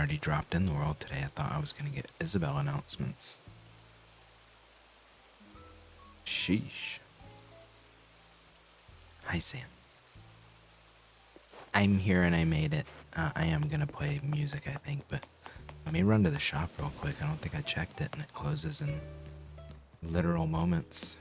already dropped in the world today. I thought I was going to get Isabel announcements. Sheesh. Hi, Sam. I'm here and I made it. I am going to play music, I think, but let me run to the shop real quick. I don't think I checked it, and it closes in literal moments.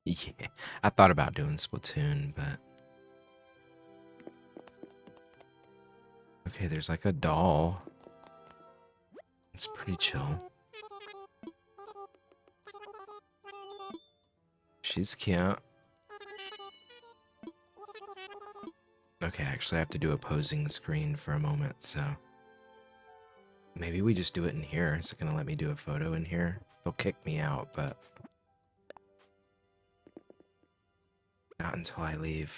Yeah, I thought about doing Splatoon, but... Okay, there's like a doll. It's pretty chill. She's cute. Okay, actually I have to do a posing screen for a moment, so... Maybe we just do it in here. Is it gonna let me do a photo in here? They'll kick me out, but... Not until I leave.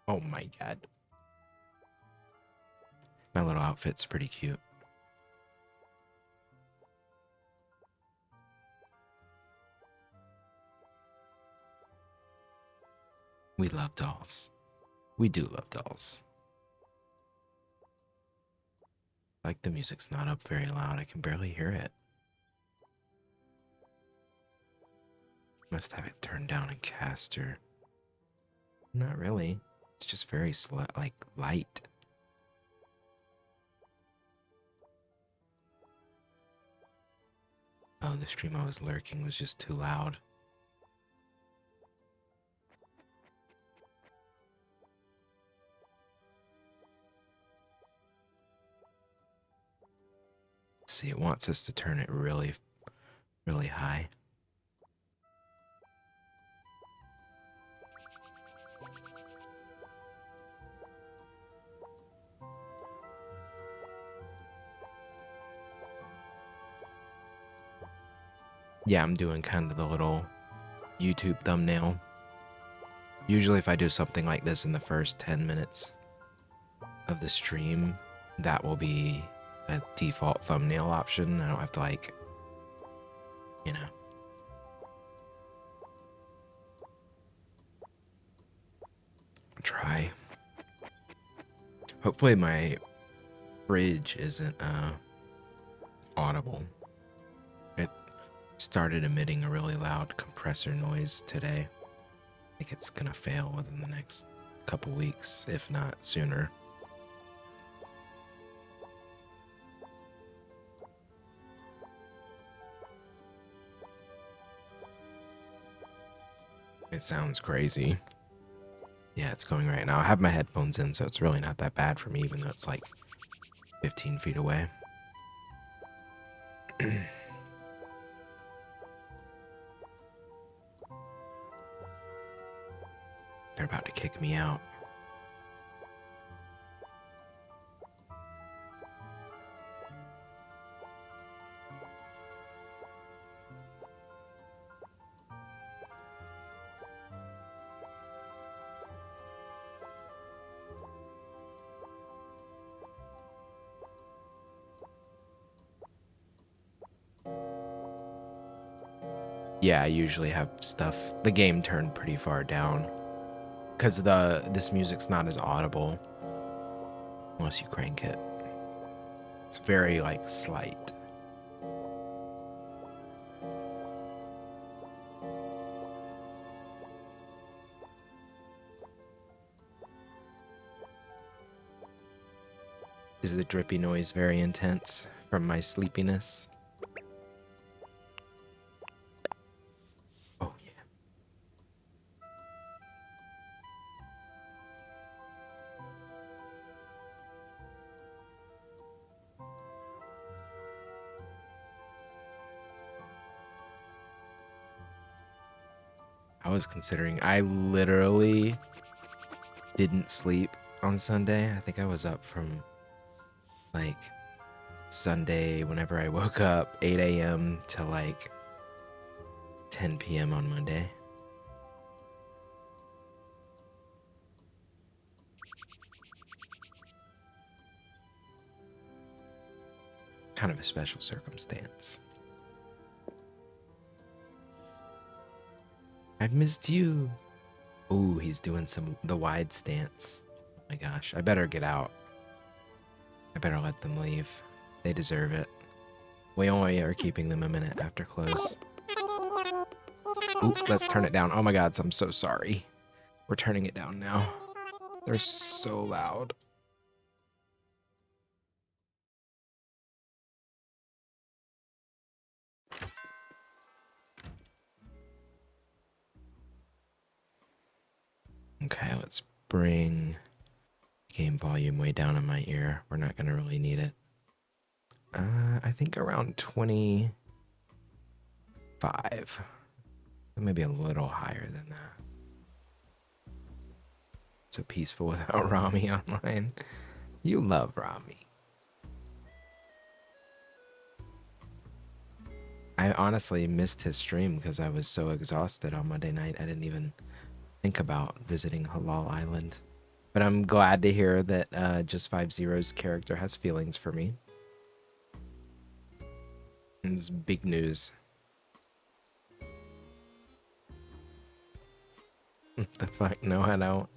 Oh my god. My little outfit's pretty cute. We love dolls. We do love dolls. Like the music's not up very loud. I can barely hear it. Must have it turned down in caster. Not really. It's just very like light. Oh, the stream I was lurking was just too loud. See, it wants us to turn it really, really high. Yeah, I'm doing kind of the little YouTube thumbnail. Usually if I do something like this in the first 10 minutes of the stream, that will be a default thumbnail option. I don't have to, like, you know. Try. Hopefully my fridge isn't audible. It started emitting a really loud compressor noise today. I think it's gonna fail within the next couple weeks, if not sooner. It sounds crazy. Yeah, it's going right now. I have my headphones in, so it's really not that bad for me, even though it's like 15 feet away. They're about to kick me out. Yeah, I usually have stuff. The game turned pretty far down because this music's not as audible unless you crank it. It's very like slight. Is the drippy noise very intense from my sleepiness? Oh, yeah. I was considering, I literally didn't sleep on Sunday. I think I was up from like Sunday whenever I woke up, 8 a.m. to like 10 p.m. on Monday. Kind of a special circumstance. I've missed you. Ooh, he's doing the wide stance. Oh my gosh, I better get out. I better let them leave. They deserve it. We only are keeping them a minute after close. Ooh, let's turn it down. Oh my god, I'm so sorry. We're turning it down now. They're so loud. Okay, let's bring game volume way down in my ear. We're not gonna really need it. I think around 25. Maybe a little higher than that. So peaceful without Rami online. You love Rami. I honestly missed his stream because I was so exhausted on Monday night. I didn't even think about visiting Halal Island. But I'm glad to hear that Just 50's character has feelings for me. It's big news. The fuck? No, I don't.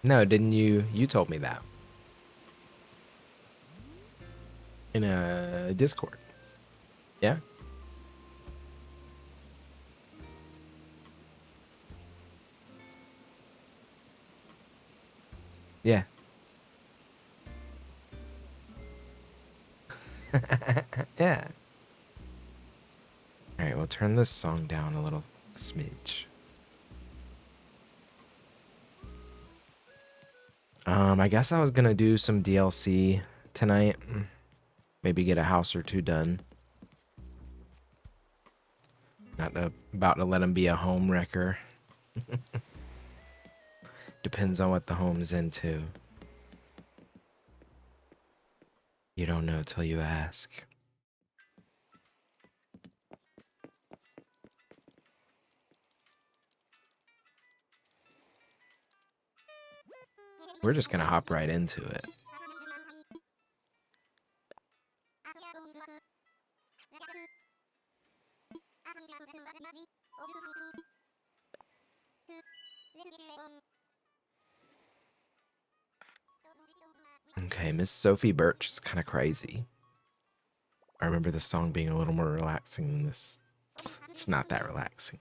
No, didn't you? You told me that. In a Discord. Yeah? Yeah. Yeah. Alright, we'll turn this song down a smidge. I guess I was gonna do some DLC tonight. Maybe get a house or two done. About to let him be a home wrecker. Depends on what the home's into. You don't know till you ask. We're just gonna hop right into it. Okay, Miss Sophie Birch is kind of crazy. I remember the song being a little more relaxing than this. It's not that relaxing.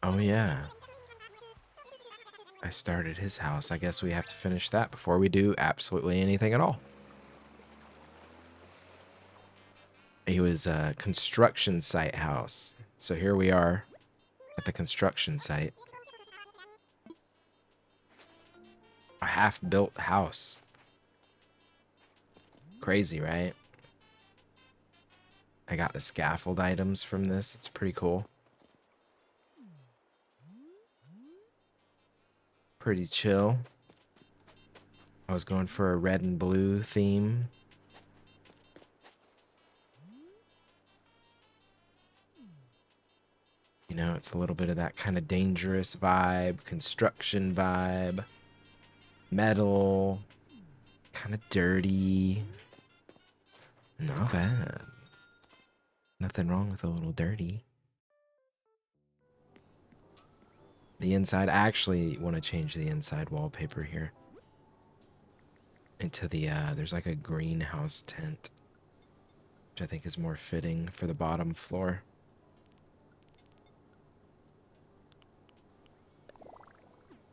Oh yeah. I started his house. I guess we have to finish that before we do absolutely anything at all. He was a construction site house. So here we are at the construction site. A half-built house. Crazy, right? I got the scaffold items from this. It's pretty cool. Pretty chill. I was going for a red and blue theme. You know, it's a little bit of that kind of dangerous vibe, construction vibe, metal, kind of dirty. Not bad. Nothing wrong with a little dirty. The inside, I actually want to change the inside wallpaper here. Into the, there's like a greenhouse tent, which I think is more fitting for the bottom floor.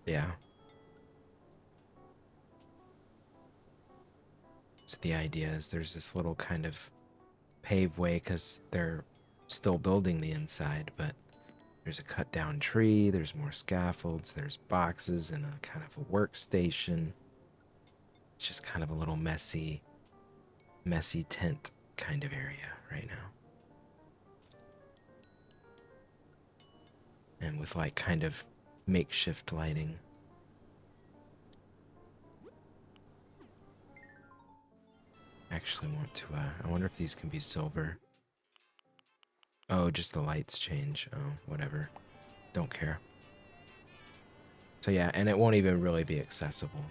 Yeah. So the idea is there's this little kind of paved way because they're still building the inside, but There's a cut down tree, there's more scaffolds, there's boxes and a kind of a workstation. It's just kind of a little messy tent kind of area right now. And with like kind of makeshift lighting. I actually want to, I wonder if these can be silver. Oh, just the lights change. Oh, whatever. Don't care. So yeah, and it won't even really be accessible.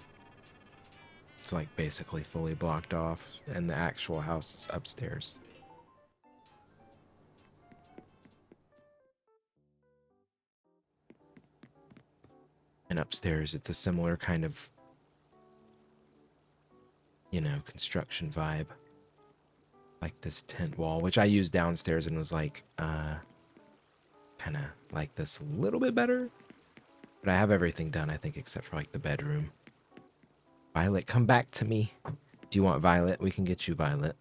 It's like basically fully blocked off, and the actual house is upstairs. And upstairs, it's a similar kind of, you know, construction vibe. Like this tent wall, which I used downstairs and was like, kind of like this a little bit better. But I have everything done, I think, except for like the bedroom. Violet, come back to me. Do you want Violet? We can get you Violet.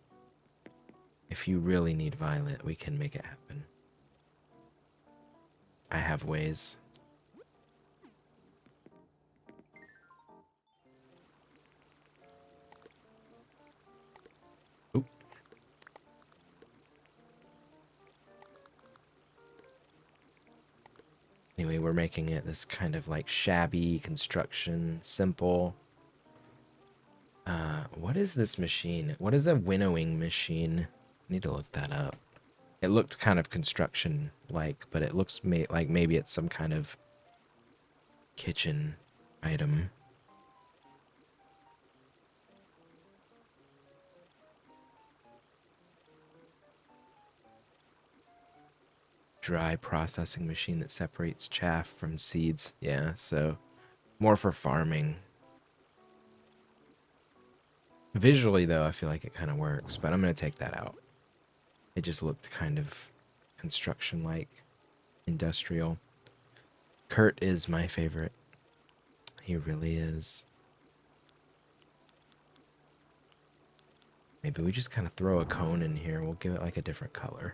If you really need Violet, we can make it happen. I have ways. Oop. Anyway, we're making it this kind of like shabby construction, simple. What is this machine? What is a winnowing machine? I need to look that up. It looked kind of construction-like, but it looks like maybe it's some kind of kitchen item. Dry processing machine that separates chaff from seeds. Yeah, so more for farming. Visually, though, I feel like it kind of works, but I'm going to take that out. It just looked kind of construction-like, industrial. Kurt is my favorite. He really is. Maybe we just kind of throw a cone in here. We'll give it like a different color.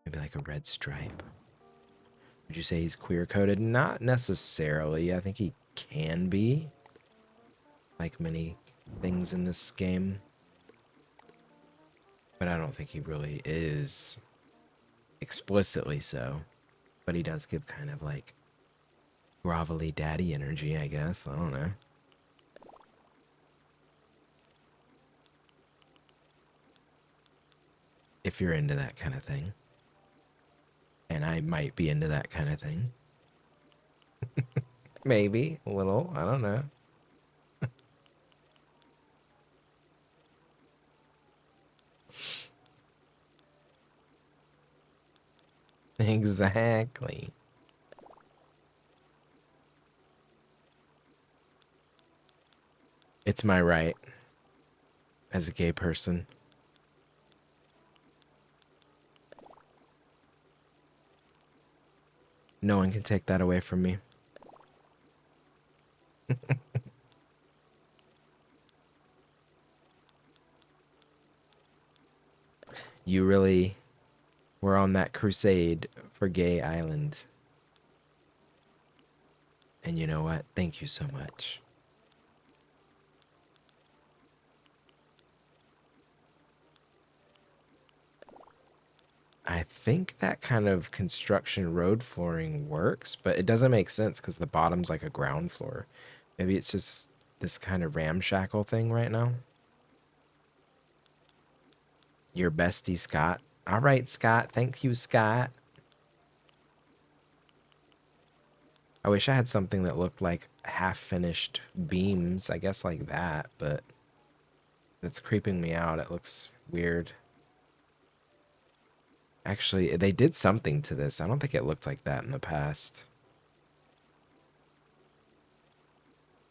Maybe like a red stripe. Would you say he's queer-coded? Not necessarily. I think he can be. Like many things in this game. But I don't think he really is explicitly so. But he does give kind of like grovelly daddy energy, I guess. I don't know. If you're into that kind of thing. And I might be into that kind of thing. Maybe a little. I don't know. Exactly. It's my right as a gay person. No one can take that away from me. You really were on that crusade for Gay Island. And you know what? Thank you so much. I think that kind of construction road flooring works, but it doesn't make sense because the bottom's like a ground floor. Maybe it's just this kind of ramshackle thing right now. Your bestie, Scott. All right, Scott. Thank you, Scott. I wish I had something that looked like half-finished beams, I guess like that, but it's creeping me out. It looks weird. Actually, they did something to this. I don't think it looked like that in the past.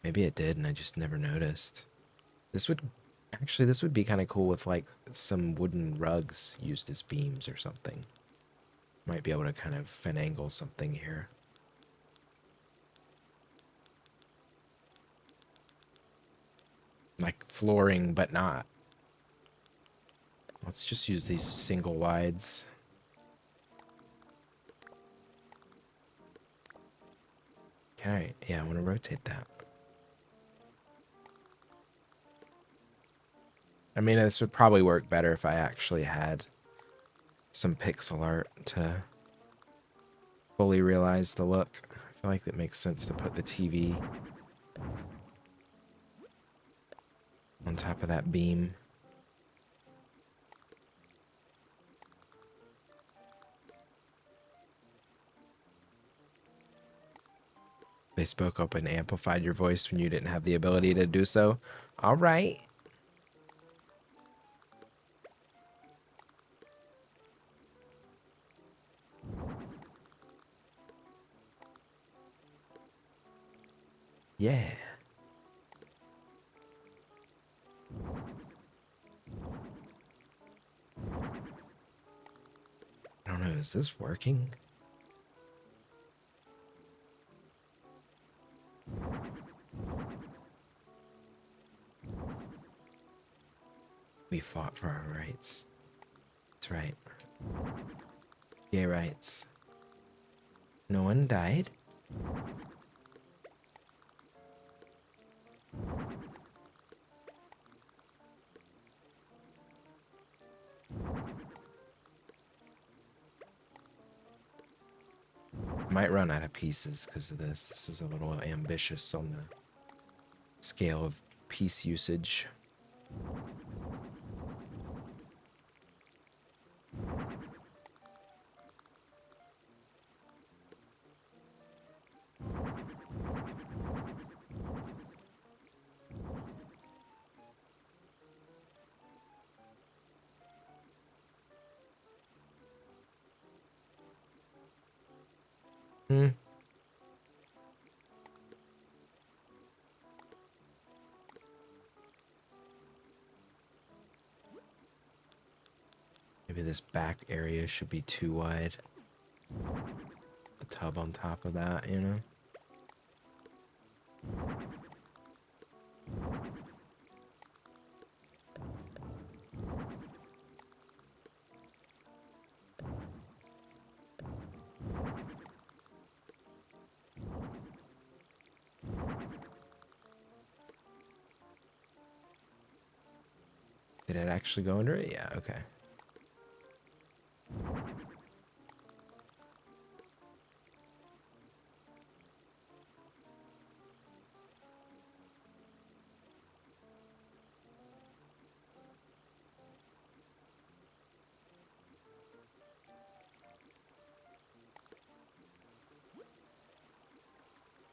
Maybe it did and I just never noticed. This would be kind of cool with like some wooden rugs used as beams or something. Might be able to kind of finagle something here. Like flooring, but not. Let's just use these single wides. Alright, yeah, I want to rotate that. I mean, this would probably work better if I actually had some pixel art to fully realize the look. I feel like it makes sense to put the TV on top of that beam. They spoke up and amplified your voice when you didn't have the ability to do so. All right. Yeah. I don't know, is this working? We fought for our rights. That's right. Gay rights. No one died? Might run out of pieces because of this. This is a little ambitious on the scale of piece usage. Hmm. Maybe this back area should be too wide. The tub on top of that, you know? Did it actually go under it? Yeah, okay.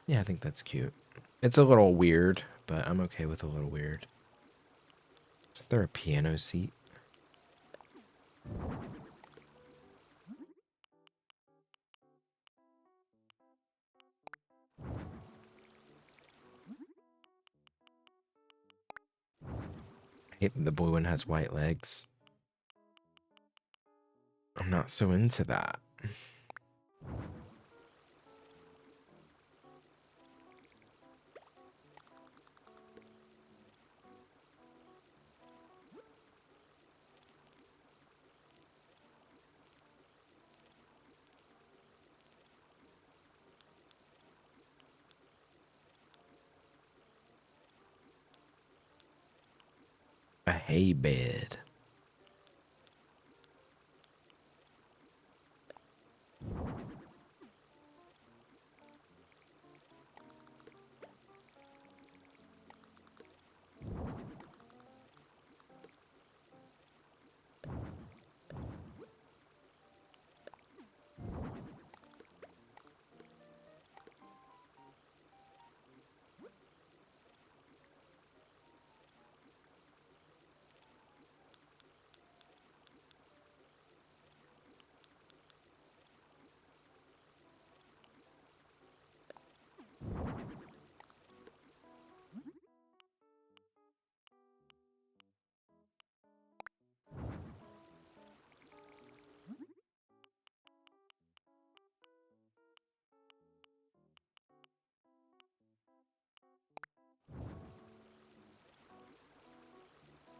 Yeah, I think that's cute. It's a little weird, but I'm okay with a little weird. Is there a piano seat? I hate that the blue one has white legs. I'm not so into that. A hay bed.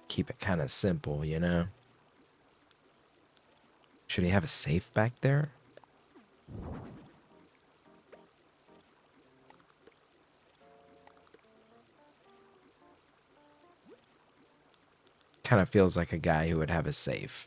Keep it kind of simple, you know? Should he have a safe back there? Kind of feels like a guy who would have a safe.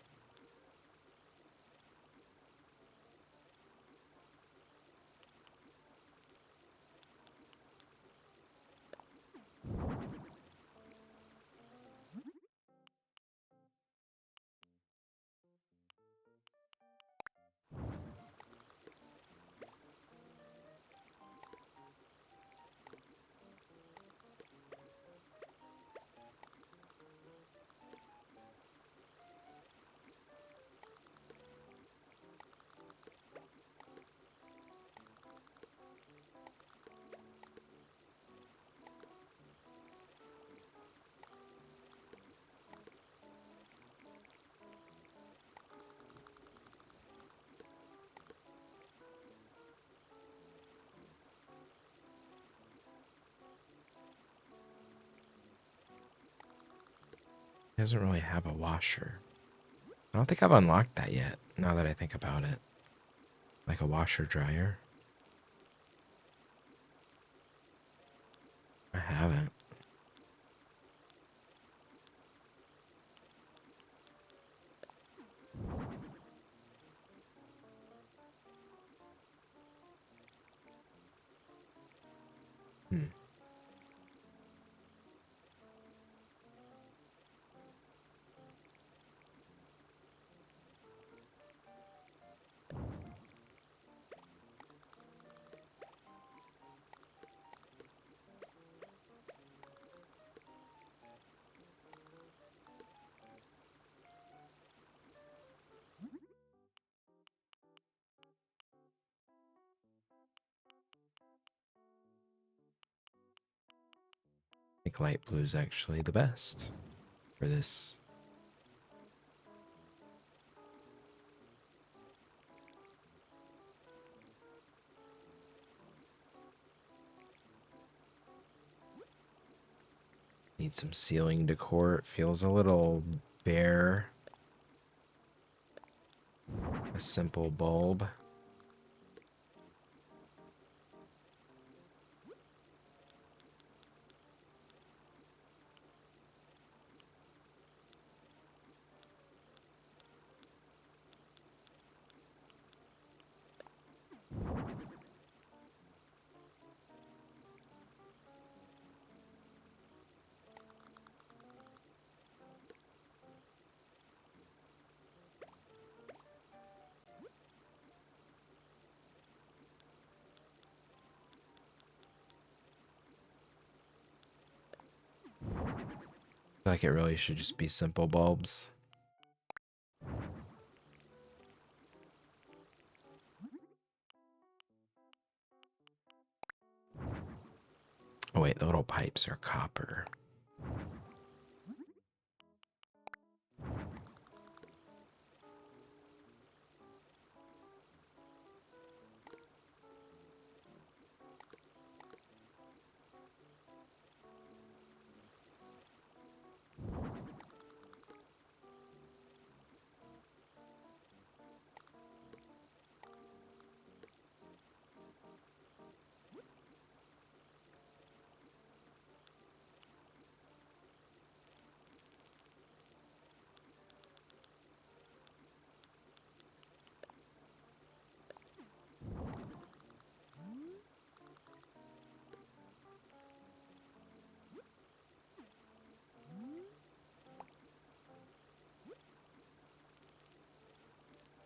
He doesn't really have a washer. I don't think I've unlocked that yet, now that I think about it. Like a washer dryer. I haven't. Hmm. I think light blue is actually the best for this. Need some ceiling decor. It feels a little bare. A simple bulb. I feel like it really should just be simple bulbs. Oh wait, the little pipes are copper.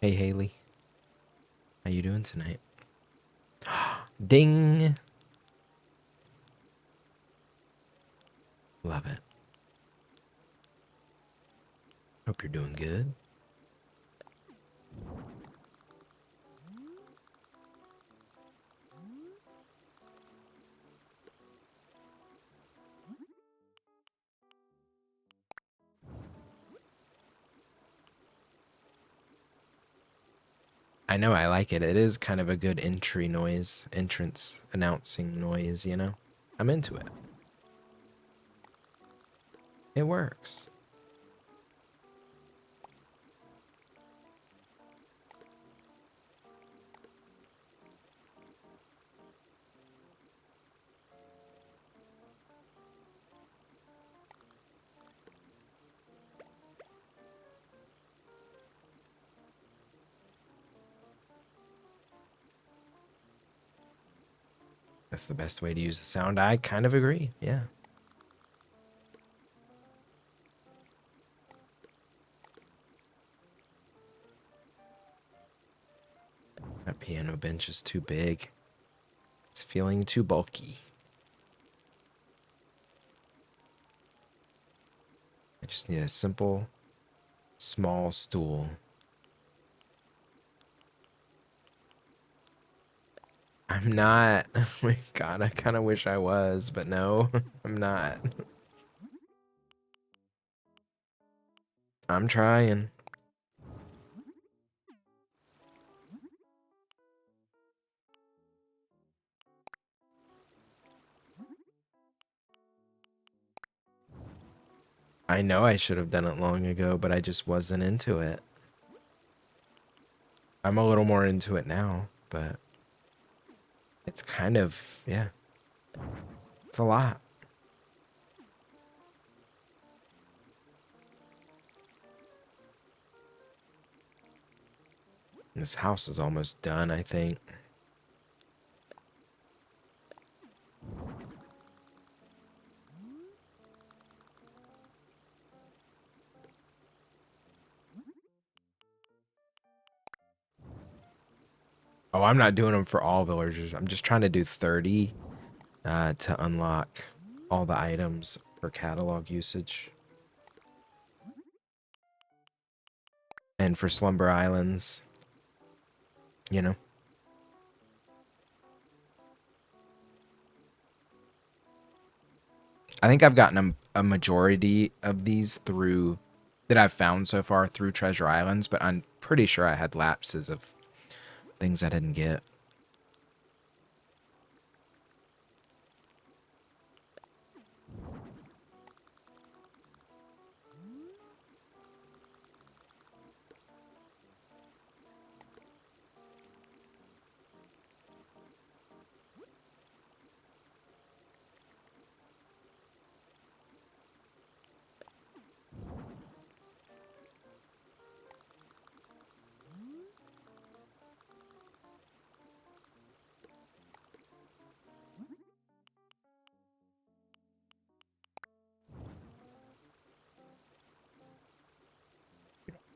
Hey Haley, how you doing tonight? Ding! Love it. Hope you're doing good. I know I like it. It is kind of a good entry noise, entrance announcing noise, you know? I'm into it. It works. That's the best way to use the sound. I kind of agree. Yeah. That piano bench is too big. It's feeling too bulky. I just need a simple, small stool. I'm not. Oh my God, I kind of wish I was, but no, I'm not. I'm trying. I know I should have done it long ago, but I just wasn't into it. I'm a little more into it now, but it's kind of, yeah, it's a lot. This house is almost done, I think. Oh, I'm not doing them for all villagers. I'm just trying to do 30 to unlock all the items for catalog usage. And for Slumber Islands, you know. I think I've gotten a majority of these through that I've found so far through Treasure Islands, but I'm pretty sure I had lapses of things I didn't get.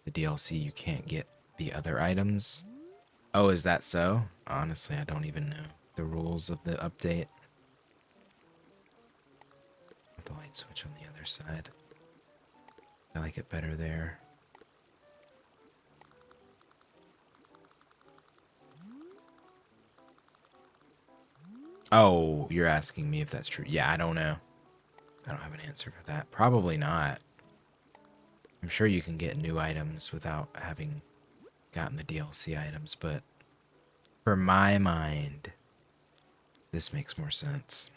The DLC, you can't get the other items. Oh, is that so? Honestly, I don't even know the rules of the update. The light switch on the other side. I like it better there. Oh, you're asking me if that's true. Yeah, I don't know. I don't have an answer for that. Probably not. I'm sure you can get new items without having gotten the DLC items, but for my mind, this makes more sense.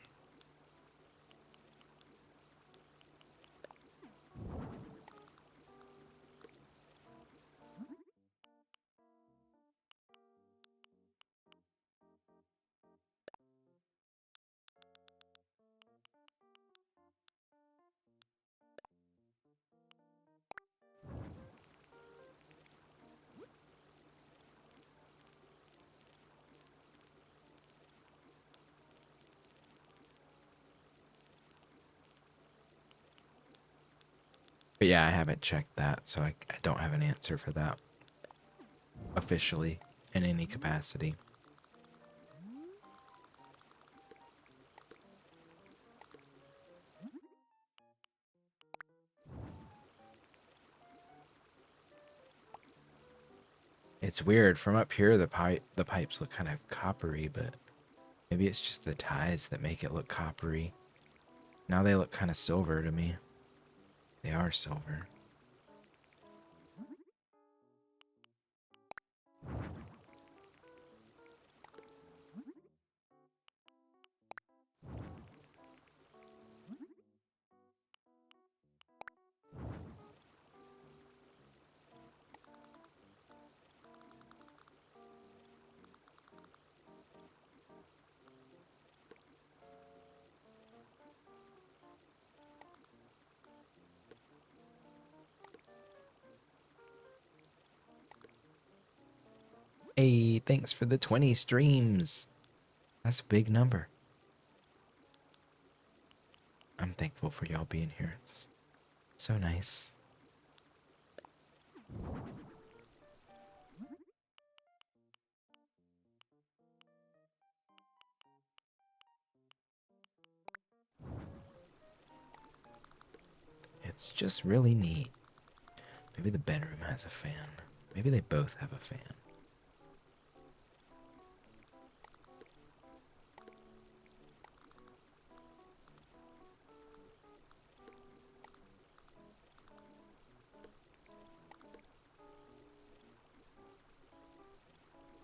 But yeah, I haven't checked that, so I don't have an answer for that officially in any capacity. It's weird. From up here, the pipes look kind of coppery, but maybe it's just the ties that make it look coppery. Now they look kind of silver to me. They are silver. Hey, thanks for the 20 streams. That's a big number. I'm thankful for y'all being here. It's so nice. It's just really neat. Maybe the bedroom has a fan. Maybe they both have a fan.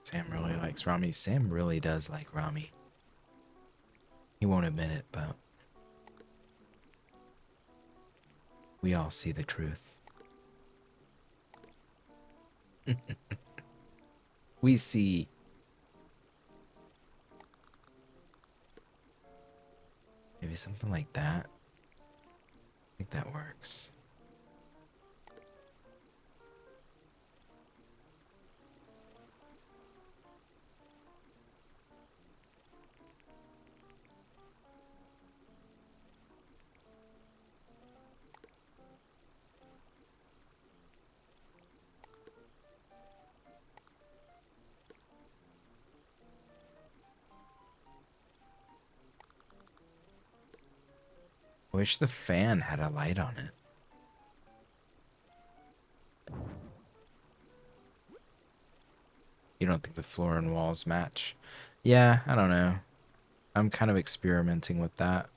Sam really likes Rami. Sam really does like Rami. He won't admit it, but we all see the truth. We see. Maybe something like that. I think that works. I wish the fan had a light on it. You don't think the floor and walls match? Yeah, I don't know. I'm kind of experimenting with that.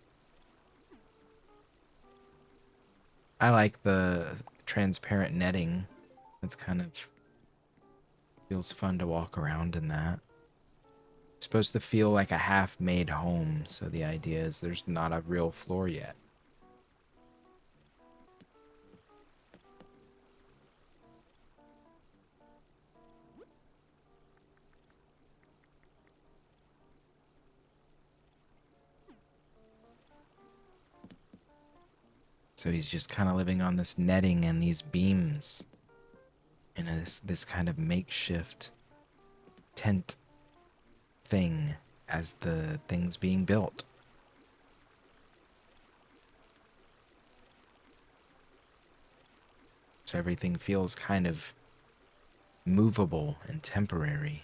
I like the transparent netting. It's kind of feels fun to walk around in that. It's supposed to feel like a half-made home, so the idea is there's not a real floor yet. So he's just kind of living on this netting and these beams in this kind of makeshift tent thing as the thing's being built. So everything feels kind of movable and temporary.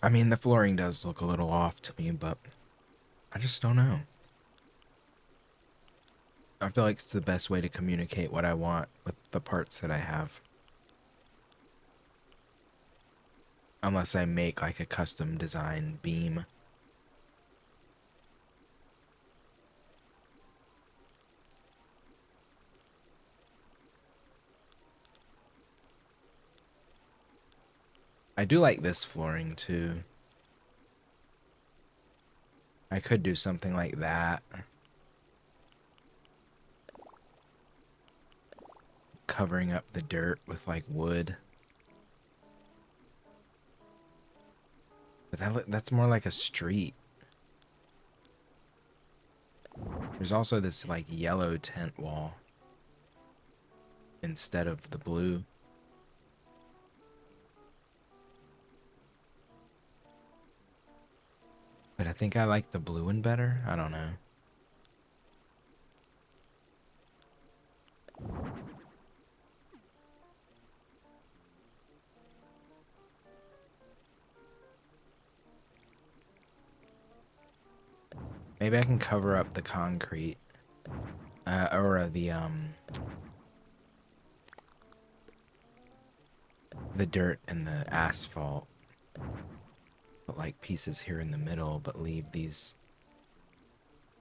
I mean, the flooring does look a little off to me, but I just don't know. I feel like it's the best way to communicate what I want with the parts that I have. Unless I make like a custom design beam. I do like this flooring too. I could do something like that. Covering up the dirt with like wood. But that's more like a street. There's also this like yellow tent wall instead of the blue. But I think I like the blue one better. I don't know. Maybe I can cover up the concrete. Or the the dirt and the asphalt, but like pieces here in the middle, but leave these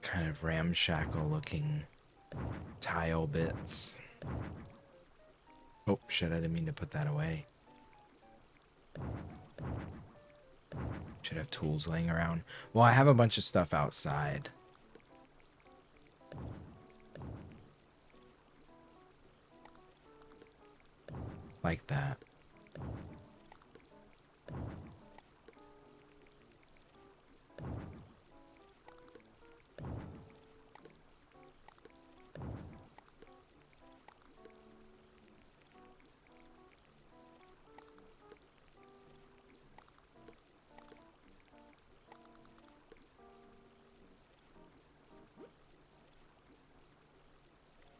kind of ramshackle looking tile bits. Oh shit, I didn't mean to put that away. Should have tools laying around. Well, I have a bunch of stuff outside. Like that.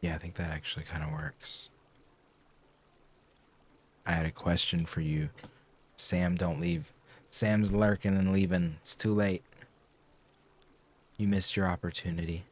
Yeah, I think that actually kind of works. I had a question for you. Sam, don't leave. Sam's lurking and leaving. It's too late. You missed your opportunity.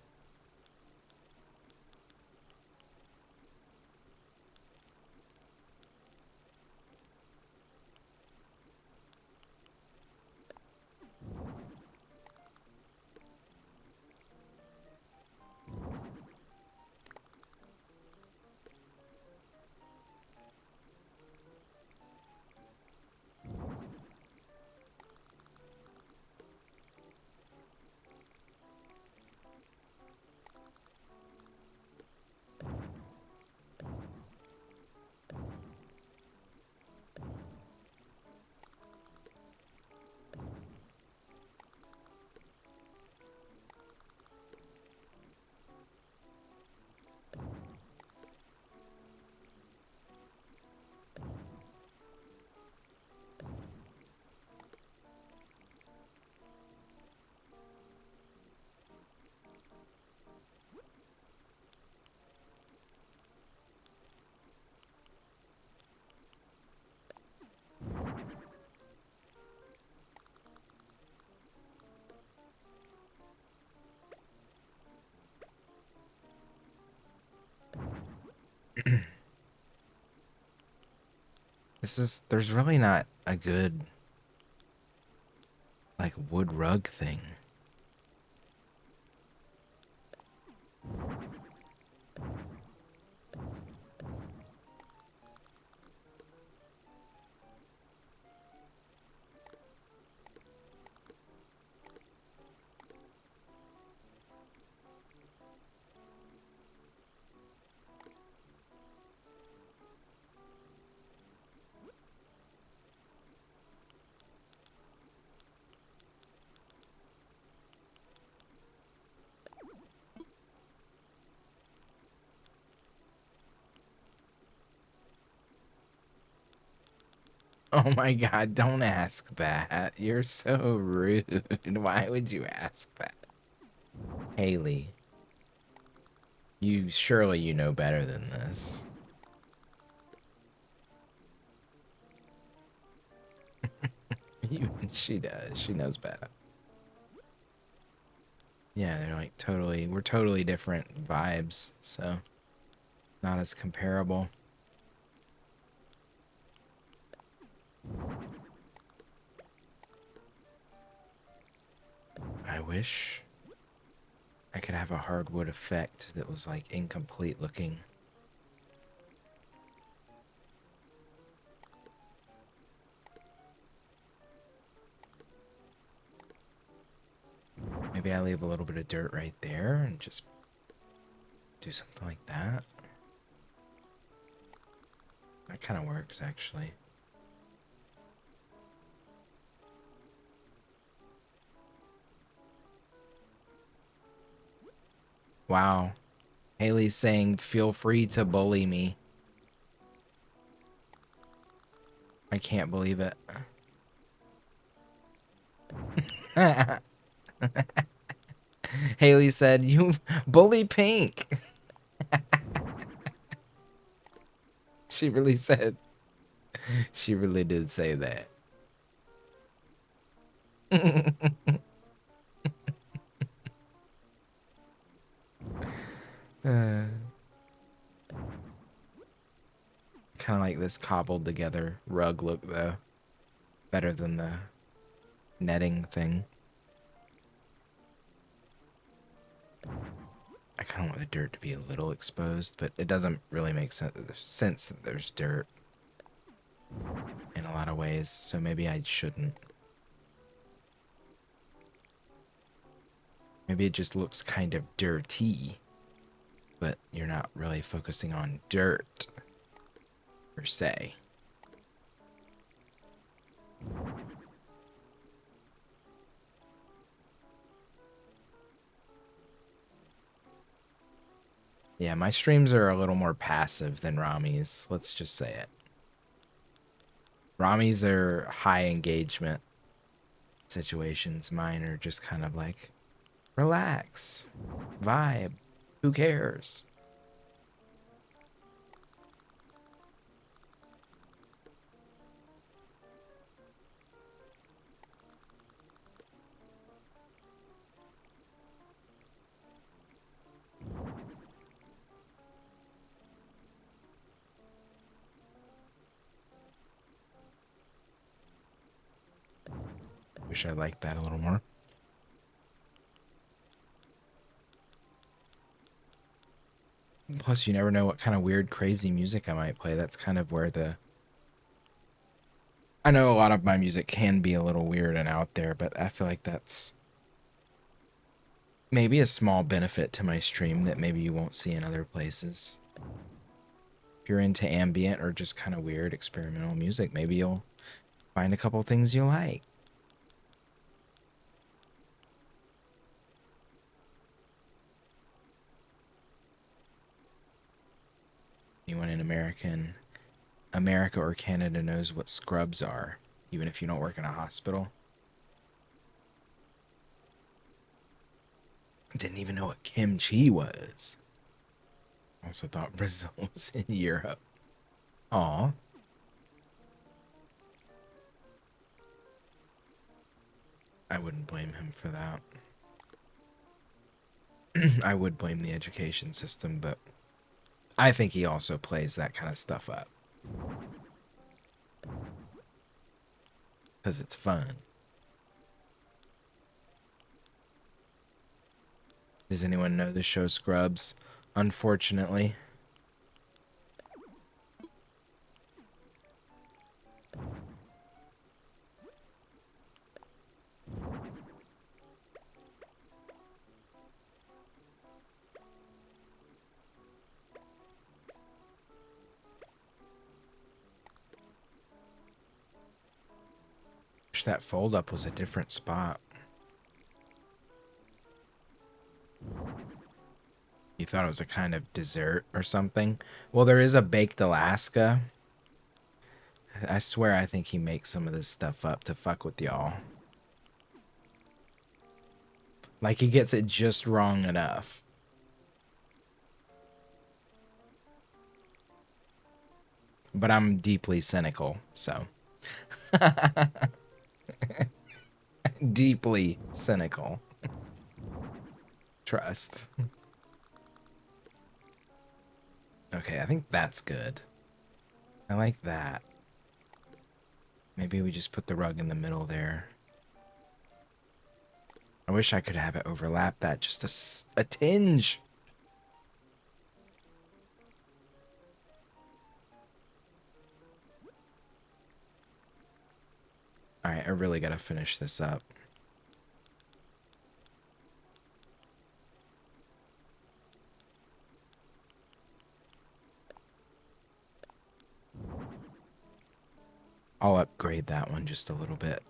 There's really not a good, like, wood rug thing. Oh my god, don't ask that. You're so rude. Why would you ask that? Haley, you know better than this. She does. She knows better. Yeah, they're like we're totally different vibes, so not as comparable. I wish I could have a hardwood effect that was like incomplete looking. Maybe I leave a little bit of dirt right there and just do something like that. That kind of works, actually. Wow. Haley's saying, feel free to bully me. I can't believe it. Haley said, you bully Pink. She really said, she really did say that. Kind of like this cobbled together rug look, though. Better than the netting thing. I kind of want the dirt to be a little exposed, but it doesn't really make sense that there's dirt in a lot of ways, so maybe I shouldn't. Maybe it just looks kind of dirty, but you're not really focusing on dirt, per se. Yeah, my streams are a little more passive than Rami's, let's just say it. Rami's are high engagement situations. Mine are just kind of like, relax, vibe, who cares? Wish I liked that a little more. Plus, you never know what kind of weird, crazy music I might play. That's kind of where the... I know a lot of my music can be a little weird and out there, but I feel like that's maybe a small benefit to my stream that maybe you won't see in other places. If you're into ambient or just kind of weird experimental music, maybe you'll find a couple things you like. Anyone in America or Canada knows what scrubs are, even if you don't work in a hospital. Didn't even know what kimchi was. Also thought Brazil was in Europe. Aw. I wouldn't blame him for that. I would blame the education system, but I think he also plays that kind of stuff up. Because it's fun. Does anyone know the show Scrubs? Unfortunately. Wish that fold up was a different spot. You thought it was a kind of dessert or something? Well, there is a baked Alaska. I swear I think he makes some of this stuff up to fuck with y'all. Like he gets it just wrong enough. But I'm deeply cynical, so. Deeply cynical. Trust. Okay, I think that's good. I like that. Maybe we just put the rug in the middle there. I wish I could have it overlap that just a tinge. Alright, I really gotta finish this up. I'll upgrade that one just a little bit.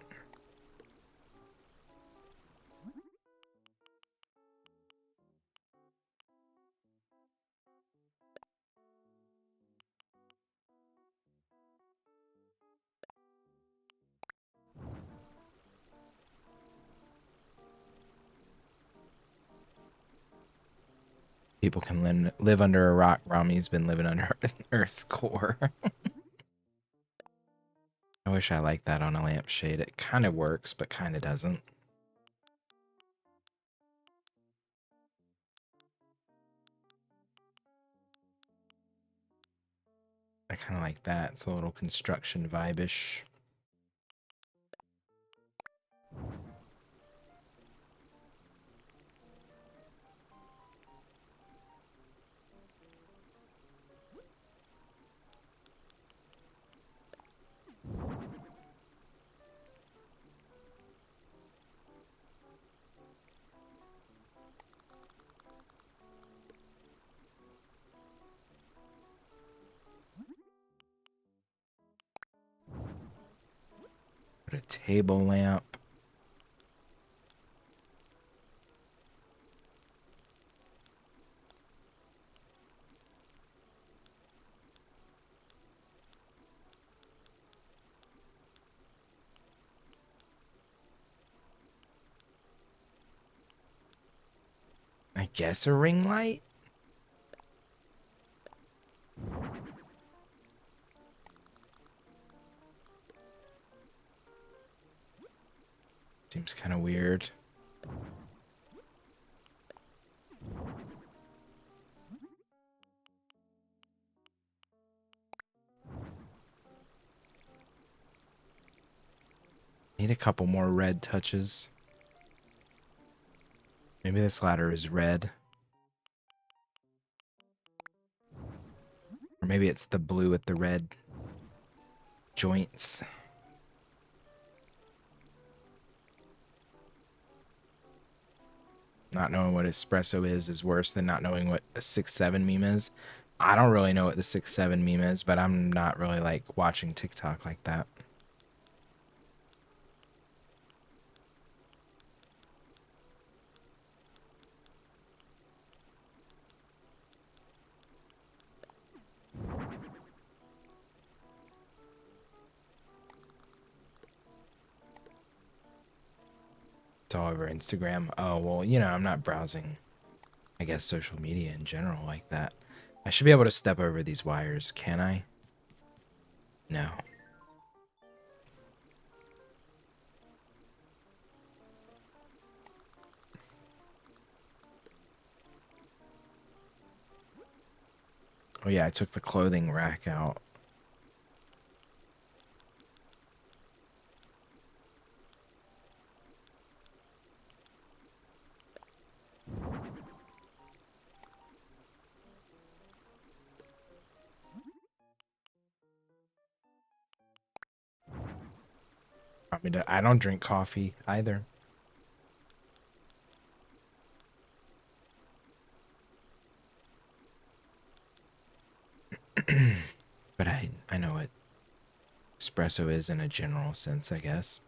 People can live under a rock. Rami's been living under Earth's core. I wish I liked that on a lampshade. It kind of works, but kind of doesn't. I kind of like that. It's a little construction vibe-ish. Put a table lamp. I guess a ring light? Seems kind of weird. Need a couple more red touches. Maybe this ladder is red. Or maybe it's the blue with the red joints. Not knowing what espresso is worse than not knowing what a 6-7 meme is. I don't really know what the 6-7 meme is, but I'm not really like watching TikTok like that. It's all over Instagram. Oh, well, you know, I'm not browsing, I guess, social media in general like that. I should be able to step over these wires, can I? No. Oh yeah, I took the clothing rack out. I don't drink coffee either. But I know what espresso is in a general sense, I guess.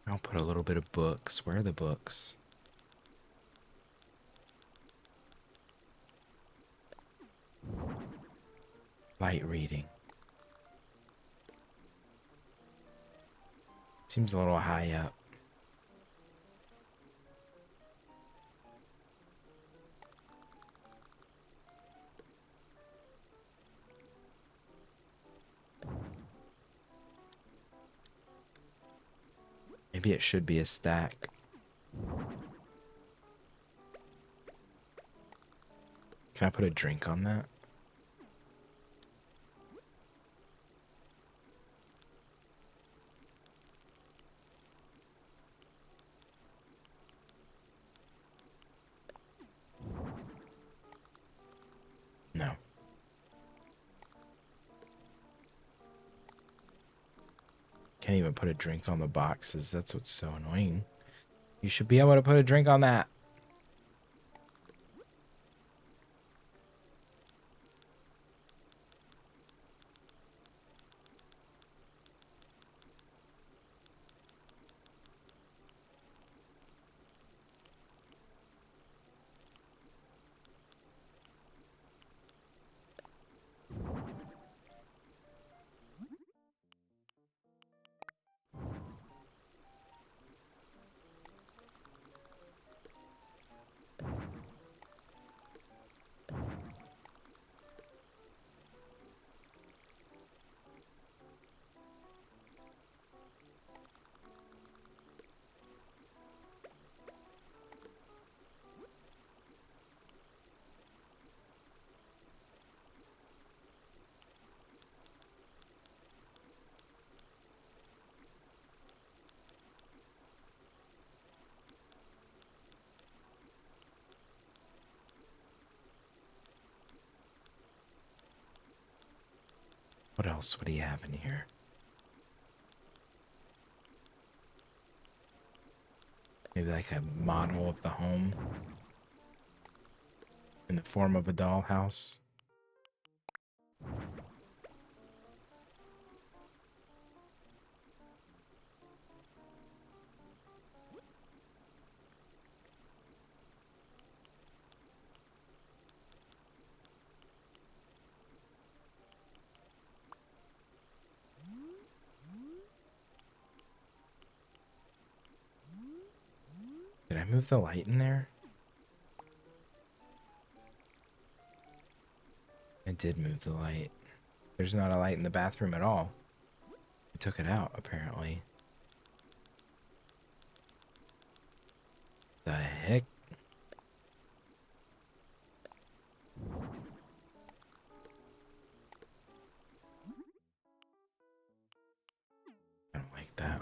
I'll put a little bit of books. Where are the books? Light reading. Seems a little high up. Maybe it should be a stack. Can I put a drink on that? No. Can't even put a drink on the boxes. That's what's so annoying. You should be able to put a drink on that. What else would he have in here? Maybe like a model of the home in the form of a dollhouse. Did I move the light in there? I did move the light. There's not a light in the bathroom at all. I took it out, apparently. The heck? I don't like that.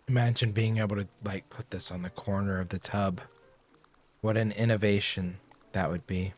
Imagine being able to, like, put this on the corner of the tub. What an innovation that would be.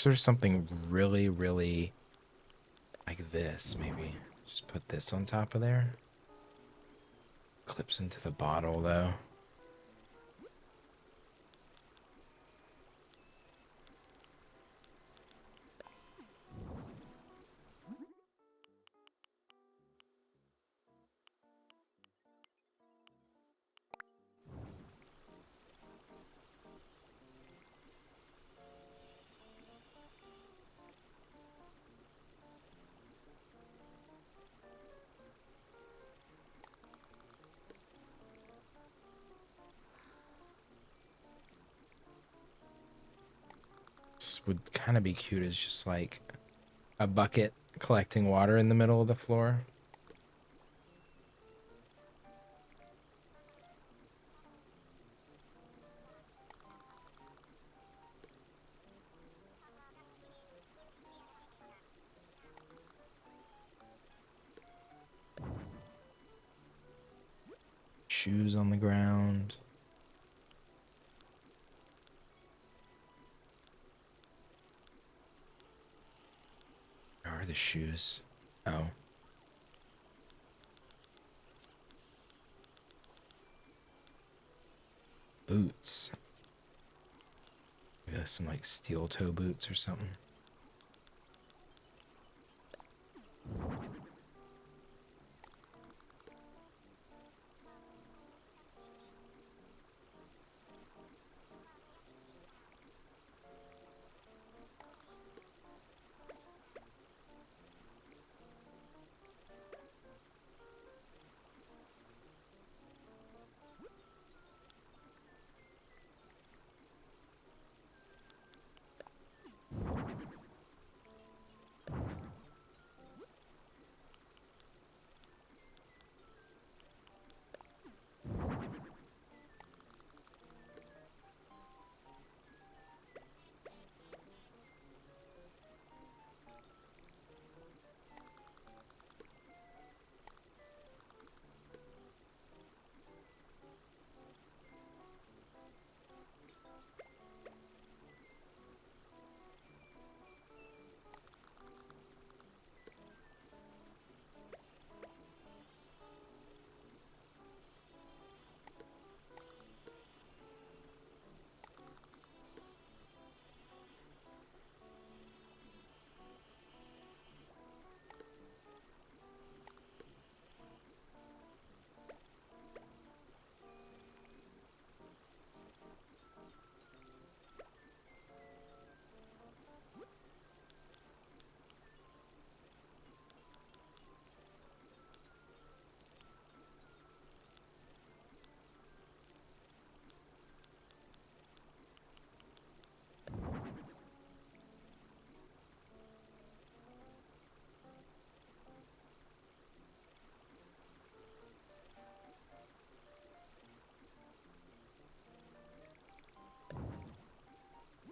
there's something really, really like this, maybe. Just put this on top of there. Clips into the bottle, though. This would kind of be cute as just like a bucket collecting water in the middle of the floor. Shoes on the ground. Where are the shoes? Oh. Boots. Maybe some like steel toe boots or something.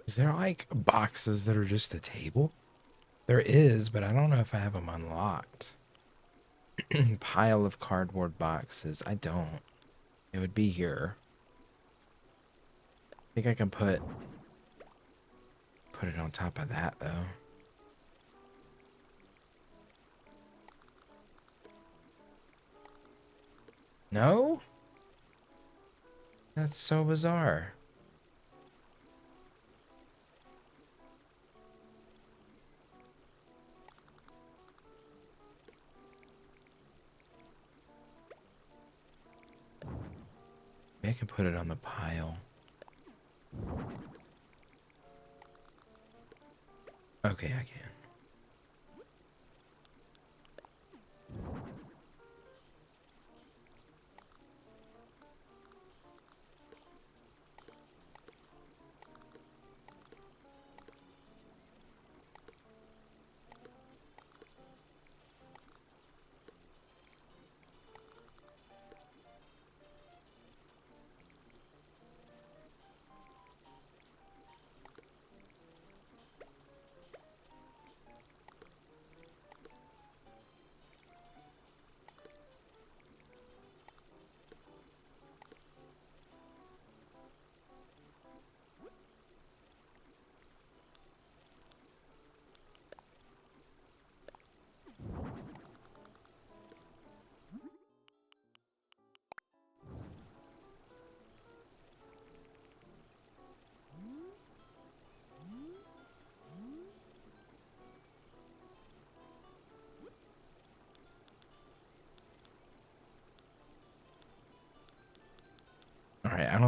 Is there like boxes that are just a table? There is, but I don't know if I have them unlocked. Pile of cardboard boxes. I don't. It would be here. I think I can put it on top of that though. No? That's so bizarre. Maybe I can put it on the pile. Okay, I can.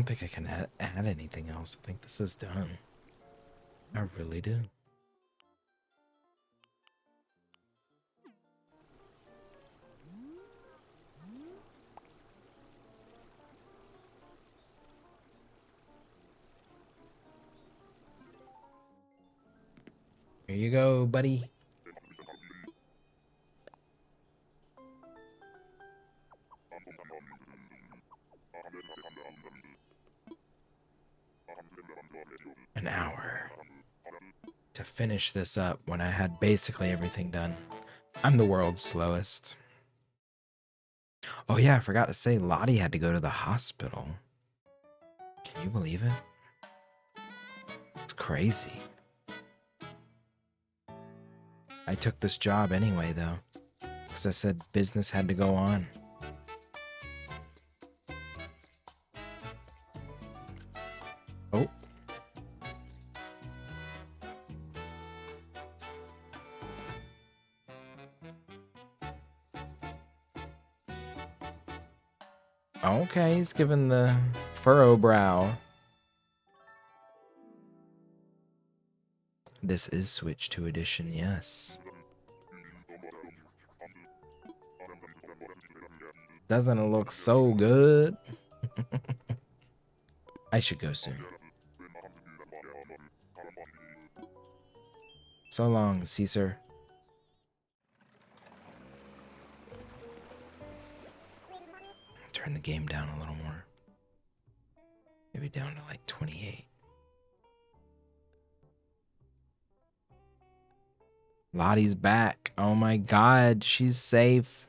don't think I can add anything else. I think this is done. I really do. Here you go, buddy. An hour to finish this up when I had basically everything done. I'm the world's slowest. Oh yeah, I forgot to say Lottie had to go to the hospital. Can you believe it? It's crazy. I took this job anyway though, because I said business had to go on. Oh. Okay, he's giving the furrow brow. This is Switch 2 edition, yes. Doesn't it look so good? I should go soon. So long, Caesar. Turn the game down a little more. Maybe down to like 28. Lottie's back. Oh my god, she's safe.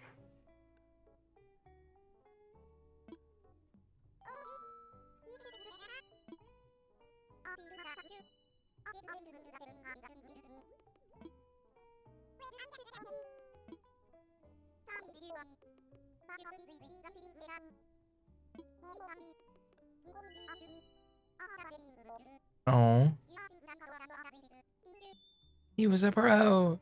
Oh. He was a pro.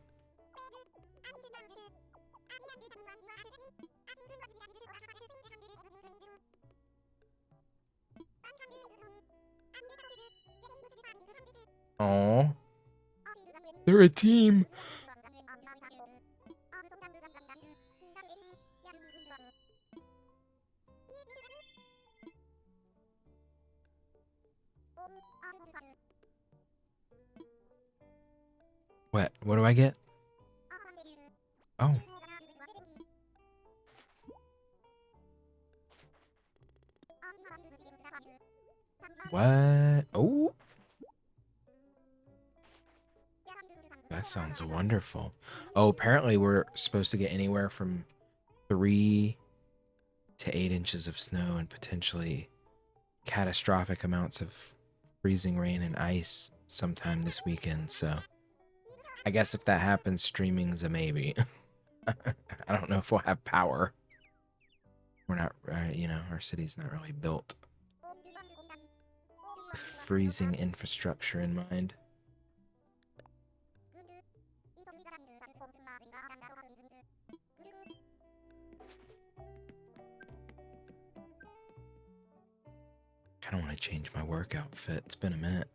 Oh. They're a team. What do I get? Oh. What? Oh. That sounds wonderful. Oh, apparently we're supposed to get anywhere from 3 to 8 inches of snow and potentially catastrophic amounts of freezing rain and ice sometime this weekend. So I guess if that happens, streaming's a maybe. I don't know if we'll have power. We're not, you know, our city's not really built with freezing infrastructure in mind. Kind of want to change my work outfit. It's been a minute.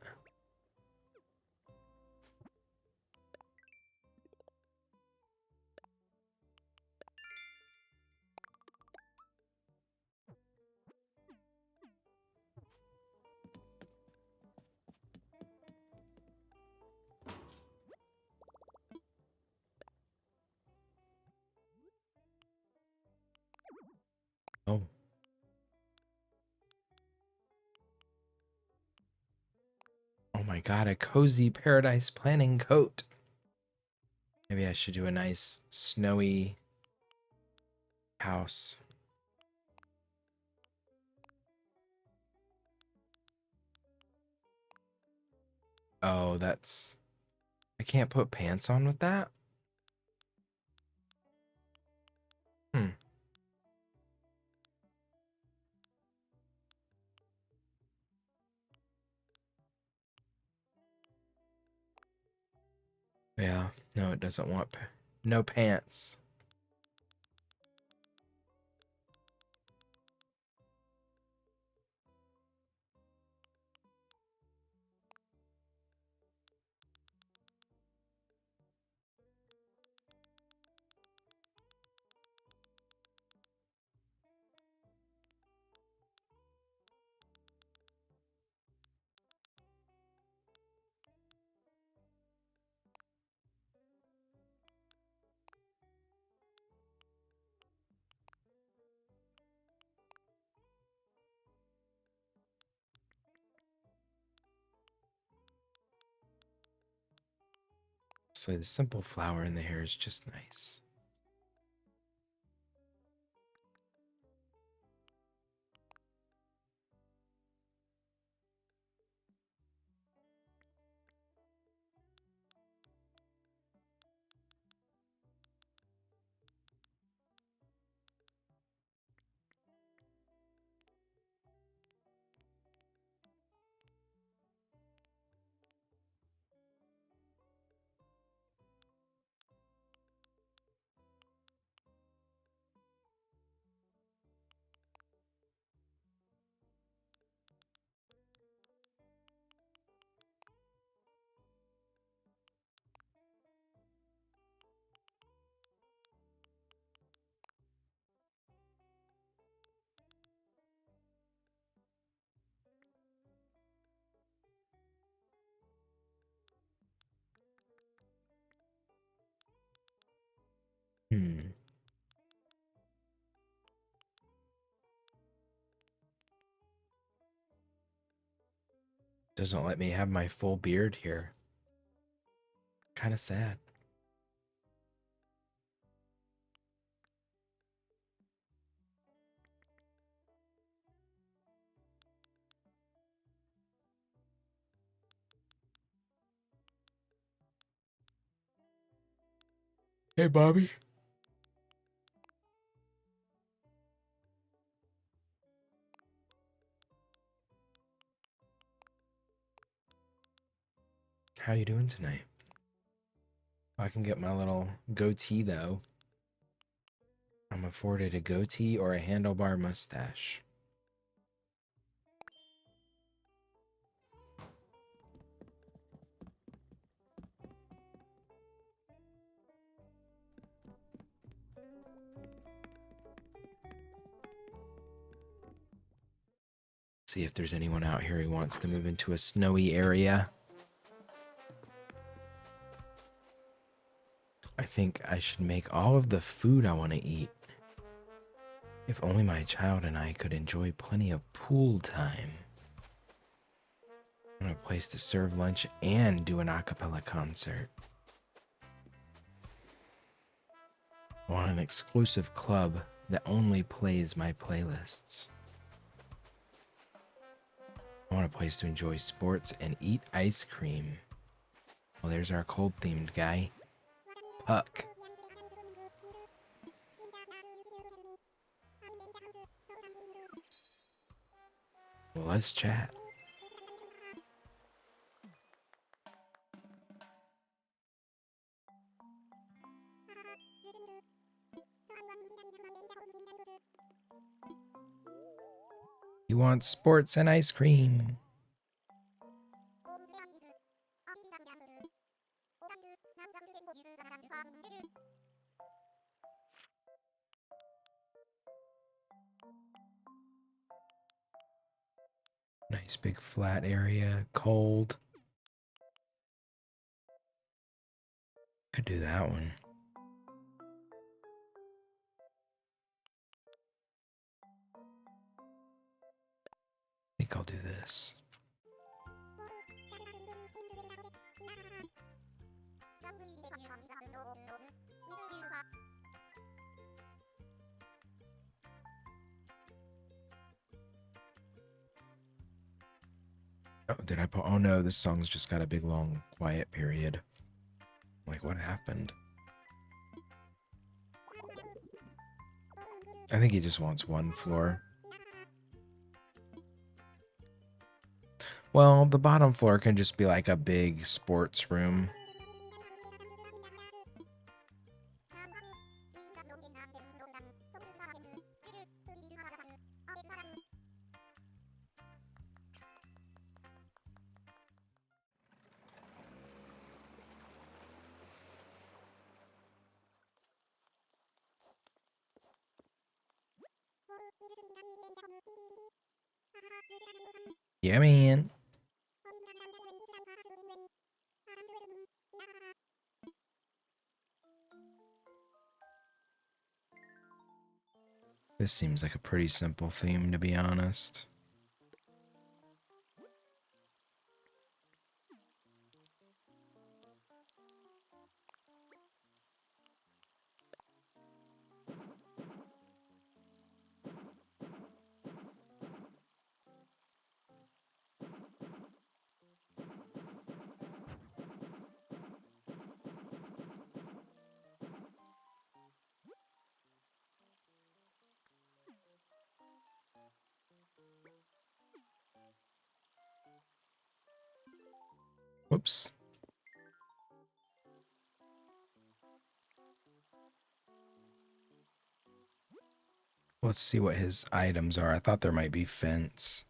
Oh. Oh my god, a cozy paradise planning coat. Maybe I should do a nice snowy house. Oh, that's... I can't put pants on with that? Hmm. Yeah, no, it doesn't want... No pants. So the simple flower in the hair is just nice. Hmm. Doesn't let me have my full beard here. Kind of sad. Hey, Bobby. How you doing tonight? I can get my little goatee, though. I'm afforded a goatee or a handlebar mustache. See if there's anyone out here who wants to move into a snowy area. I think I should make all of the food I want to eat. If only my child and I could enjoy plenty of pool time. I want a place to serve lunch and do an a cappella concert. I want an exclusive club that only plays my playlists. I want a place to enjoy sports and eat ice cream. Well, there's our cold-themed guy. Puck. Well, let's chat. You want sports and ice cream. Nice big flat area, cold. Could do that one. I think I'll do this. Oh, did I put? Oh no, this song's just got a big long quiet period. Like, what happened? I think he just wants one floor. Well, the bottom floor can just be like a big sports room. Yeah, man. This seems like a pretty simple theme, to be honest. Whoops. Let's see what his items are. I thought there might be fence.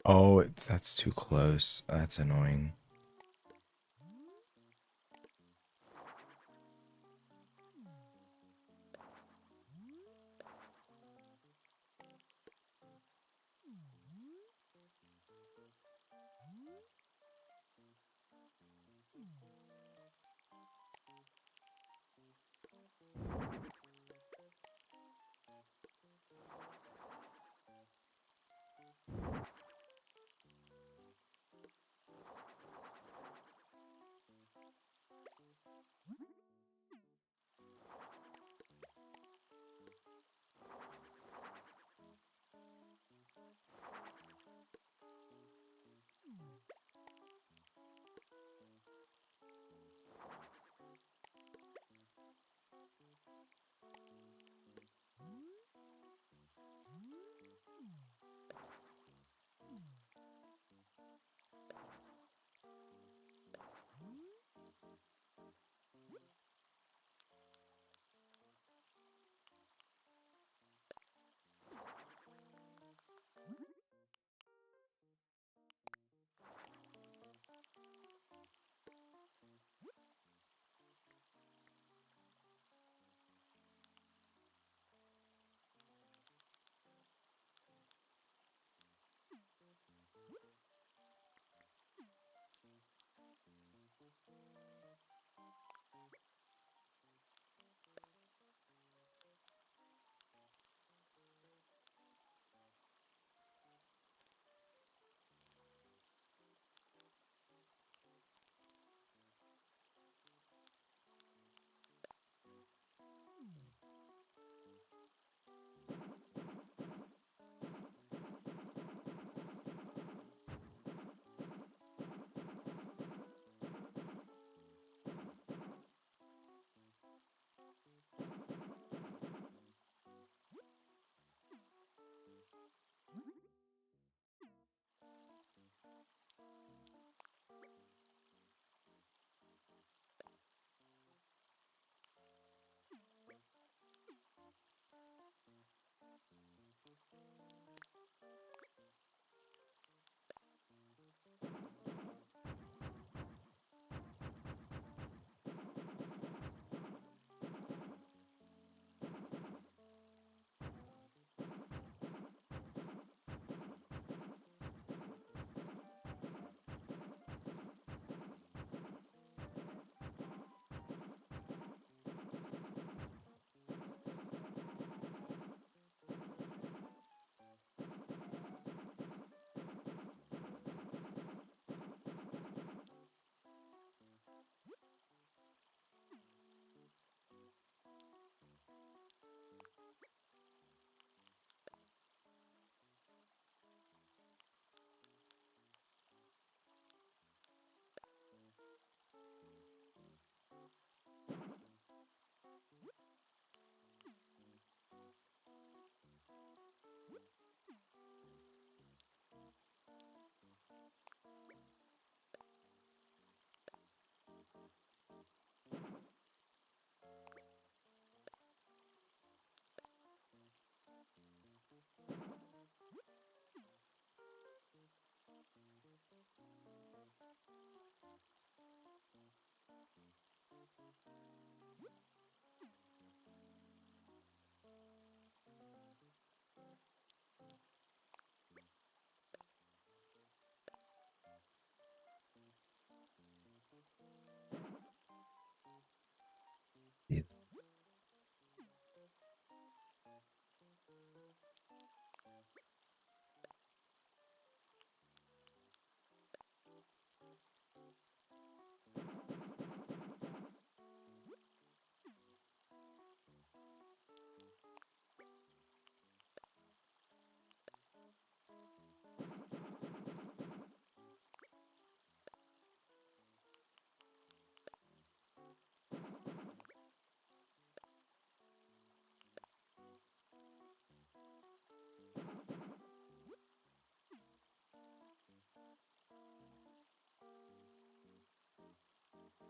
Oh, that's too close. That's annoying.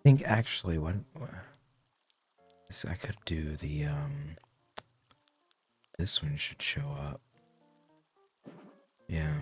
think actually what I could do the this one should show up. Yeah.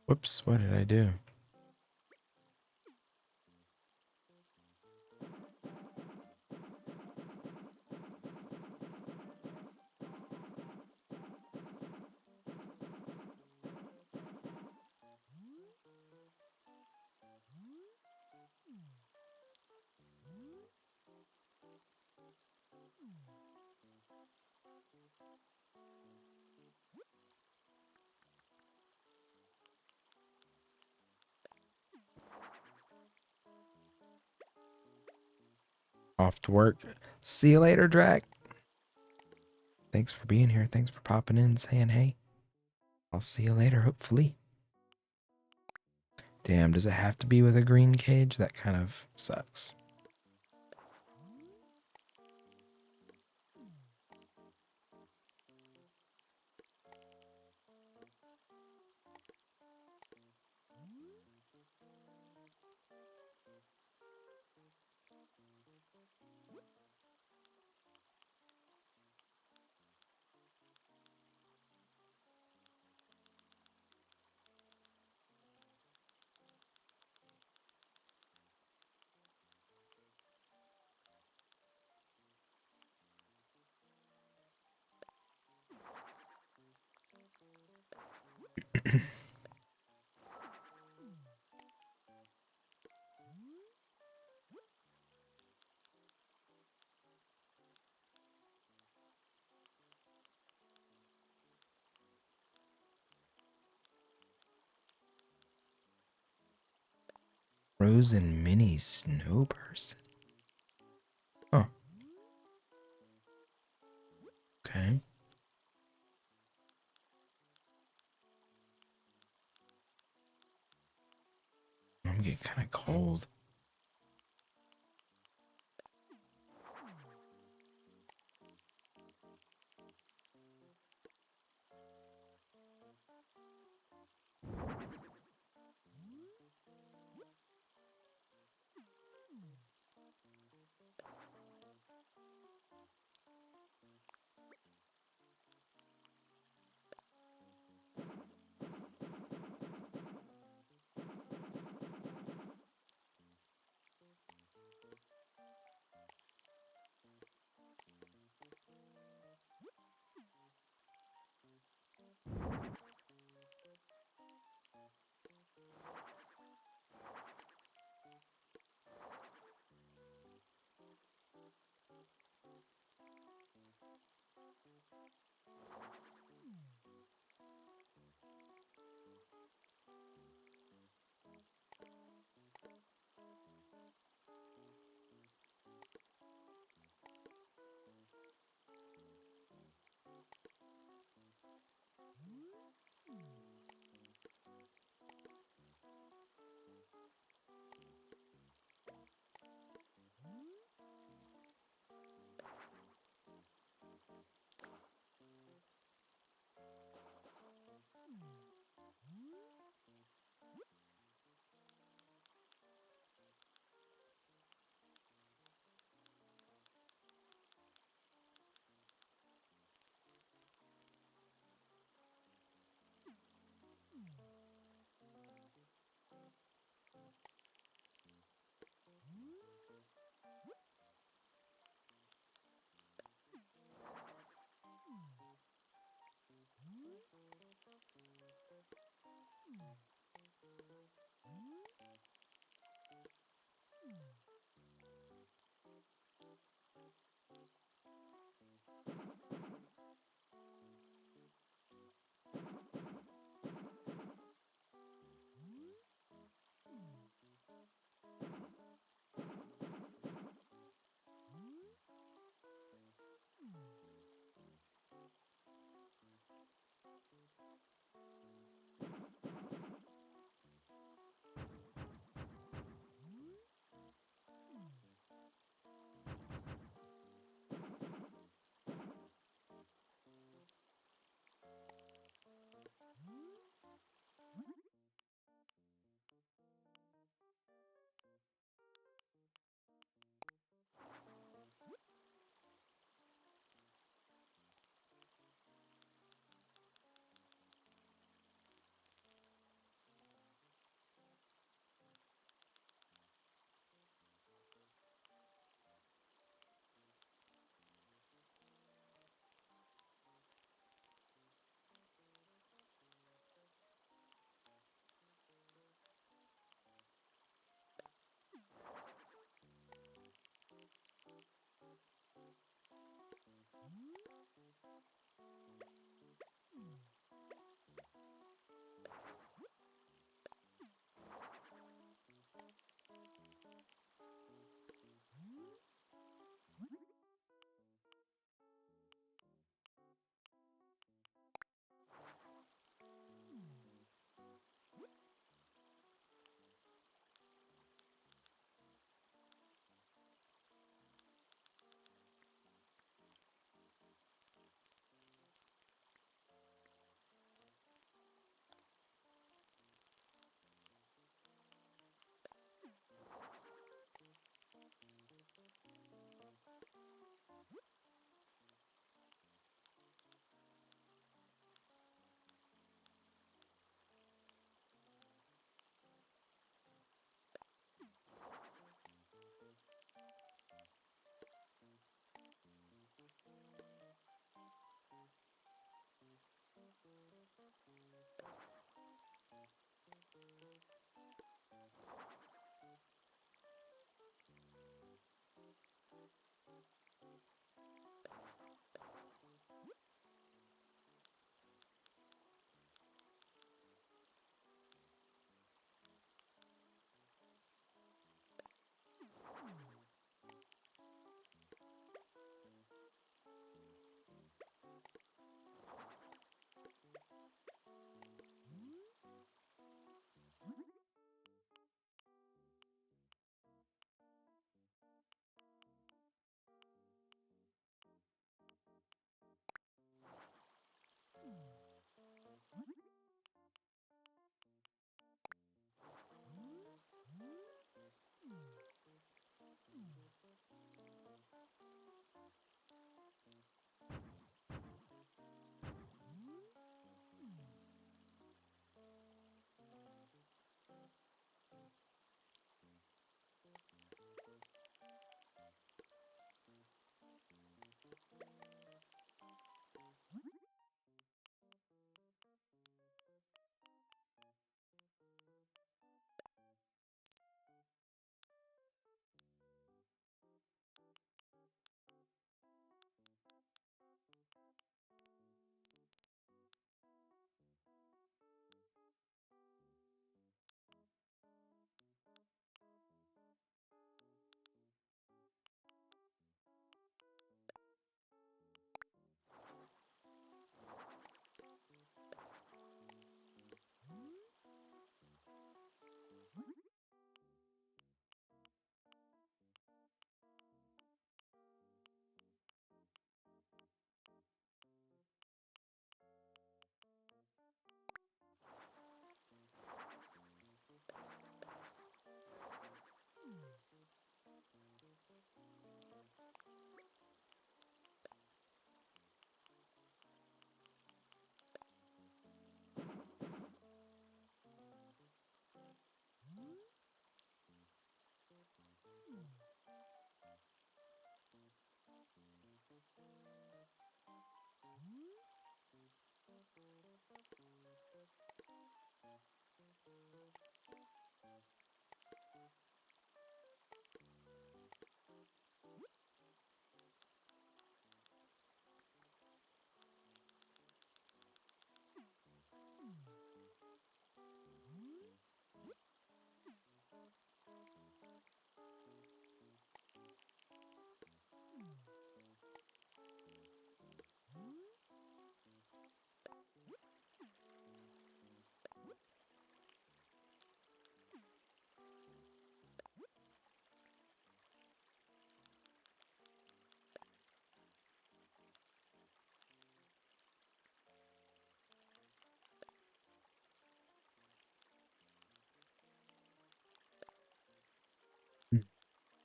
Whoops, what did I do? Off to work. See you later, Drac. Thanks for being here. Thanks for popping in, saying hey. I'll see you later, hopefully. Damn, does it have to be with a green cage? That kind of sucks. Frozen mini snow person. Oh, okay. I'm getting kind of cold.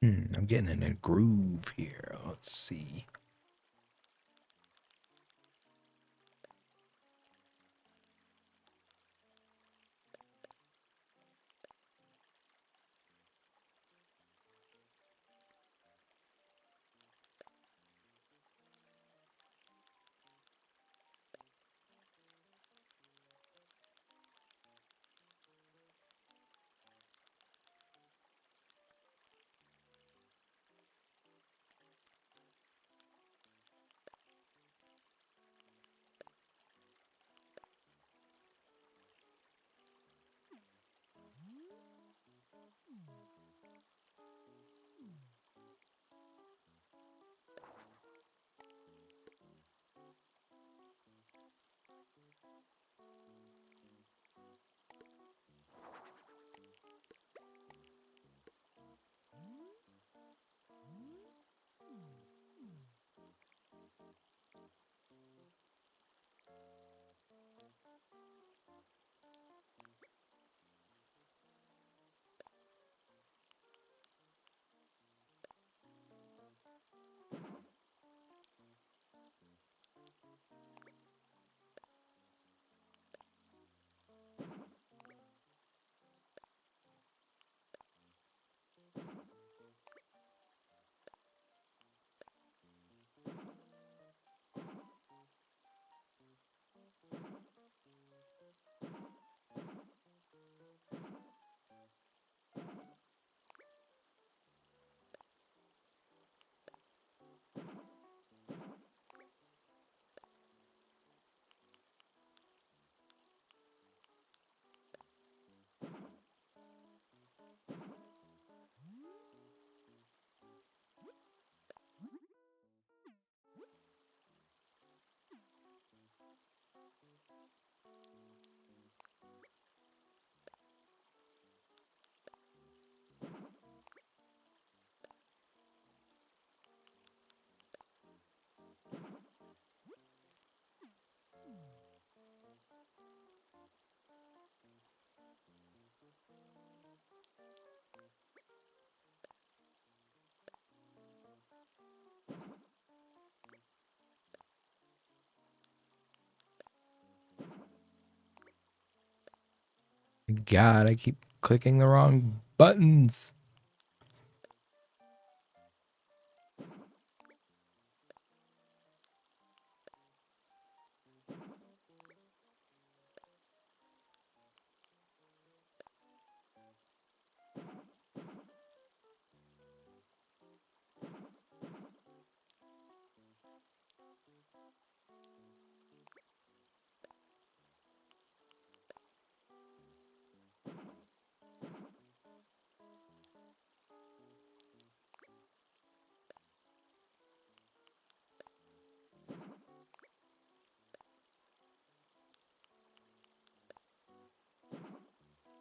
I'm getting in a groove here. Let's see. God, I keep clicking the wrong buttons.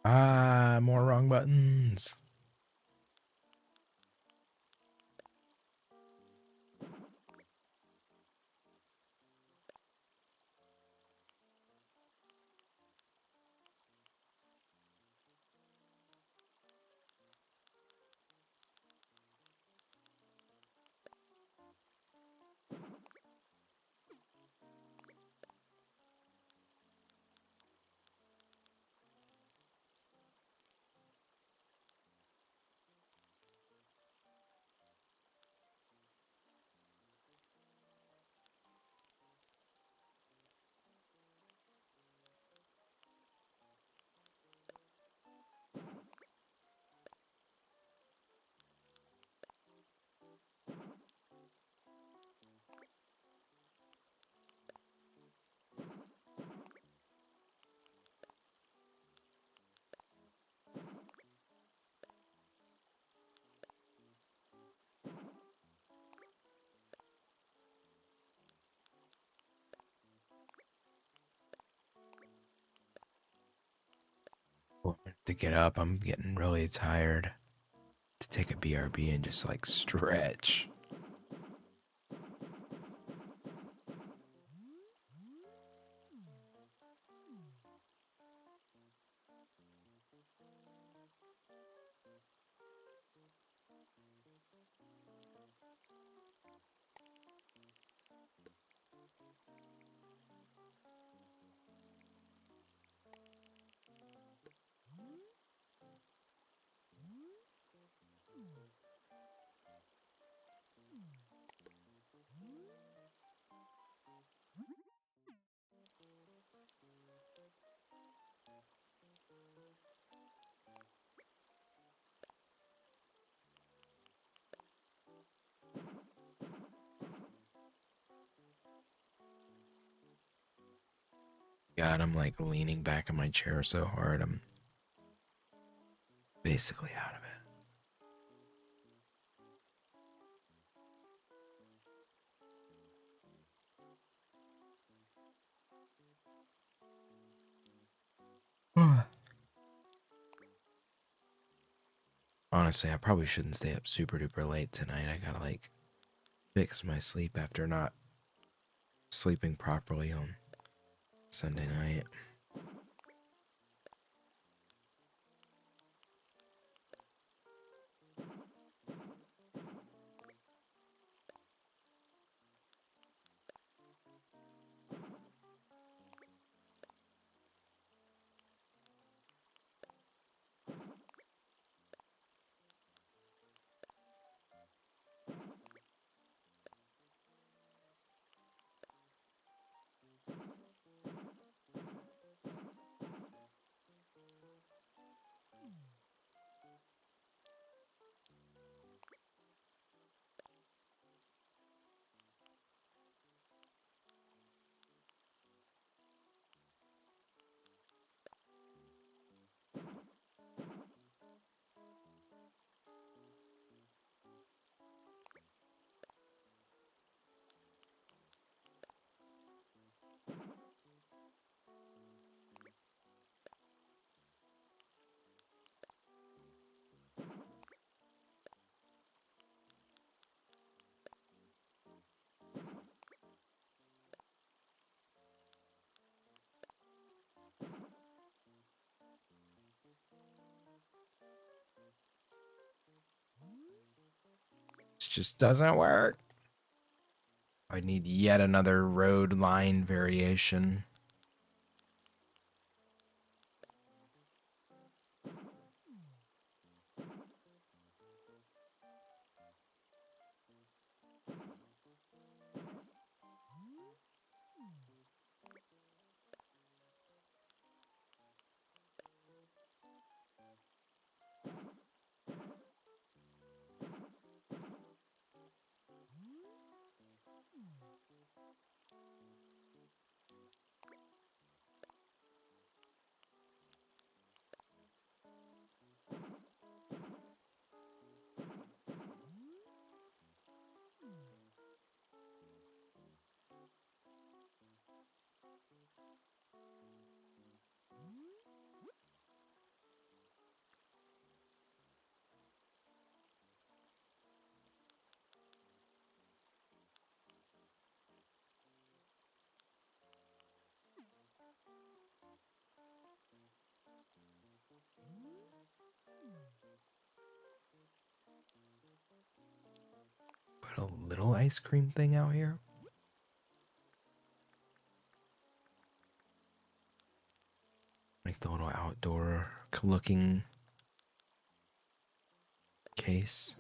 Ah, more wrong buttons. To get up, I'm getting really tired. To take a BRB and just like stretch. God, I'm like leaning back in my chair so hard, I'm basically out of it. Honestly, I probably shouldn't stay up super duper late tonight. I gotta like fix my sleep after not sleeping properly on Sunday night. This just doesn't work. I need yet another road line variation. Put a little ice cream thing out here. Like the little outdoor looking case.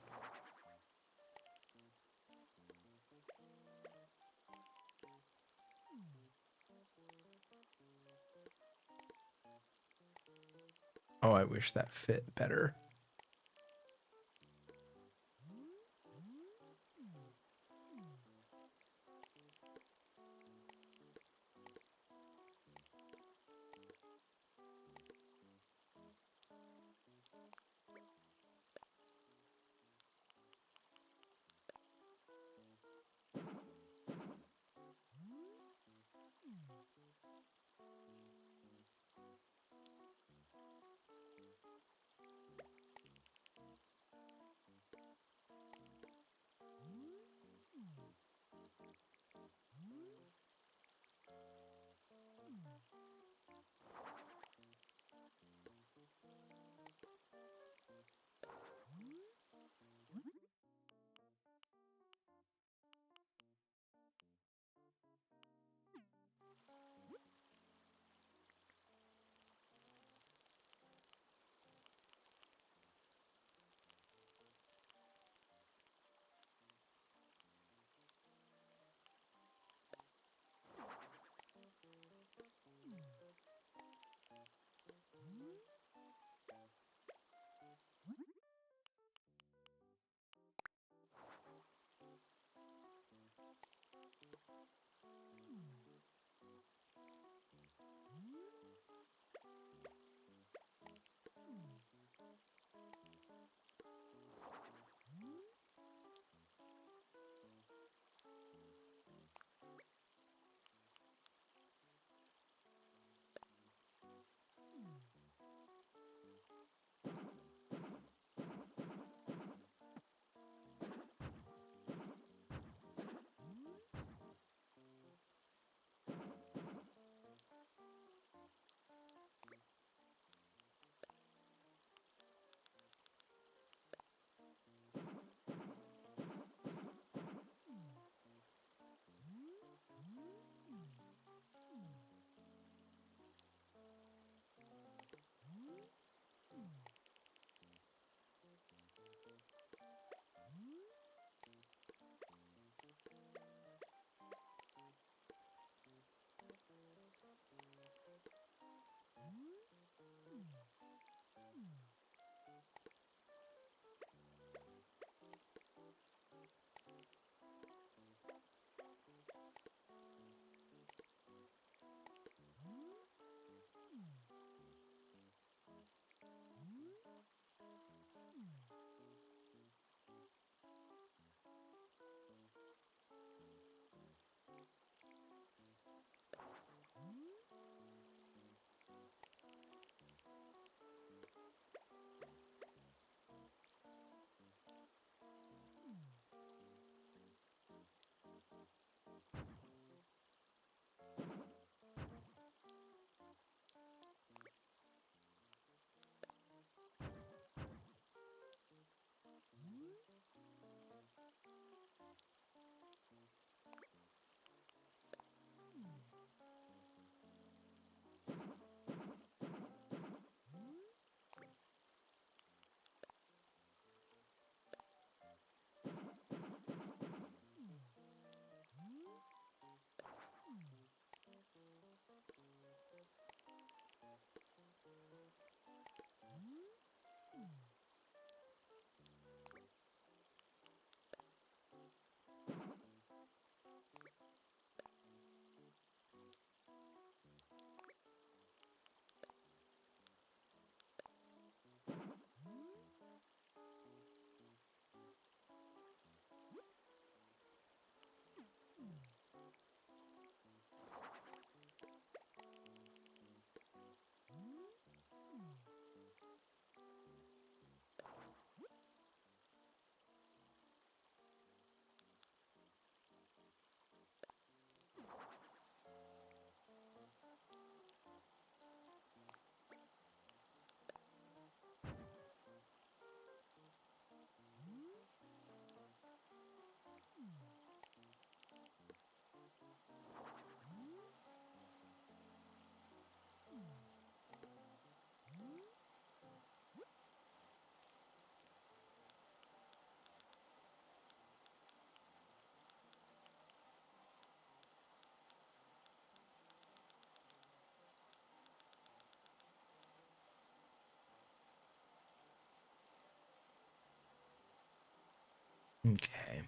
Oh, I wish that fit better. Okay.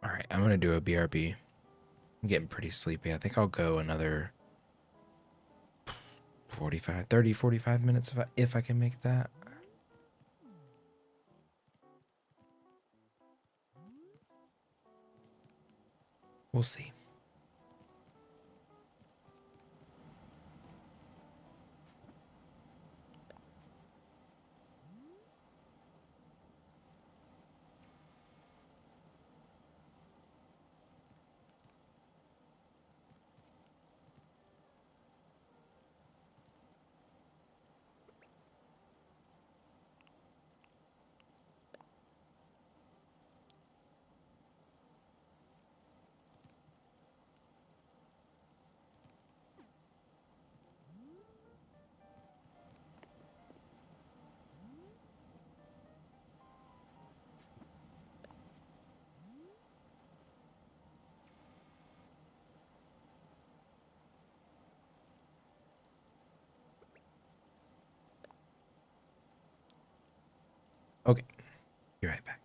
All right, I'm gonna do a BRB. I'm getting pretty sleepy. I think I'll go another 45 minutes if I can make that. We'll see. Okay, be right back.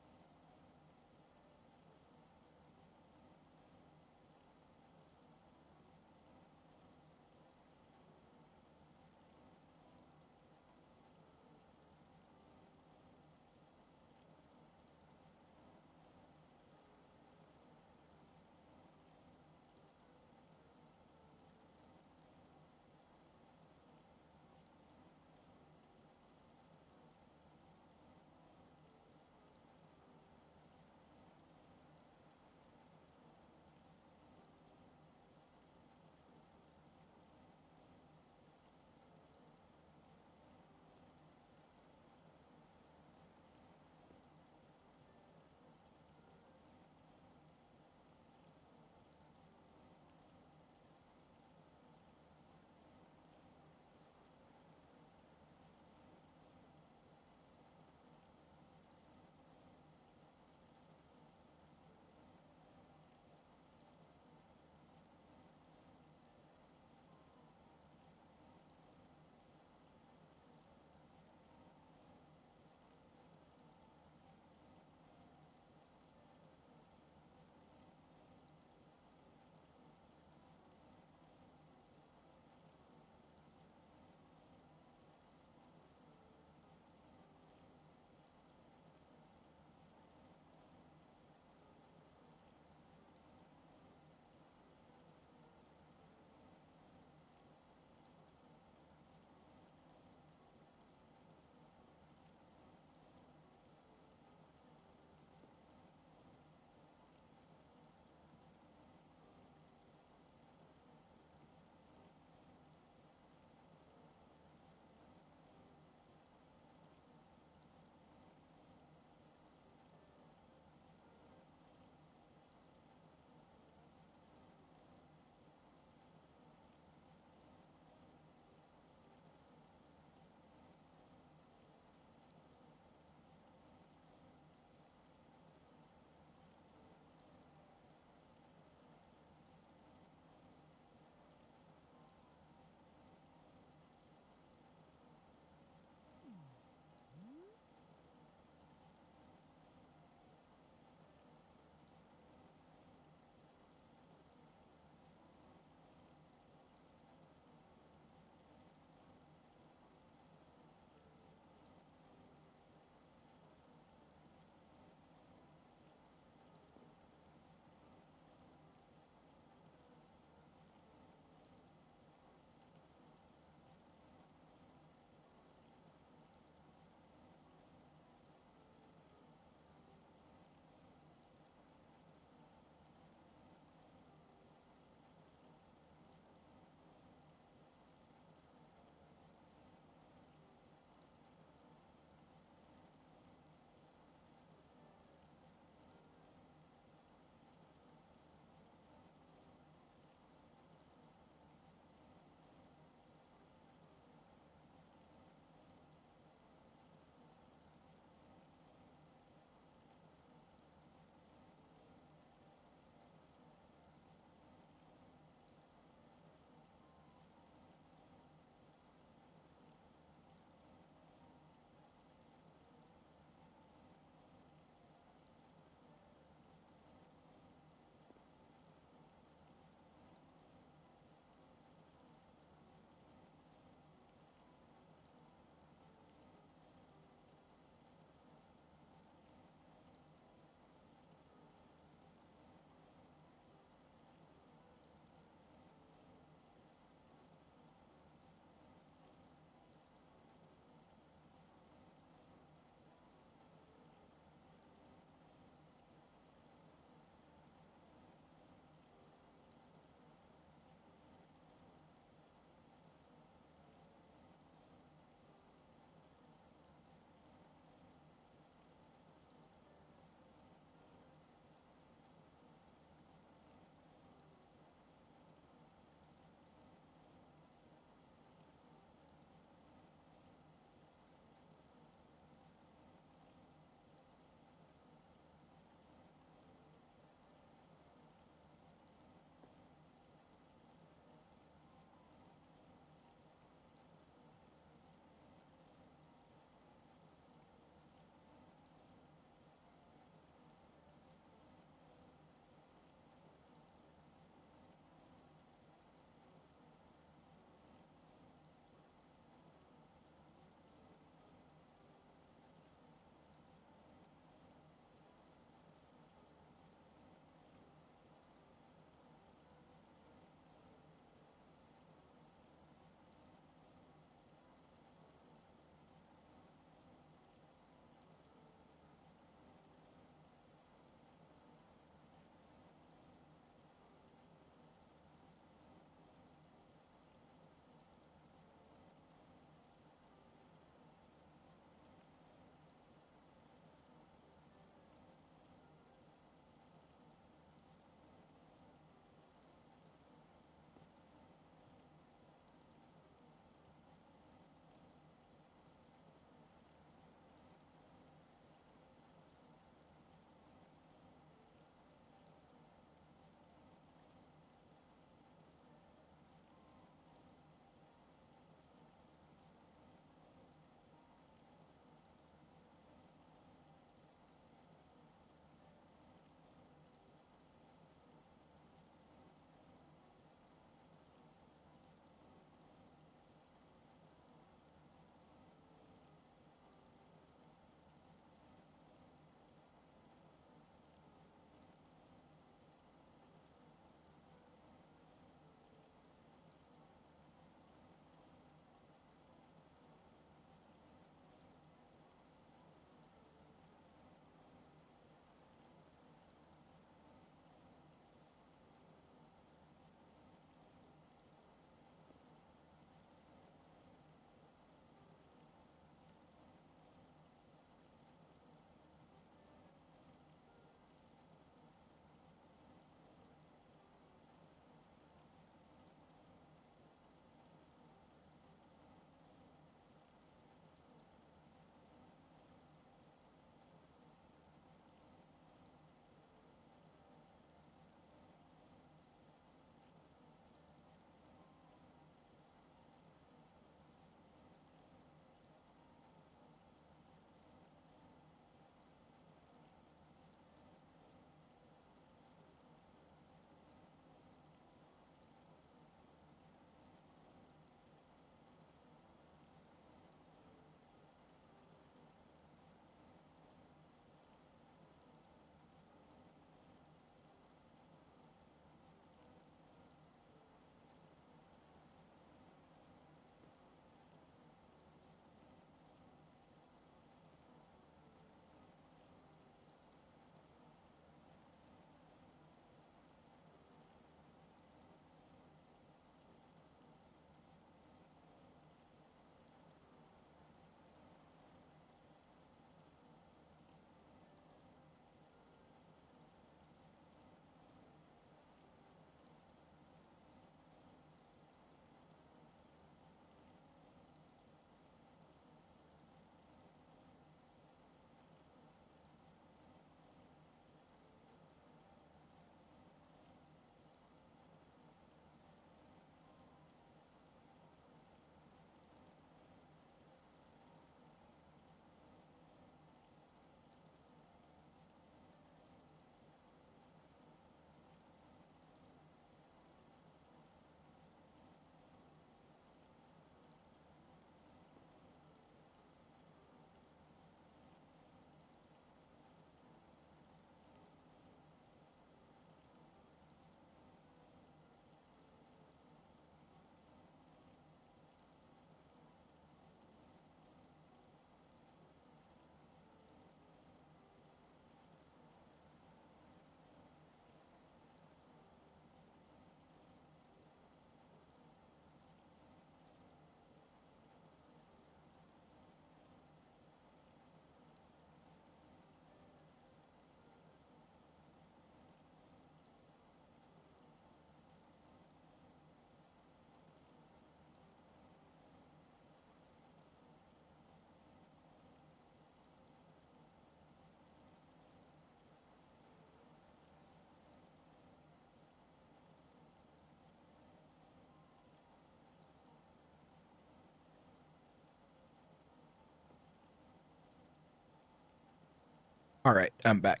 All right, I'm back.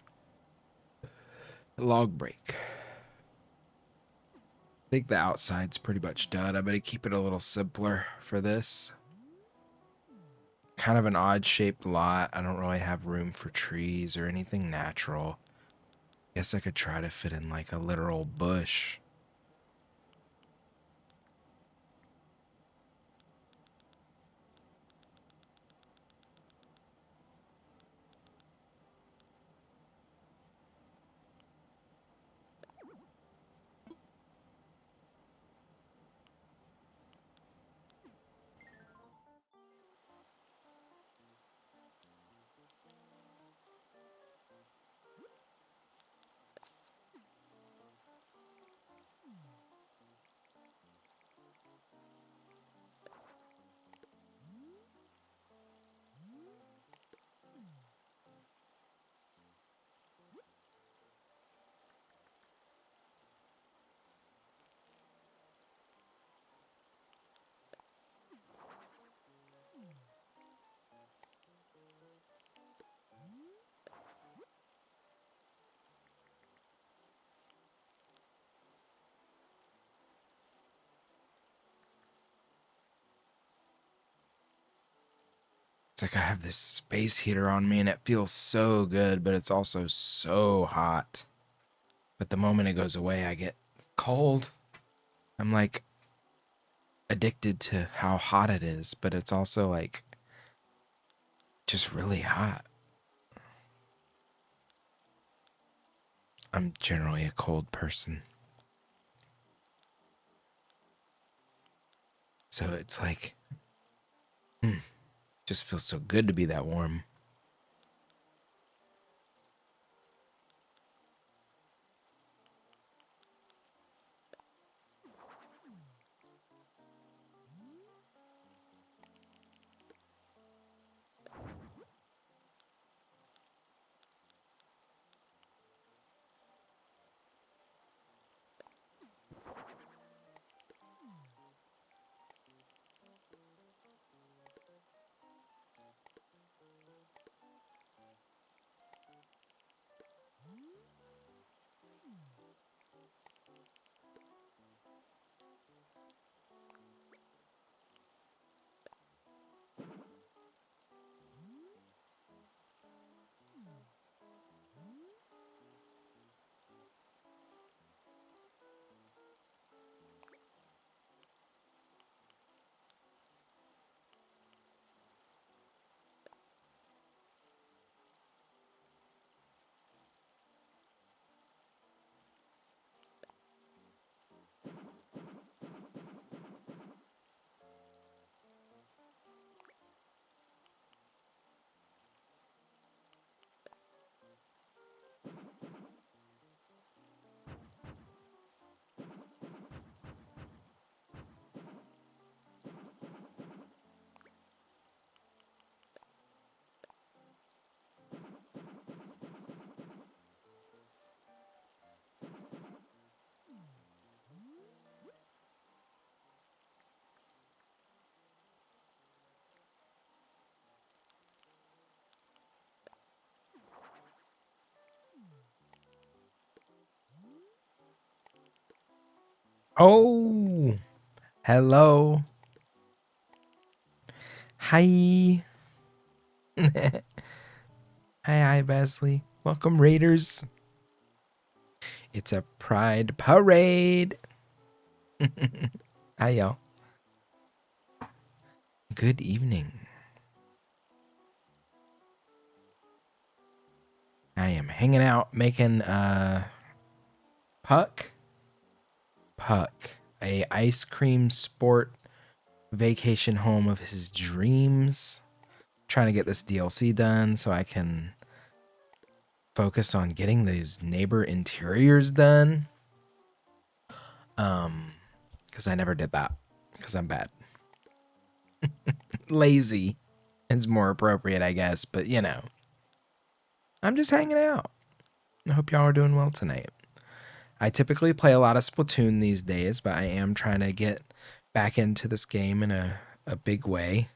Log break. I think the outside's pretty much done. I'm gonna keep it a little simpler for this. Kind of an odd shaped lot. I don't really have room for trees or anything natural. Guess I could try to fit in like a literal bush. It's like I have this space heater on me and it feels so good, but it's also so hot. But the moment it goes away, I get cold. I'm like addicted to how hot it is, but it's also like just really hot. I'm generally a cold person. So it's like, just feels so good to be that warm. Oh, hello. Hi. Hi, hi, Basley. Welcome, Raiders. It's a pride parade. Hi, y'all. Good evening. I am hanging out making Puck, a ice cream sport vacation home of his dreams. Trying to get this DLC done so I can focus on getting those neighbor interiors done. Because I never did that because I'm bad. Lazy is more appropriate, I guess, but you know, I'm just hanging out. I hope y'all are doing well tonight. I typically play a lot of Splatoon these days, but I am trying to get back into this game in a big way.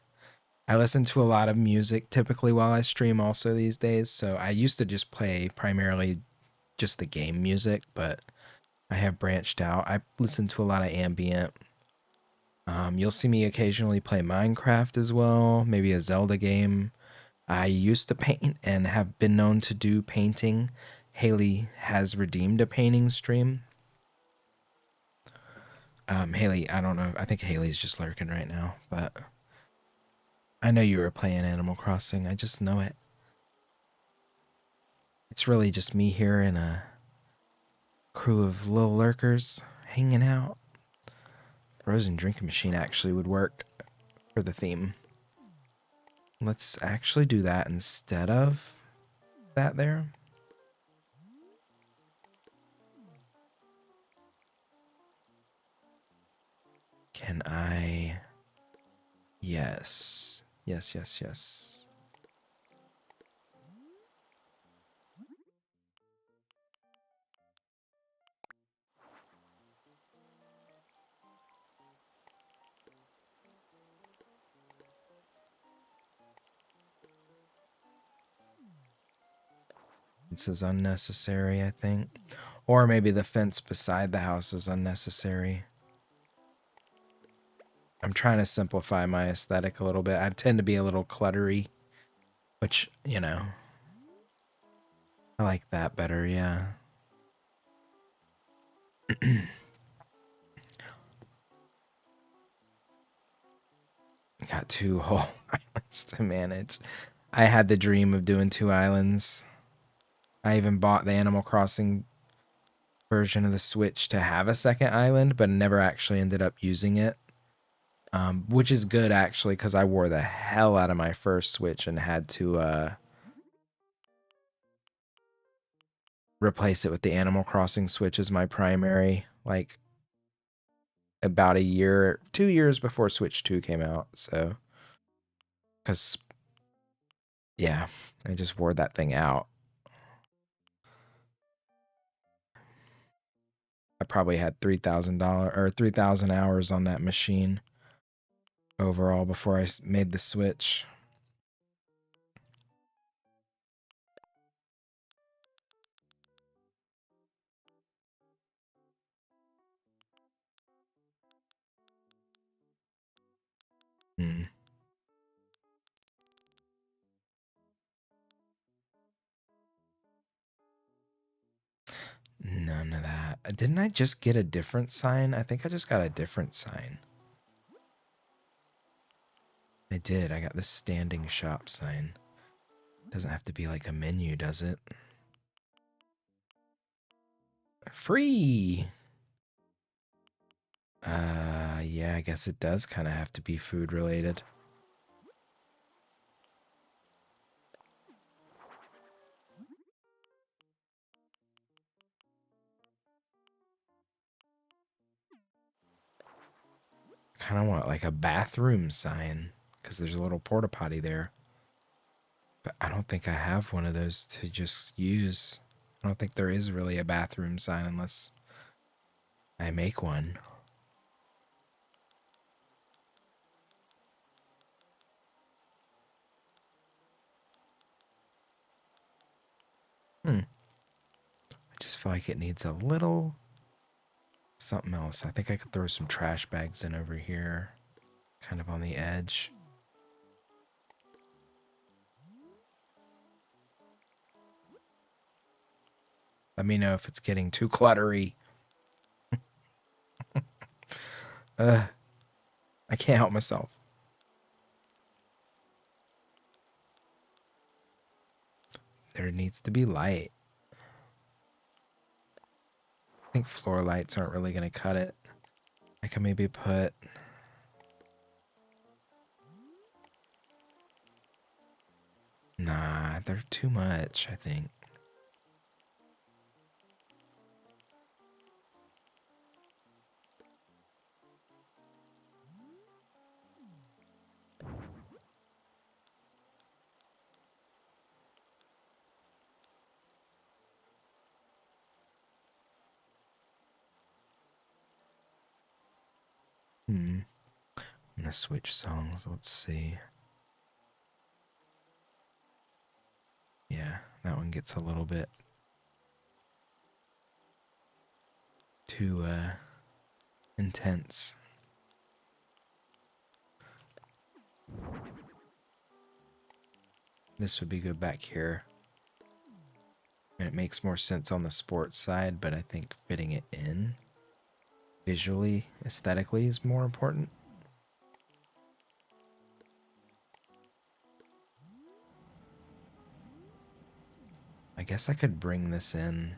I listen to a lot of music typically while I stream also these days. So I used to just play primarily just the game music, but I have branched out. I listen to a lot of ambient. You'll see me occasionally play Minecraft as well, maybe a Zelda game. I used to paint and have been known to do painting. Haley has redeemed a painting stream. Haley, I don't know. I think Haley's just lurking right now, but I know you were playing Animal Crossing. I just know it. It's really just me here and a crew of little lurkers hanging out. Frozen drinking machine actually would work for the theme. Let's actually do that instead of that there. Can I? Yes. Yes, yes, yes. This is unnecessary, I think. Or maybe the fence beside the house is unnecessary. I'm trying to simplify my aesthetic a little bit. I tend to be a little cluttery, which, you know, I like that better, yeah. Got two whole islands to manage. I had the dream of doing two islands. I even bought the Animal Crossing version of the Switch to have a second island, but never actually ended up using it. Which is good actually, because I wore the hell out of my first Switch and had to replace it with the Animal Crossing Switch as my primary, like about a year, 2 years before Switch 2 came out. So, because yeah, I just wore that thing out. I probably had $3,000 or 3,000 hours on that machine overall before I made the switch. Hmm. None of that. Didn't I just get a different sign? I think I just got a different sign. I did. I got this standing shop sign. Doesn't have to be like a menu, does it? Free! Yeah, I guess it does kind of have to be food related. Kind of want like a bathroom sign because there's a little porta potty there. But I don't think I have one of those to just use. I don't think there is really a bathroom sign unless I make one. I just feel like it needs a little something else. I think I could throw some trash bags in over here, kind of on the edge. Let me know if it's getting too cluttery. I can't help myself. There needs to be light. I think floor lights aren't really going to cut it. I can maybe put... Nah, they're too much, I think. I'm going to switch songs. Let's see. gets a little bit too intense. This would be good back here. And it makes more sense on the sports side, but I think fitting it in visually, aesthetically is more important. I guess I could bring this in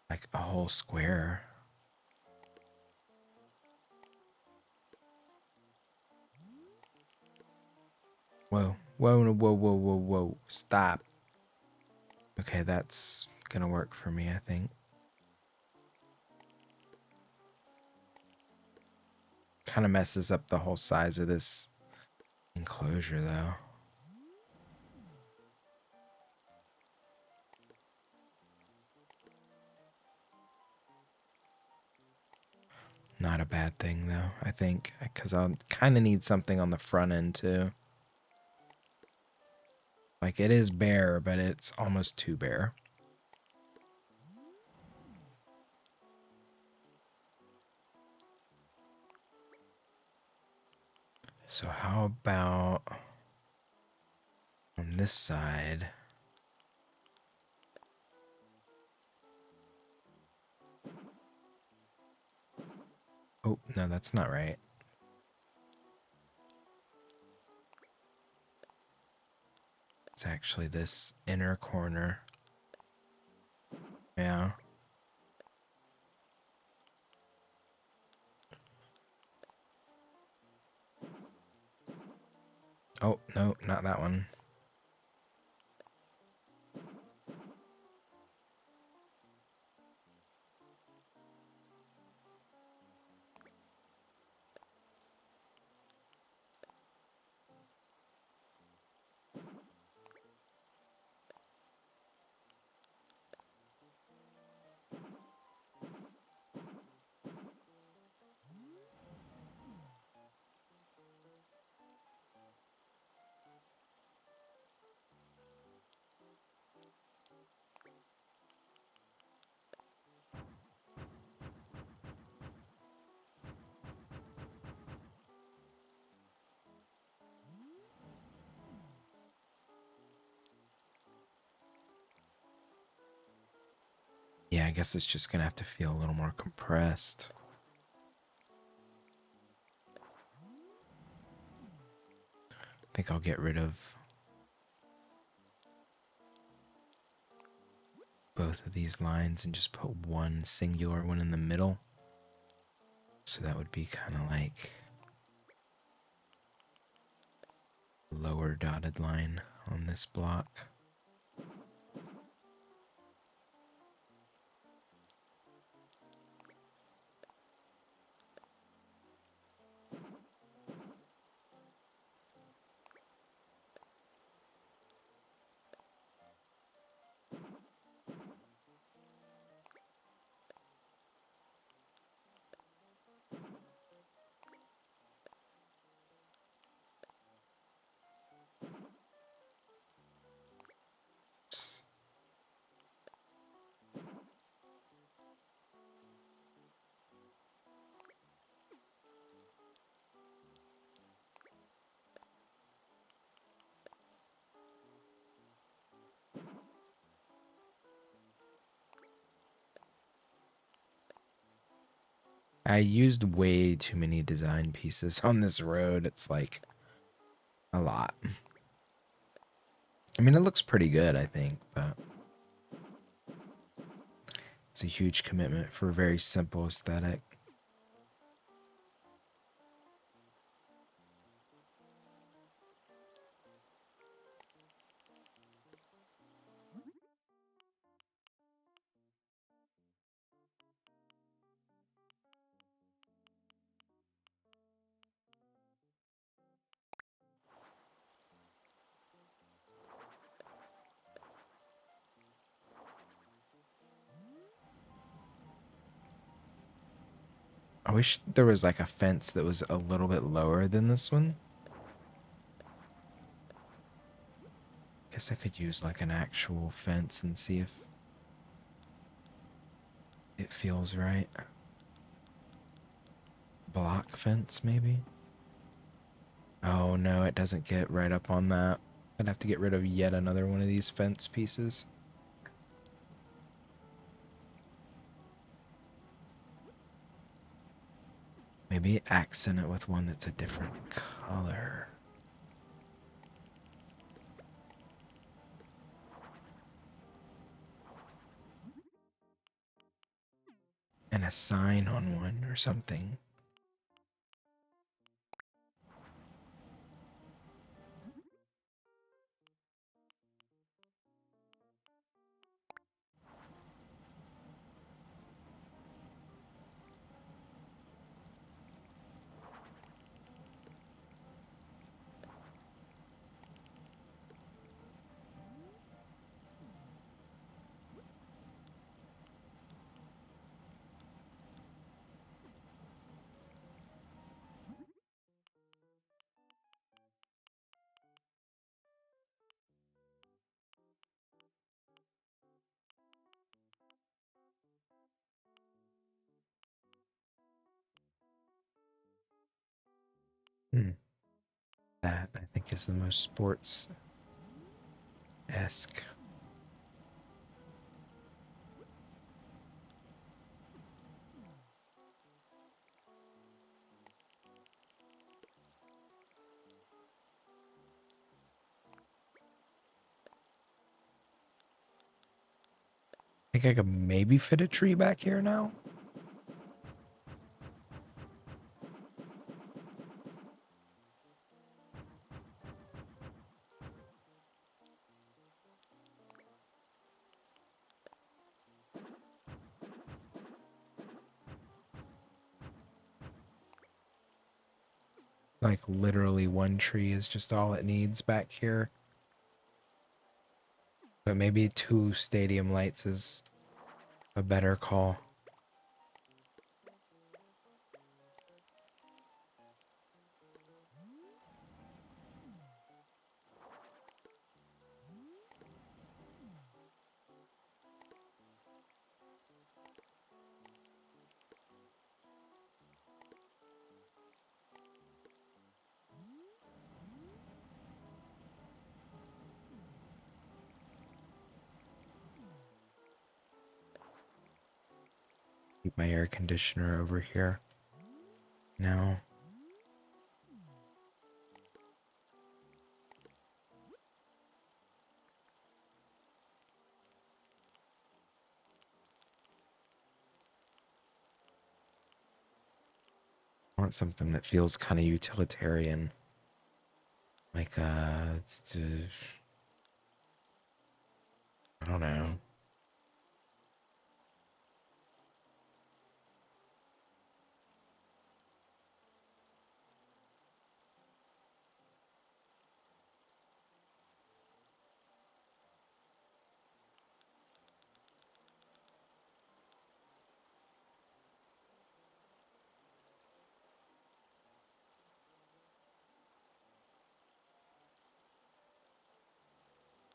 like a whole square. Whoa, whoa, whoa, whoa, whoa, whoa, stop. Okay, that's gonna work for me, I think. Kind of messes up the whole size of this enclosure, though. Not a bad thing, though, I think, because I'll kind of need something on the front end, too. Like, it is bare, but it's almost too bare. So how about on this side? Oh, no, that's not right. It's actually this inner corner. Yeah. Oh, no, not that one. Yeah, I guess it's just gonna have to feel a little more compressed. I think I'll get rid of both of these lines and just put one singular one in the middle. So that would be kind of like lower dotted line on this block. I used way too many design pieces on this road. It's like a lot. I mean, it looks pretty good, I think, but it's a huge commitment for a very simple aesthetic. I wish there was like a fence that was a little bit lower than this one. Guess I could use like an actual fence and see if it feels right. Block fence, maybe? Oh no, it doesn't get right up on that. I'd have to get rid of yet another one of these fence pieces. Maybe accent it with one that's a different color. And a sign on one or something. That, I think, is the most sports-esque. I think I could maybe fit a tree back here now. Like literally one tree is just all it needs back here. But maybe 2 stadium lights is a better call. Keep my air conditioner over here. Now. I want something that feels kind of utilitarian. Like, I don't know.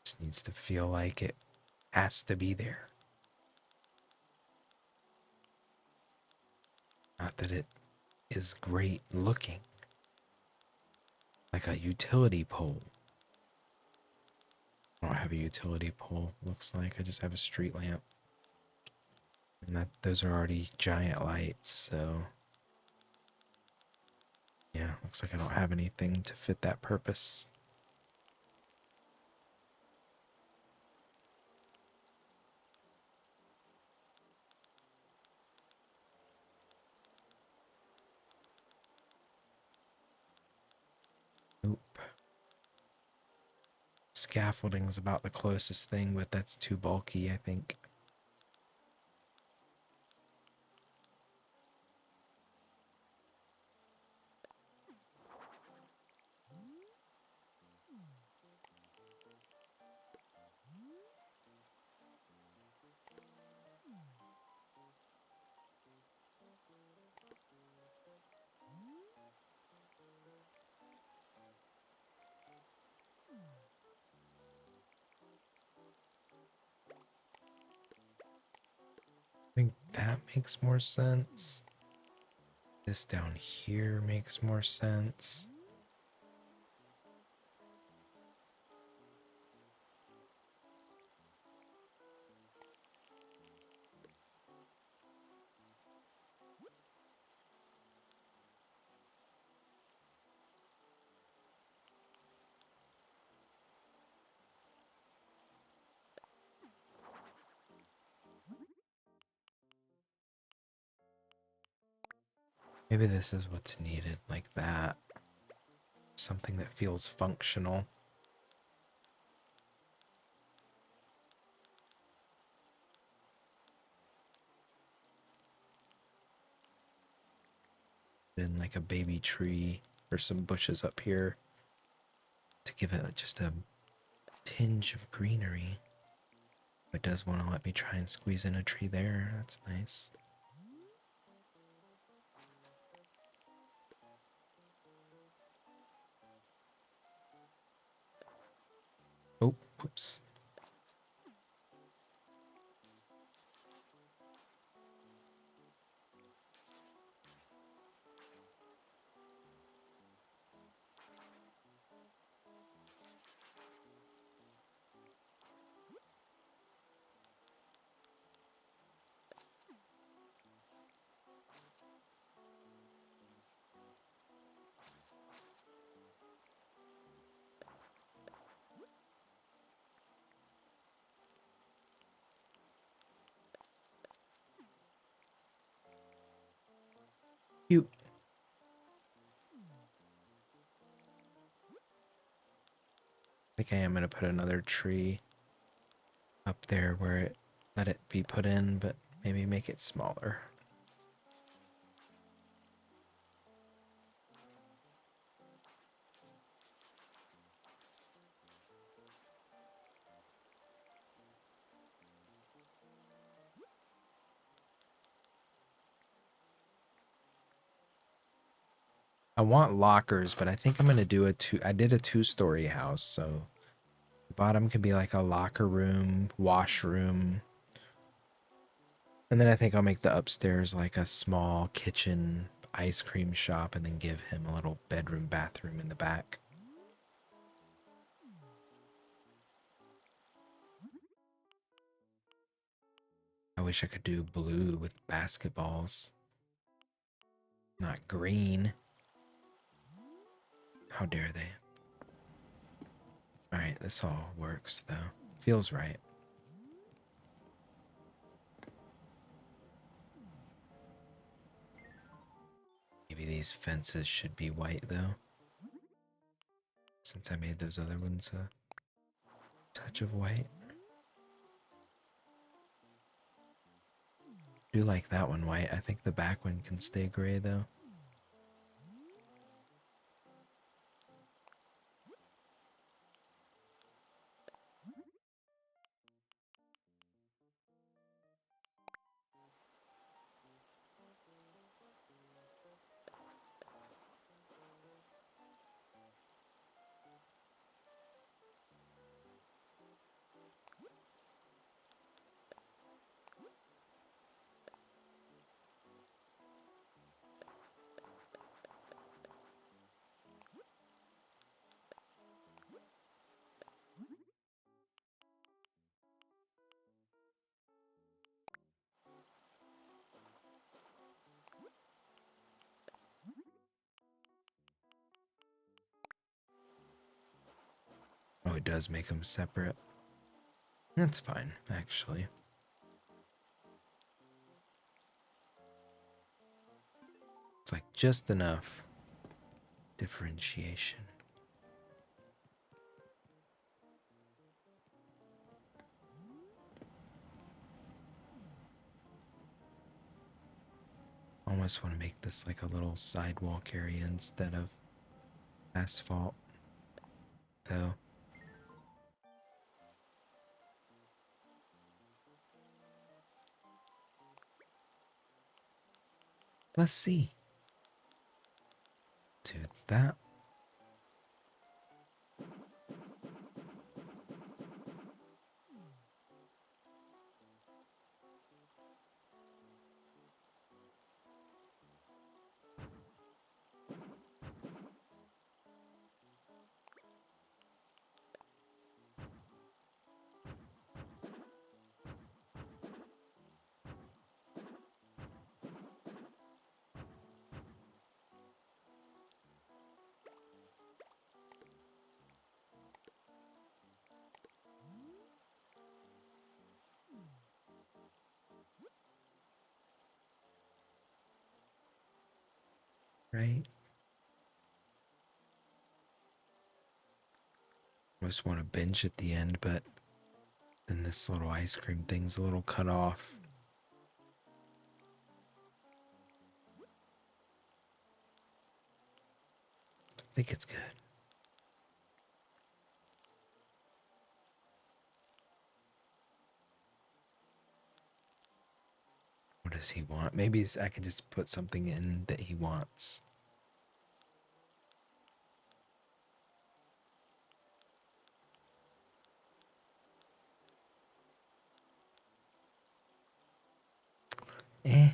Just needs to feel like it has to be there. Not that it is great looking. Like a utility pole. I don't have a utility pole, looks like. I just have a street lamp. And those are already giant lights, so... yeah, looks like I don't have anything to fit that purpose. Nope. Scaffolding is about the closest thing, but that's too bulky, I think. makes more sense. This down here makes more sense. Maybe this is what's needed, like that. Something that feels functional. And like a baby tree or some bushes up here to give it just a tinge of greenery. It does want to let me try and squeeze in a tree there. That's nice. Oh, whoops. Cute. I think I am going to put another tree up there where it let it be put in, but maybe make it smaller. I want lockers, but I think I'm going to do I did a 2-story house, so the bottom can be like a locker room, washroom. And then I think I'll make the upstairs like a small kitchen, ice cream shop, and then give him a little bedroom, bathroom in the back. I wish I could do blue with basketballs, not green. How dare they? Alright, this all works though. Feels right. Maybe these fences should be white though, since I made those other ones a touch of white. I do like that one white. I think the back one can stay gray though. Oh, it does make them separate. That's fine, actually. It's like just enough differentiation. Almost want to make this like a little sidewalk area instead of asphalt, though. Let's see. Do that. right? I just want to binge at the end, but then this little ice cream thing's a little cut off. I think it's good. What does he want? Maybe I can just put something in that he wants. Eh.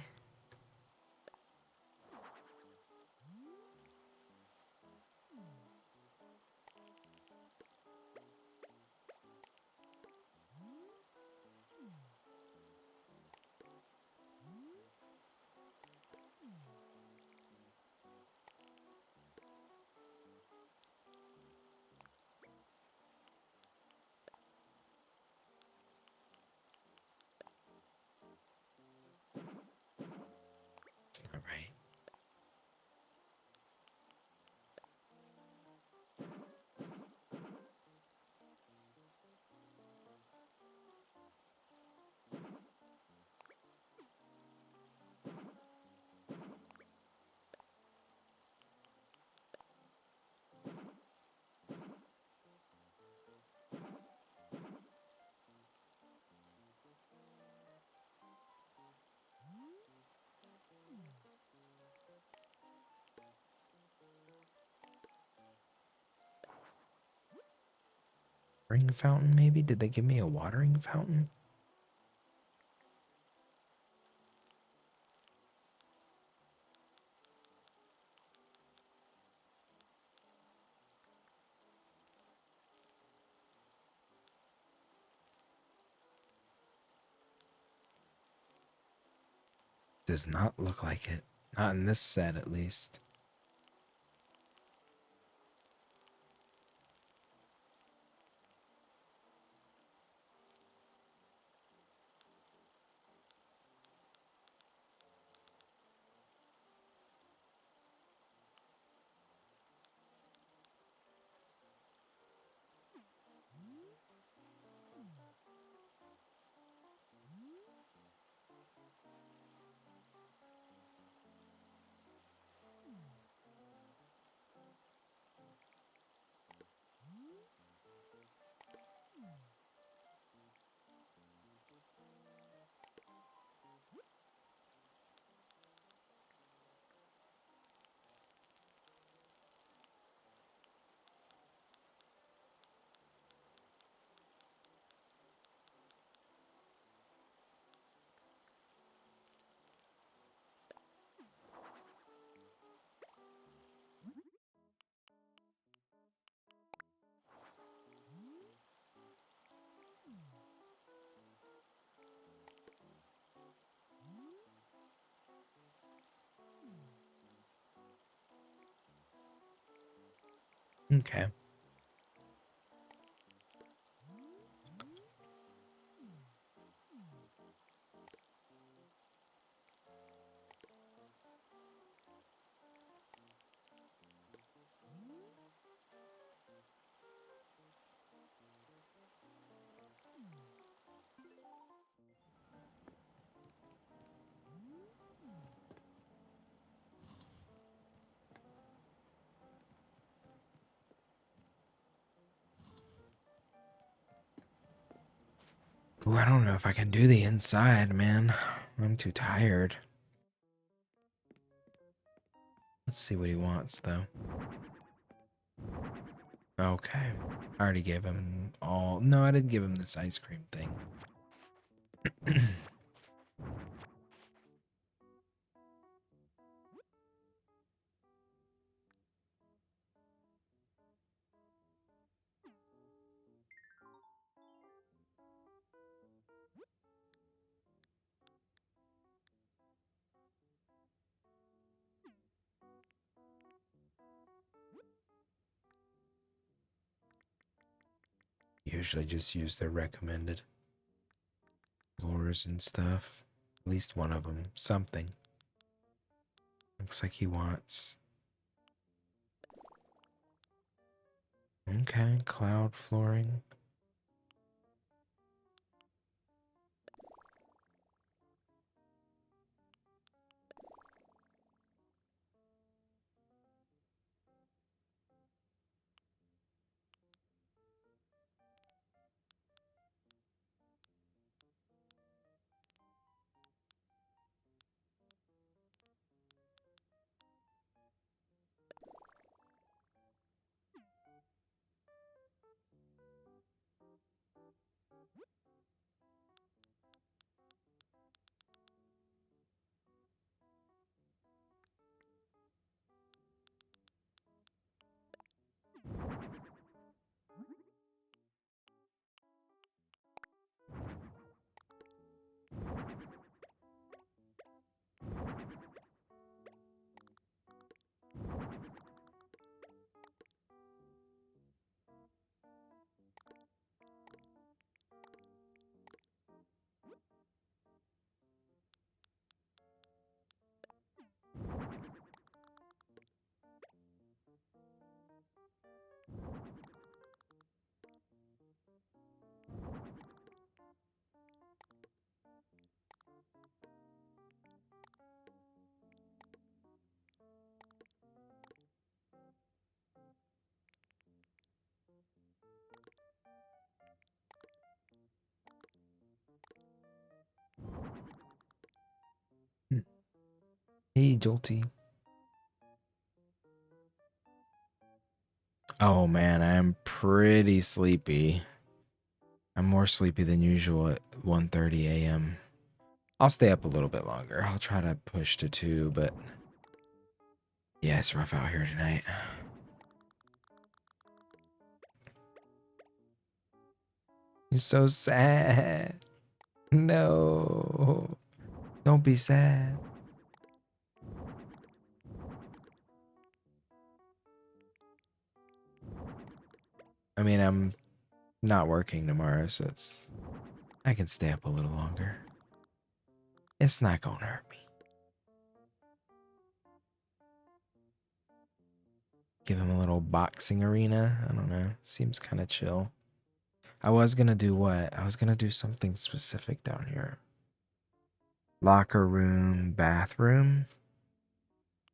It's not right. Ring fountain, maybe? Did they give me a watering fountain? Does not look like it. Not in this set, at least. Okay. Ooh, I don't know if I can do the inside, man. I'm too tired. Let's see what he wants, though. Okay. I already gave him all... No, I didn't give him this ice cream thing. Usually just use their recommended lures and stuff. At least one of them. Something. Looks like he wants Okay, cloud flooring. Hey, Jolty. Oh man, I'm pretty sleepy. I'm more sleepy than usual at 1:30 a.m. I'll stay up a little bit longer. I'll try to push to 2, but yeah, it's rough out here tonight. You're so sad. No. Don't be sad. I mean, I'm not working tomorrow, so I can stay up a little longer. It's not gonna hurt me. Give him a little boxing arena. I don't know. Seems kind of chill. I was gonna do what? I was gonna do something specific down here. Locker room, bathroom,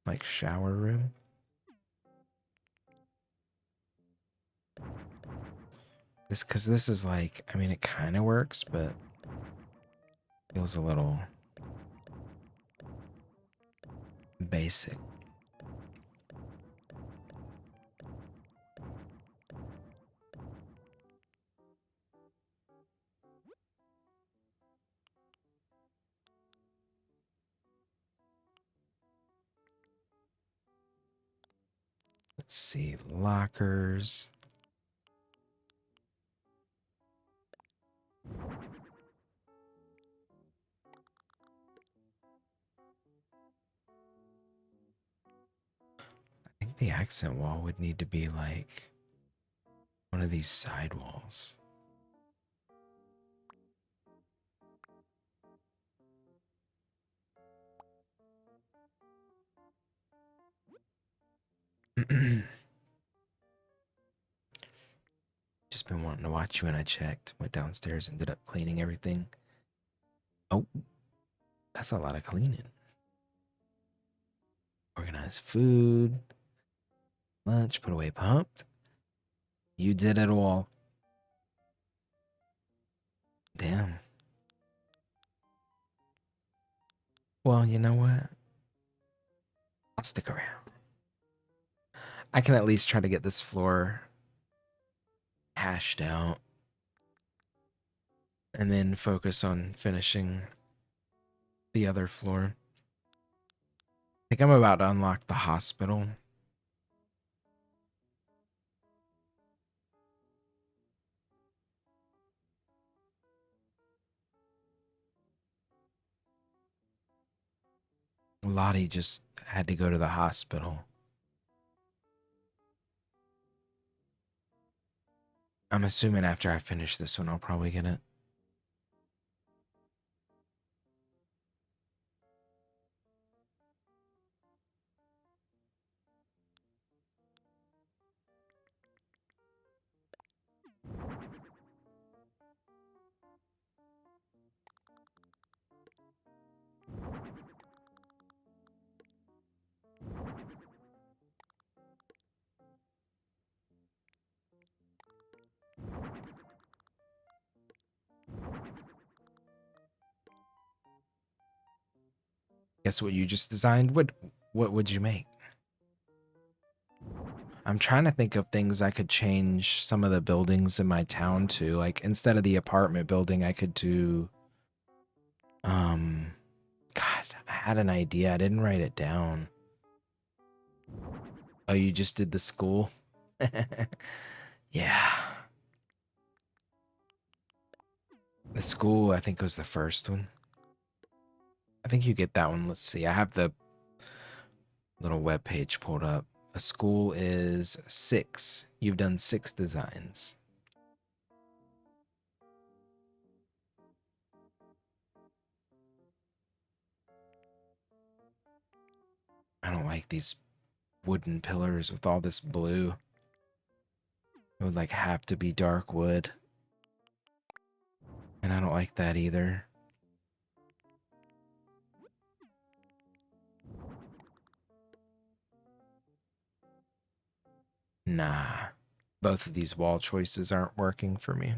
like shower room. Because this is like, I mean, it kind of works, but feels a little basic. Let's see, lockers. I think the accent wall would need to be like one of these side walls. Just been wanting to watch you, and I checked. Went downstairs, ended up cleaning everything. Oh, that's a lot of cleaning. Organize food, lunch, put away pumped. You did it all. Damn. Well, you know what? I'll stick around. I can at least try to get this floor hashed out and then focus on finishing the other floor. I think I'm about to unlock the hospital. Lottie just had to go to the hospital. I'm assuming after I finish this one, I'll probably get it. Guess what you just designed? What would you make? I'm trying to think of things I could change some of the buildings in my town to. Like instead of the apartment building, I could do um God, I had an idea. I didn't write it down. Oh, you just did the school? Yeah. The school, I think, was the first one. I think you get that one. Let's see. I have the little web page pulled up. A school is 6. You've done 6 designs. I don't like these wooden pillars with all this blue. It would like have to be dark wood. And I don't like that either. Nah. Both of these wall choices aren't working for me.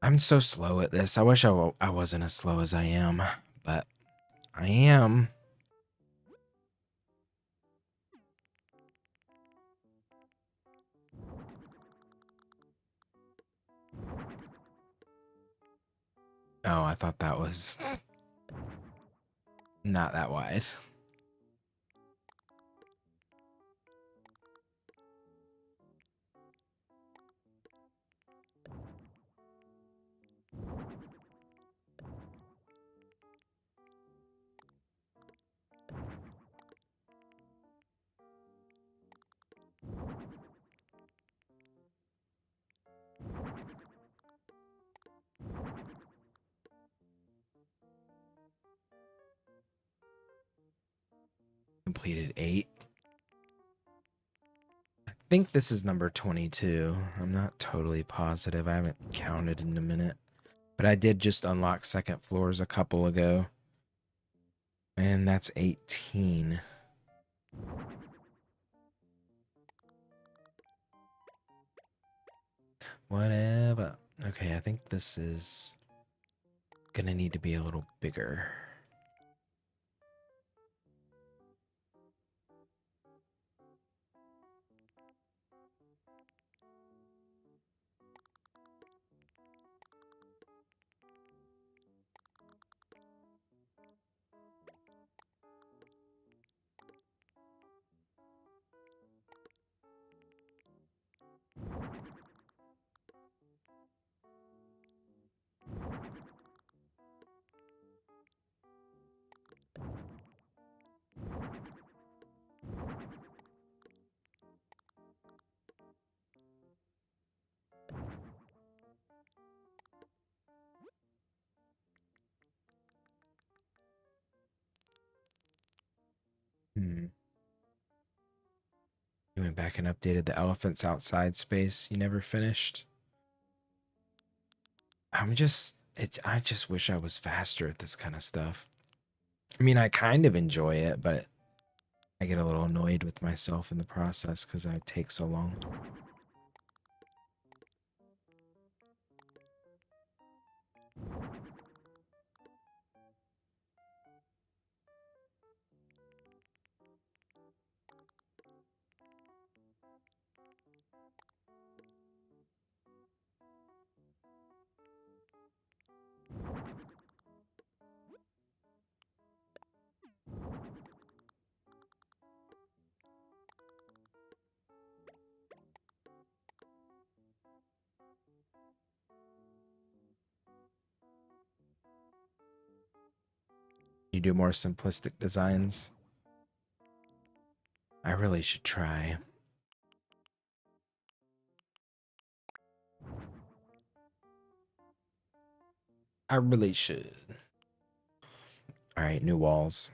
I'm so slow at this. I wish I wasn't as slow as I am, but I am. Oh, I thought that was not that wide. Completed 8. I think this is number 22. I'm not totally positive. I haven't counted in a minute. But I did just unlock second floors a couple ago. And that's 18. Whatever. Okay, I think this is gonna need to be a little bigger. Hmm. You went back and updated the elephants outside space you never finished. I just wish I was faster at this kind of stuff. I mean, I kind of enjoy it, but I get a little annoyed with myself in the process because I take so long. You do more simplistic designs. I really should try. I really should. All right, new walls.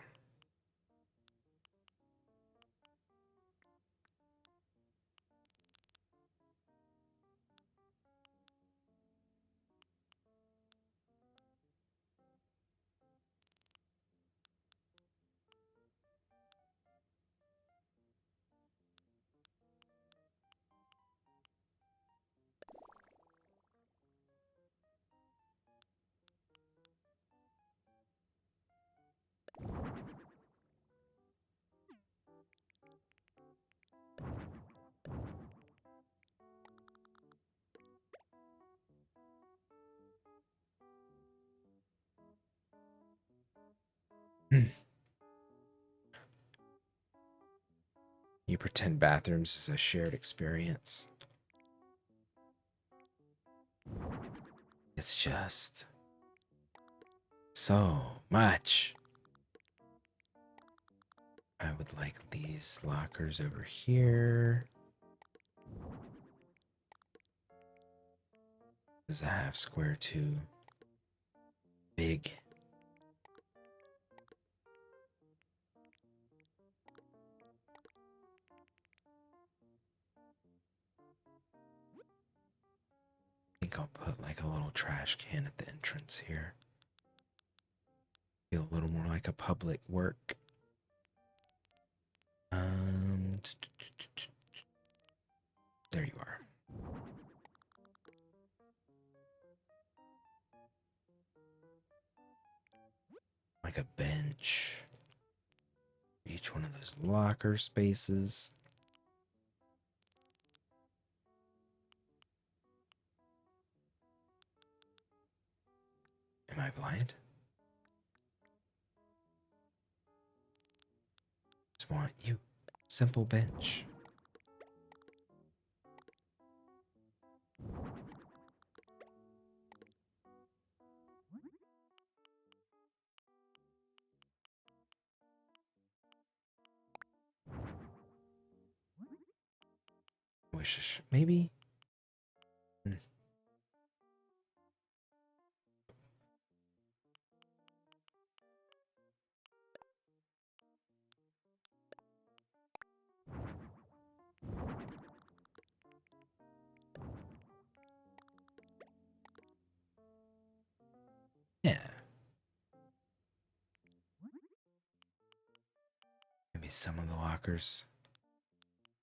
You pretend bathrooms is a shared experience. It's just so much. I would like these lockers over here. This is a half square too. Big. I think I'll put like a little trash can at the entrance here. Feel a little more like a public work. There you are. Like a bench. Each one of those locker spaces. Am I blind? Just want you. Simple bench. Wish maybe. Yeah. Maybe some of the lockers.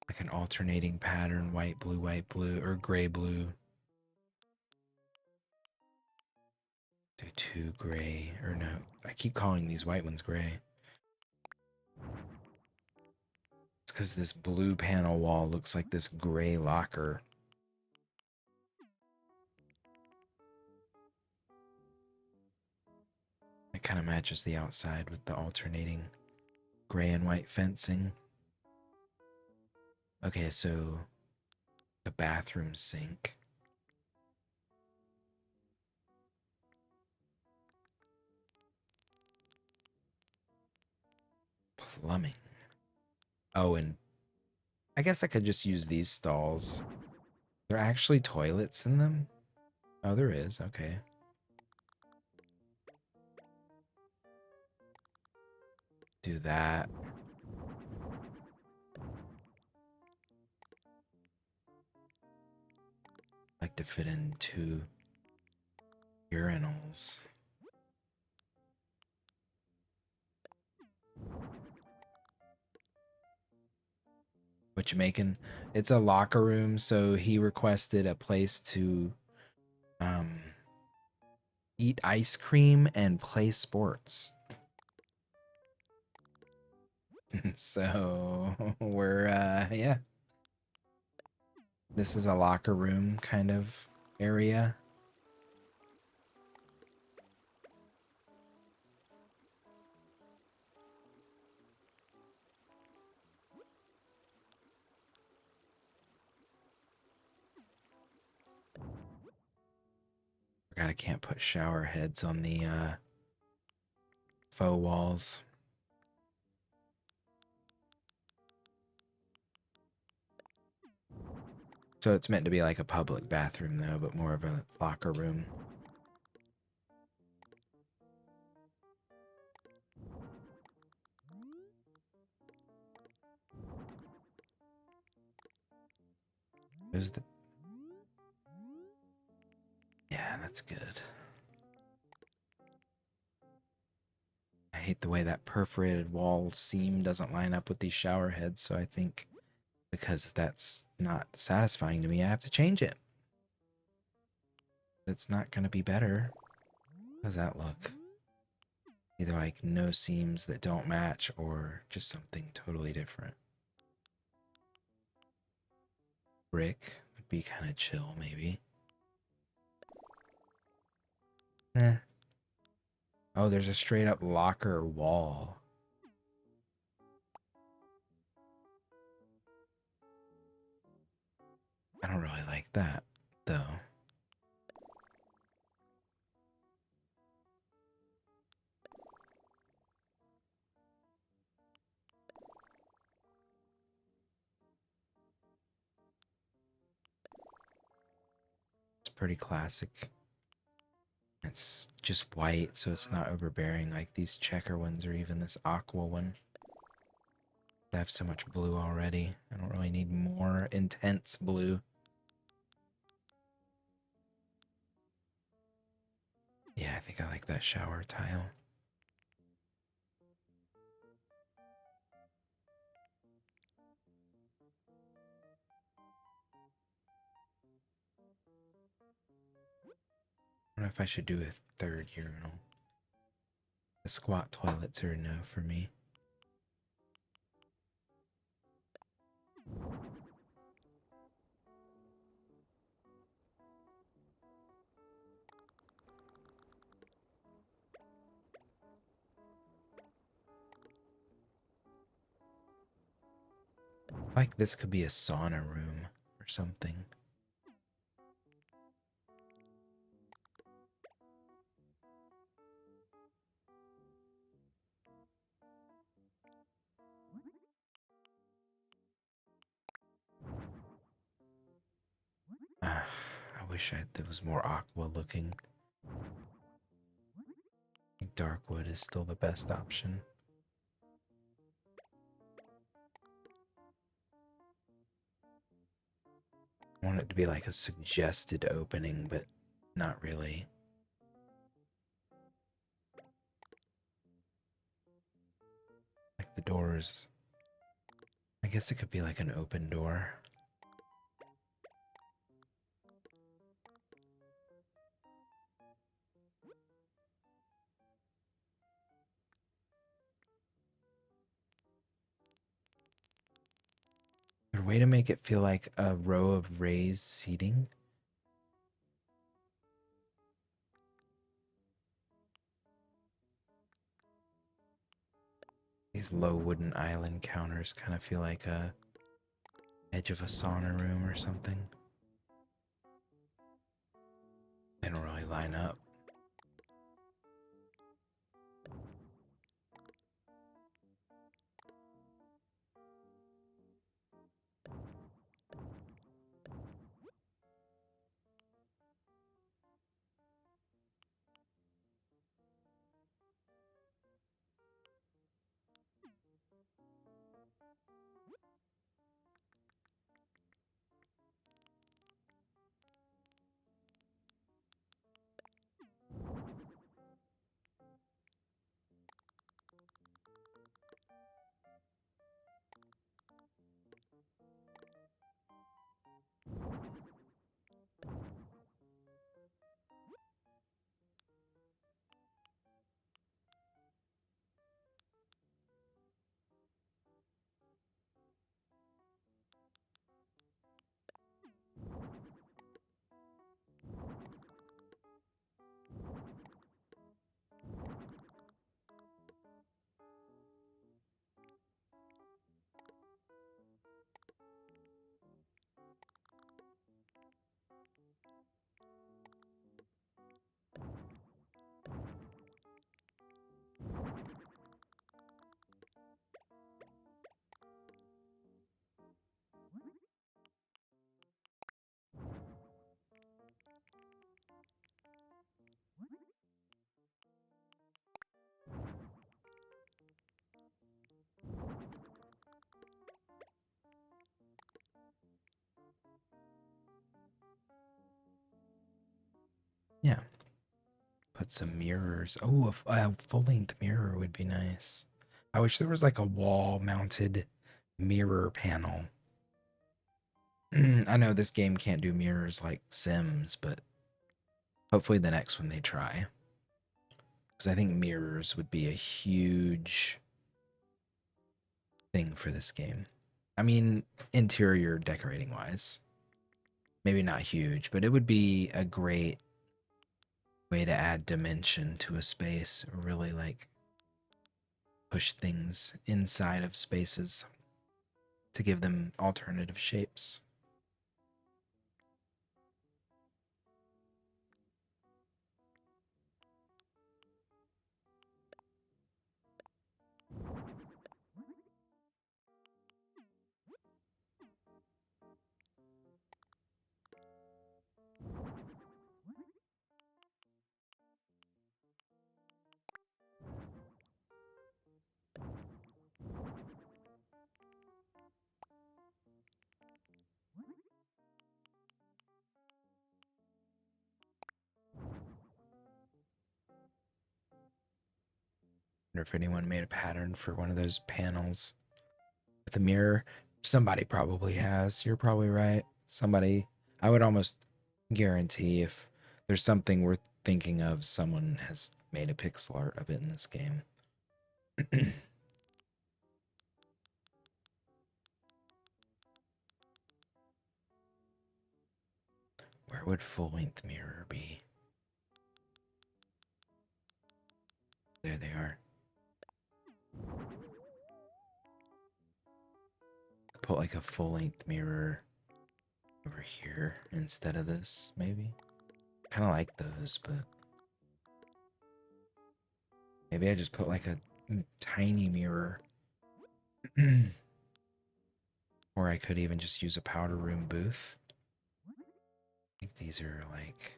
Like an alternating pattern, white, blue, or gray, blue. Do 2 gray, or no, I keep calling these white ones gray. It's because this blue panel wall looks like this gray locker. It kind of matches the outside with the alternating gray and white fencing. Okay, so the bathroom sink. Plumbing. Oh, and I guess I could just use these stalls. There are actually toilets in them? Oh, there is. Okay. Do that. Like to fit in 2 urinals. What you making? It's a locker room, so he requested a place to eat ice cream and play sports. So we're yeah. This is a locker room kind of area. Forgot I can't put shower heads on the faux walls. So it's meant to be like a public bathroom though, but more of a locker room. There's the... Yeah, that's good. I hate the way that perforated wall seam doesn't line up with these shower heads, so I think because that's not satisfying to me, I have to change it. It's not going to be better. How does that look? Either like no seams that don't match or just something totally different. Brick would be kind of chill, maybe. Eh. Oh, there's a straight up locker wall. don't really like that, though. It's pretty classic. It's just white, so it's not overbearing like these checker ones or even this aqua one. I have so much blue already. I don't really need more intense blue. Yeah, I think I like that shower tile. I don't know if I should do a third urinal. The squat toilets are a no for me. Like this could be a sauna room or something. I wish there was more aqua looking. I think dark wood is still the best option. I want it to be like a suggested opening, but not really. Like the doors. I guess it could be like an open door. Is there a way to make it feel like a row of raised seating? These low wooden island counters kind of feel like a edge of a sauna room or something. They don't really line up. Yeah. Put some mirrors. Oh, a full-length mirror would be nice. I wish there was like a wall-mounted mirror panel. I know this game can't do mirrors like Sims, but hopefully the next one they try. Because I think mirrors would be a huge thing for this game. I mean, interior decorating wise. Maybe not huge, but it would be a great way to add dimension to a space, or really like push things inside of spaces to give them alternative shapes. Wonder if anyone made a pattern for one of those panels with a mirror. Somebody probably has. You're probably right. Somebody, I would almost guarantee if there's something worth thinking of, someone has made a pixel art of it in this game. Where would full-length mirror be? There they are. Put like a full-length mirror over here instead of this, maybe. Kind of like those, but maybe I just put like a tiny mirror. Or I could even just use a powder room booth. I think these are like,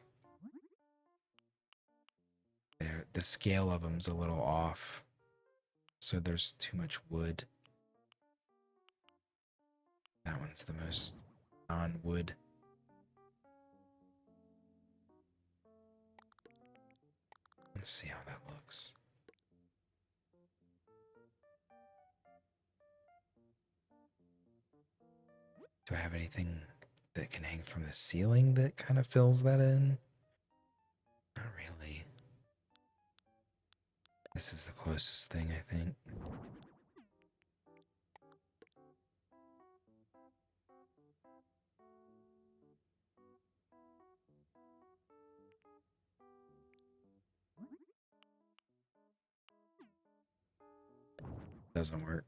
the scale of them's a little off. So there's too much wood. That one's the most non-wood. Let's see how that looks. Do I have anything that can hang from the ceiling that kind of fills that in? Not really. This is the closest thing, I think. Doesn't work.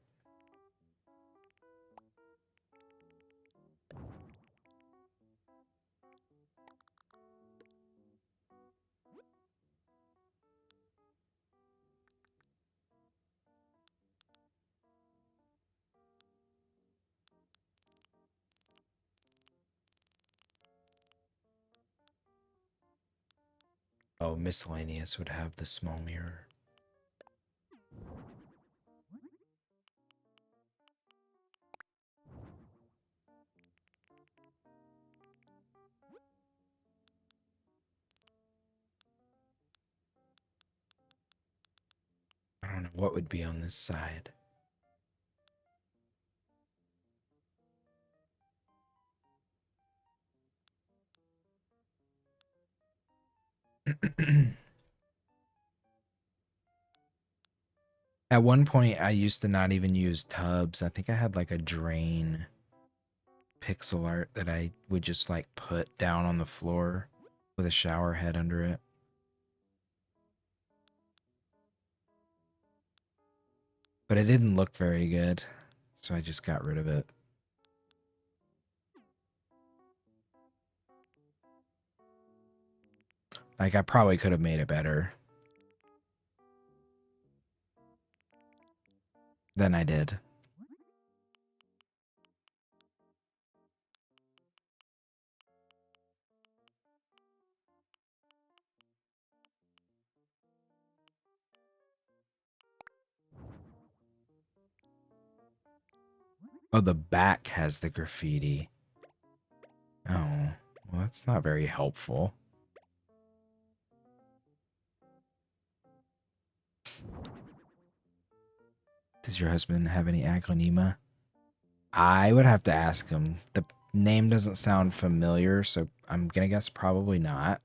Oh, miscellaneous would have the small mirror. I don't know what would be on this side. At one point, I used to not even use tubs. I think I had like a drain pixel art that I would just like put down on the floor with a shower head under it. But it didn't look very good, so I just got rid of it. Like, I probably could have made it better than I did. Oh, the back has the graffiti. Oh, well, that's not very helpful. Does your husband have any agronema? I would have to ask him. The name doesn't sound familiar, so I'm gonna guess probably not.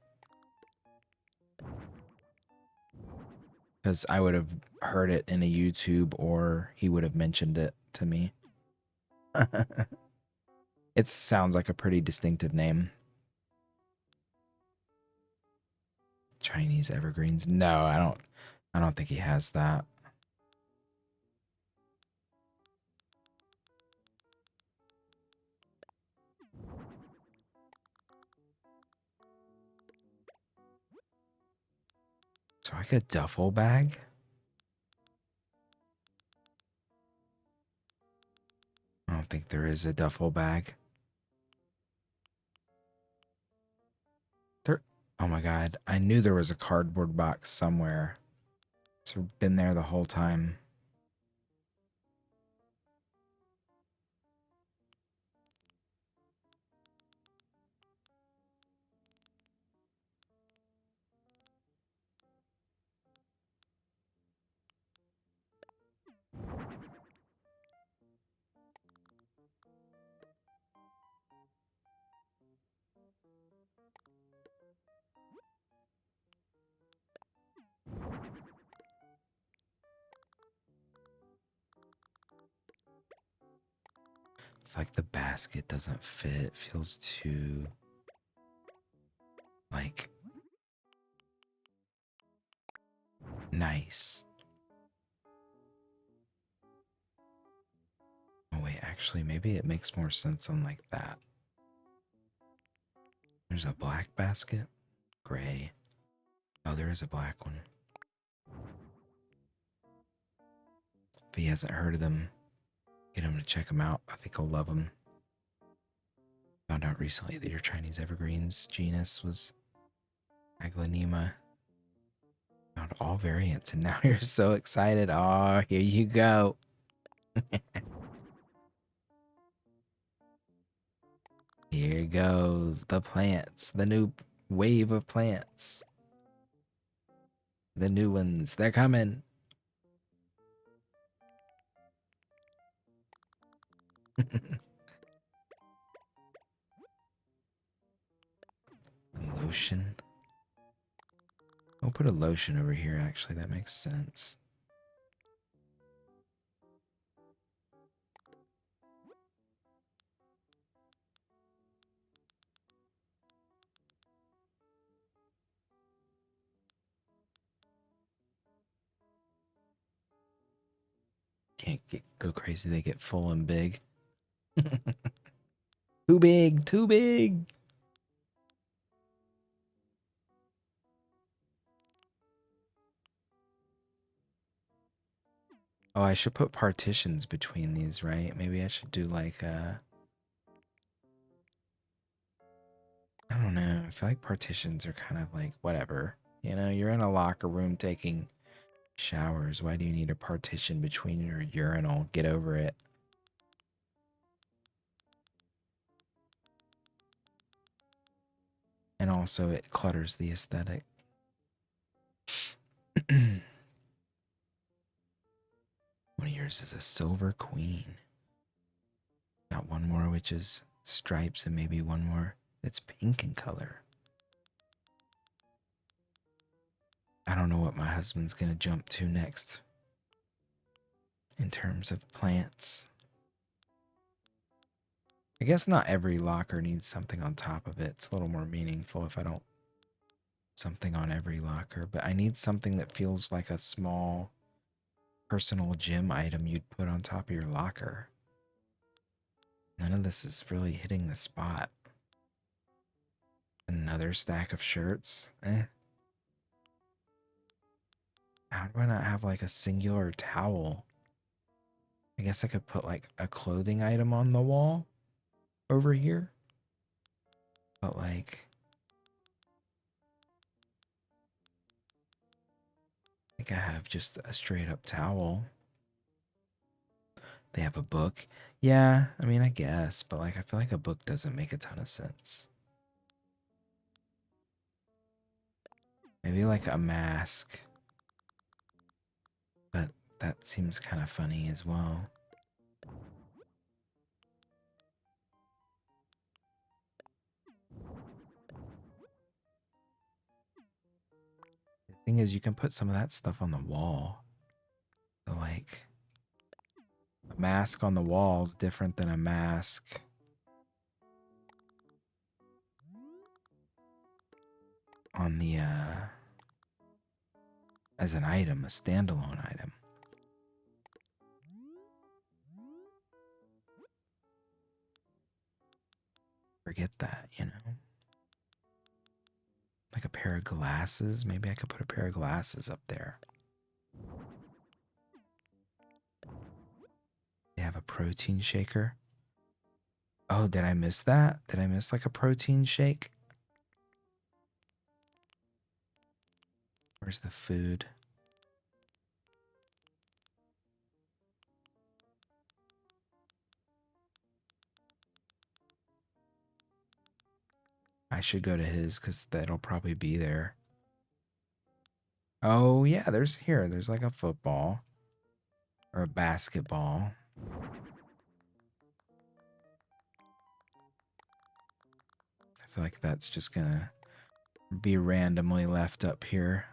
Because I would have heard it in a YouTube or he would have mentioned it to me. It sounds like a pretty distinctive name. Chinese evergreens. No, I don't think he has that. So like a duffel bag? I don't think there is a duffel bag. There. Oh my god, I knew there was a cardboard box somewhere. It's been there the whole time. like the basket doesn't fit. It feels too like nice. Oh wait, actually maybe it makes more sense on like that. There's a black basket. Gray. Oh, there is a black one. If he hasn't heard of them, get him to check them out. I think he'll love them. Found out recently that your Chinese evergreens genus was Aglaonema. Found all variants, and now you're so excited. Oh, here you go. Here goes the plants, the new wave of plants. The new ones, they're coming. Lotion. I'll put a lotion over here, actually. That makes sense. Can't go crazy. They get full and big. Too big, too big. Oh, I should put partitions between these, right? Maybe I should do like I don't know. I feel like partitions are kind of like whatever. You know, you're in a locker room taking showers. Why do you need a partition between your urinal? Get over it. And also, it clutters the aesthetic. One of yours is a silver queen. Got one more, which is stripes, and maybe one more that's pink in color. I don't know what my husband's gonna jump to next in terms of plants. I guess not every locker needs something on top of it. It's a little more meaningful if I don't something on every locker, but I need something that feels like a small personal gym item you'd put on top of your locker. None of this is really hitting the spot. Another stack of shirts. How do I not have like a singular towel? I guess I could put like a clothing item on the wall over here. But like, I think I have just a straight up towel. They have a book. Yeah, I mean, I guess, but like, I feel like a book doesn't make a ton of sense. Maybe like a mask. But that seems kind of funny as well. The thing is, you can put some of that stuff on the wall. So like, a mask on the wall is different than a mask on the, as an item, a standalone item. Forget that, you know? Like a pair of glasses. Maybe I could put a pair of glasses up there. They have a protein shaker. Oh, did I miss that? Did I miss like a protein shake? Where's the food? I should go to his because that'll probably be there. Oh, yeah, there's like a football or a basketball. I feel like that's just gonna be randomly left up here.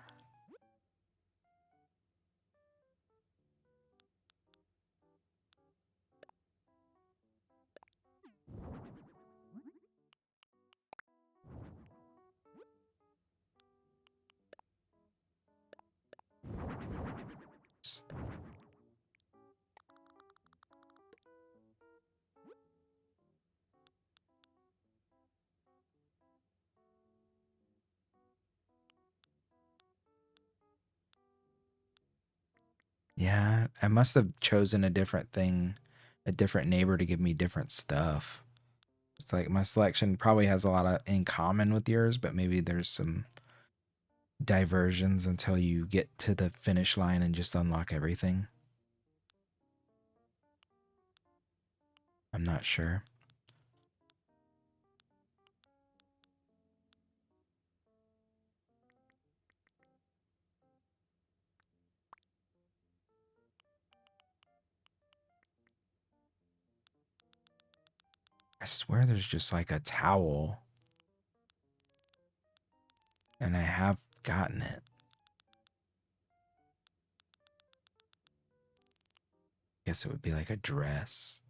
Yeah, I must have chosen a different thing, a different neighbor to give me different stuff. It's like my selection probably has a lot of in common with yours, but maybe there's some diversions until you get to the finish line and just unlock everything. I'm not sure. I swear there's just like a towel, and I have gotten it. Guess it would be like a dress.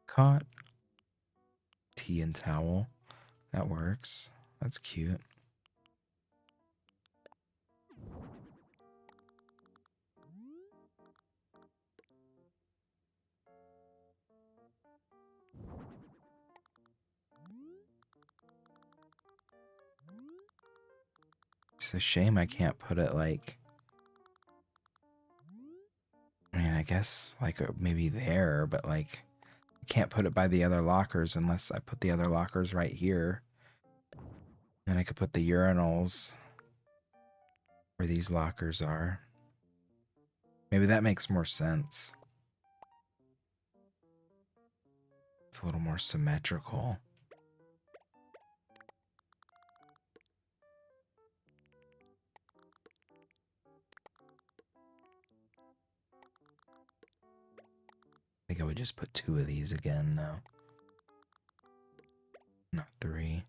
Caught tea and towel. That works. That's cute. It's a shame I can't put it like, I mean, I guess like maybe there, but like I can't put it by the other lockers unless I put the other lockers right here. Then I could put the urinals where these lockers are. Maybe that makes more sense. It's a little more symmetrical. I think I would just put 2 of these again, though. Not 3.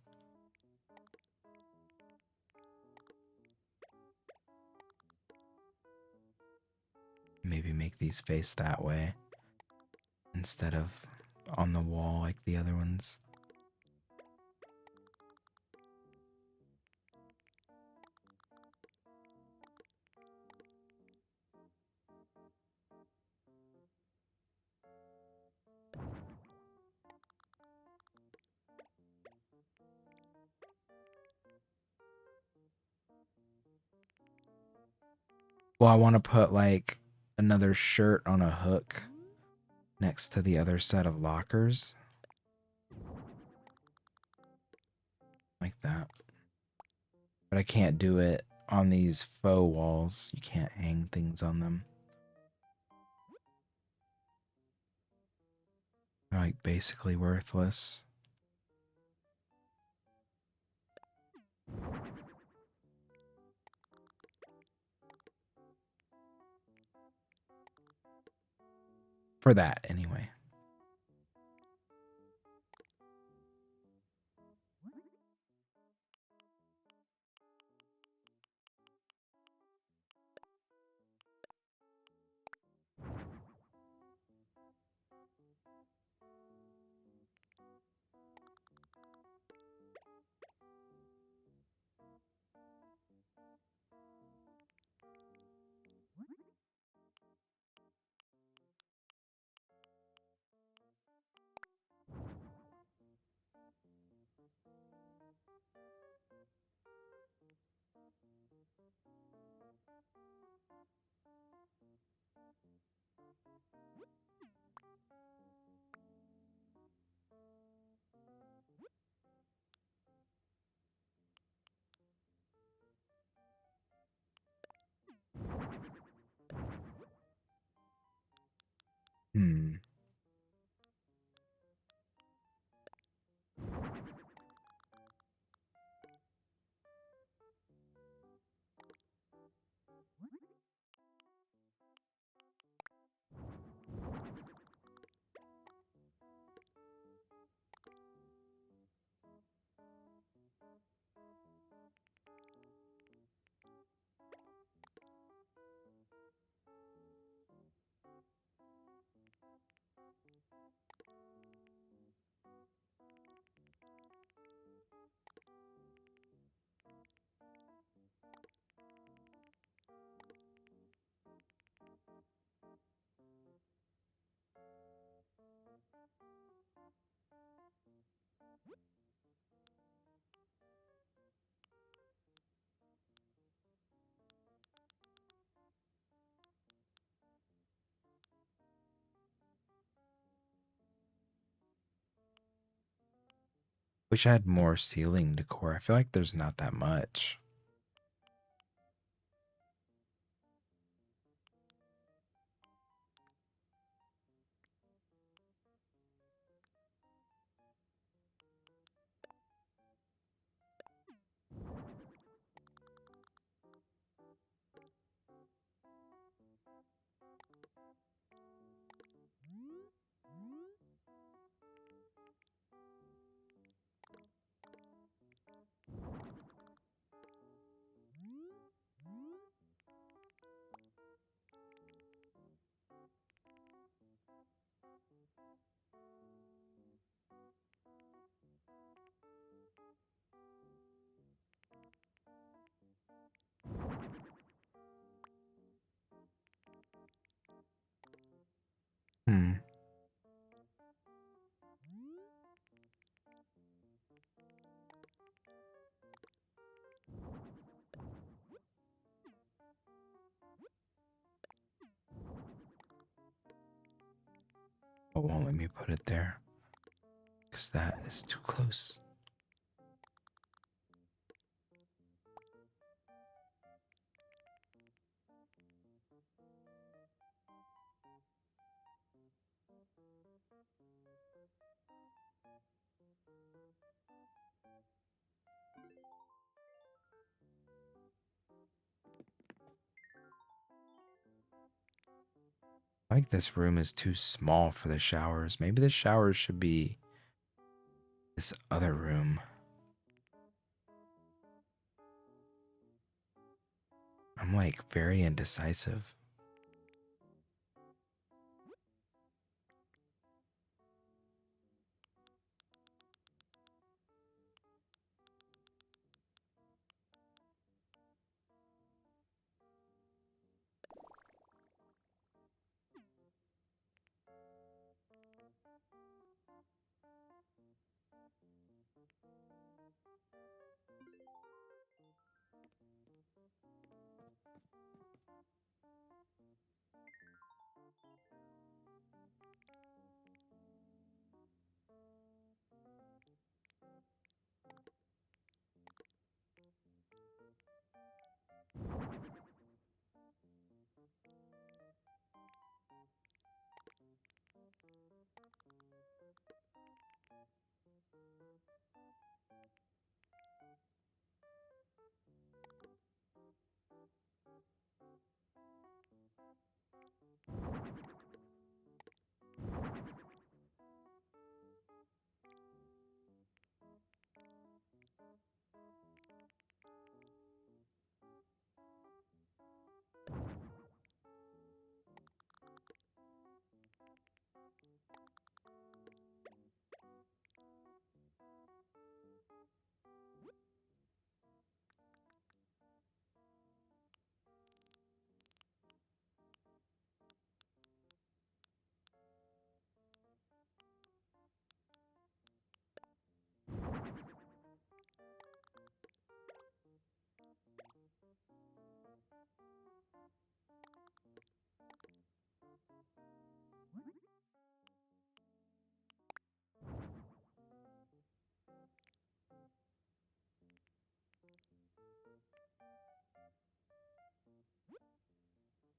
Maybe make these face that way instead of on the wall like the other ones. Well, I want to put like another shirt on a hook next to the other set of lockers. Like that. But I can't do it on these faux walls. You can't hang things on them. They're like basically worthless. For that, anyway. Wish I had more ceiling decor. I feel like there's not that much. Hmm. It won't let me put it there because that is too close. I think this room is too small for the showers. Maybe the showers should be this other room. I'm like very indecisive.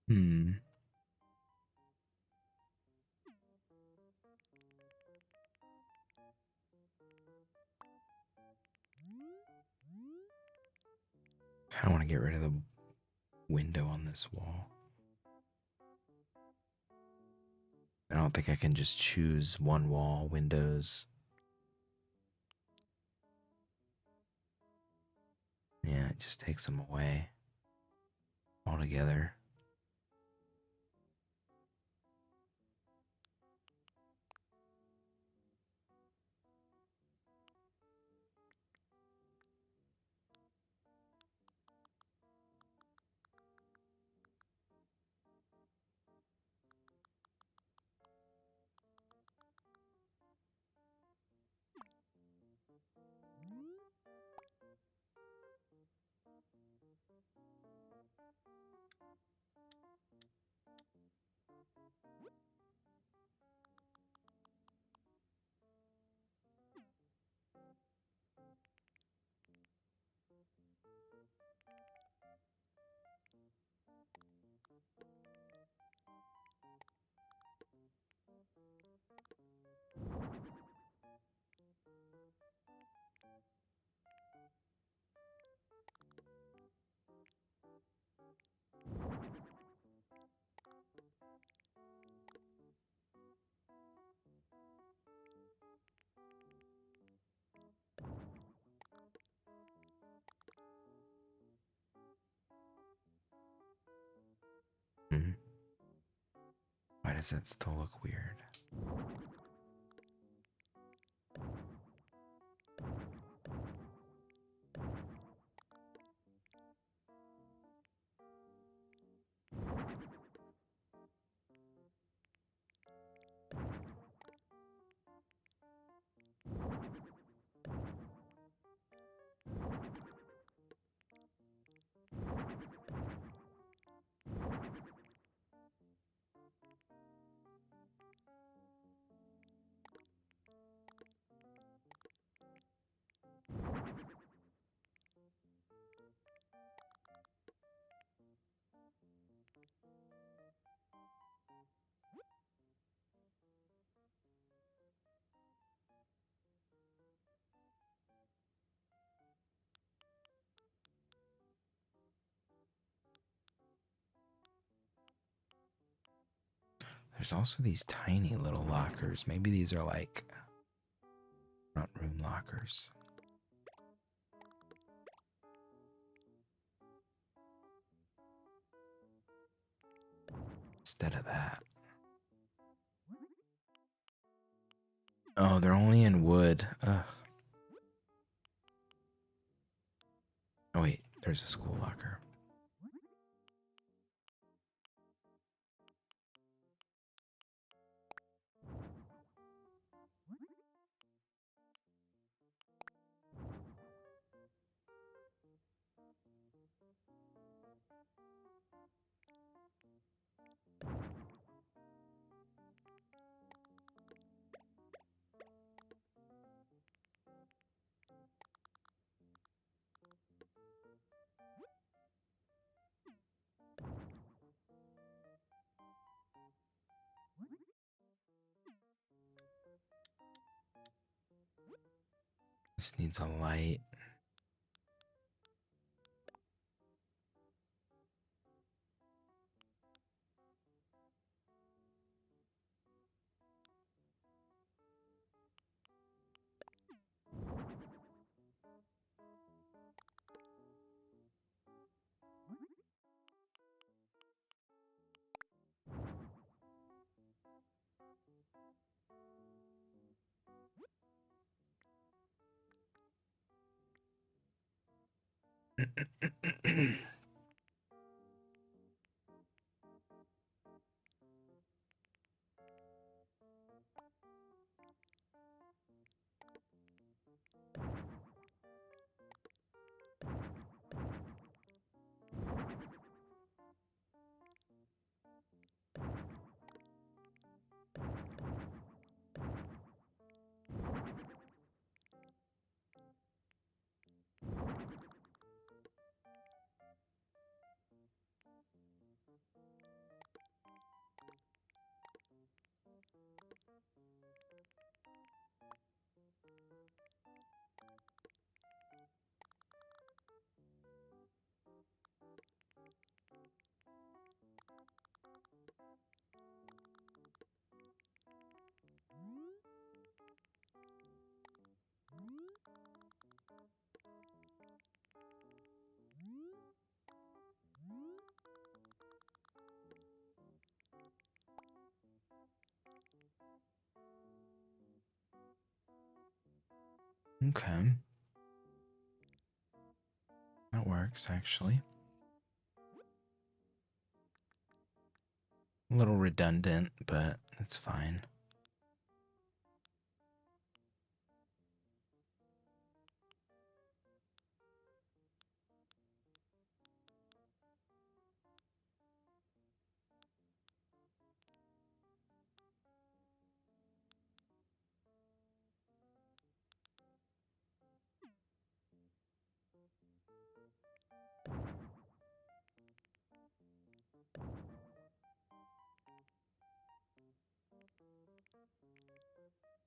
Hmm. I don't want to get rid of the window on this wall. I don't think I can just choose one wall, windows. Yeah, it just takes them away altogether. Hmm. Why does it still look weird? There's also these tiny little lockers. Maybe these are like front room lockers. Instead of that. Oh, they're only in wood. Ugh. Oh wait, there's a school locker. This needs a light. Okay. That works, actually. A little redundant, but it's fine.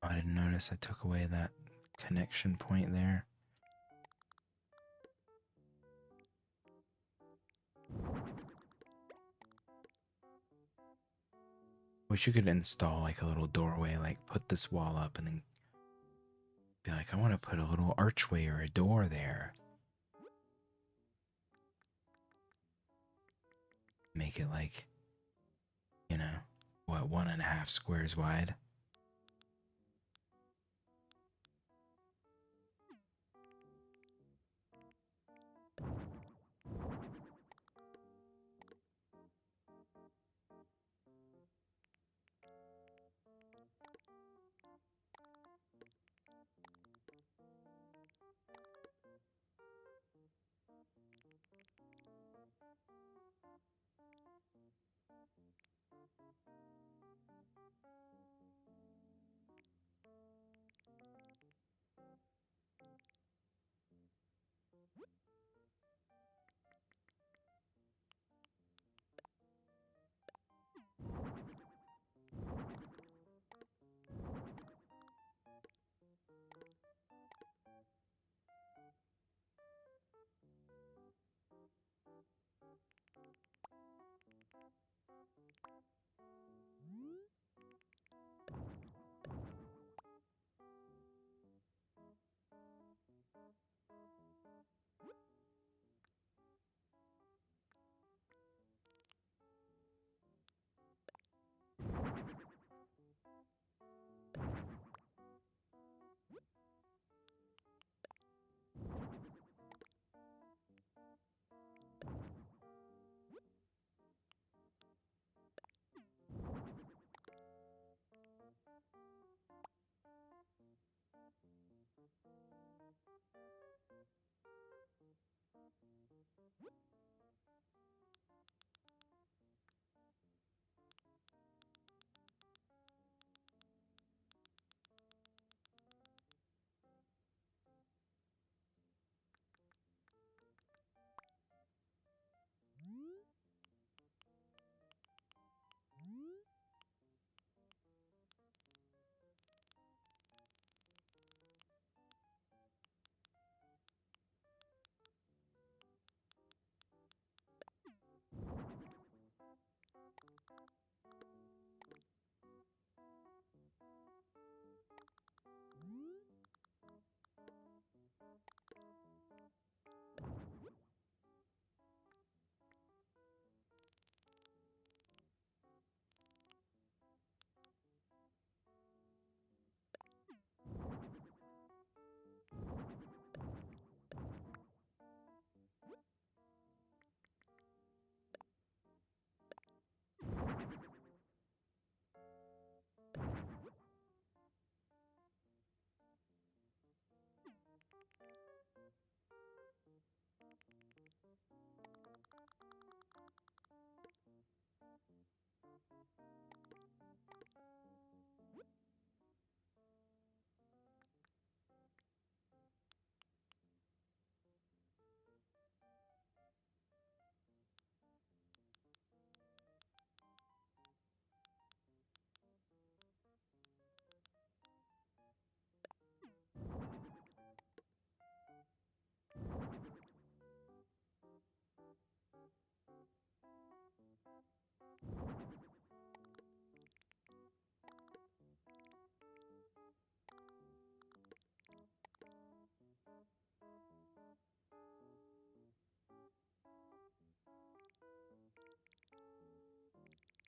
Oh, I didn't notice I took away that connection point there. Wish you could install like a little doorway, like put this wall up and then be like, I want to put a little archway or a door there. Make it like what, 1.5 squares wide.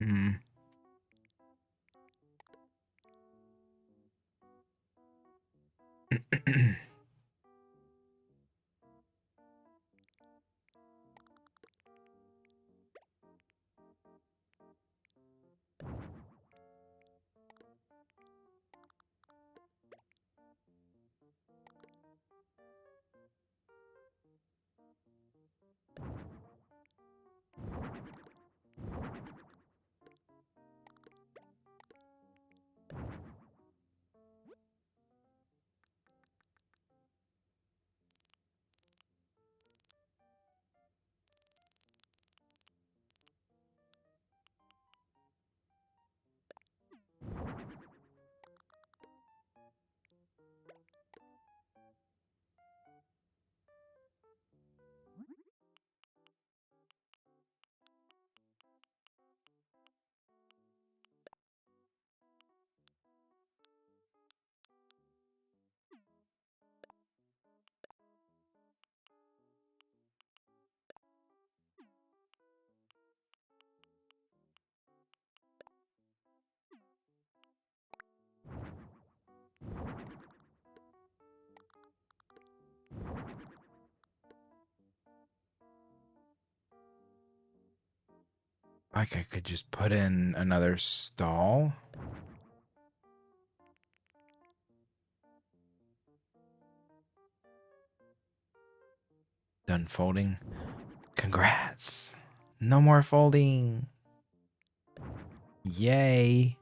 Hmm. Like I could just put in another stall. Done folding. Congrats. No more folding. Yay.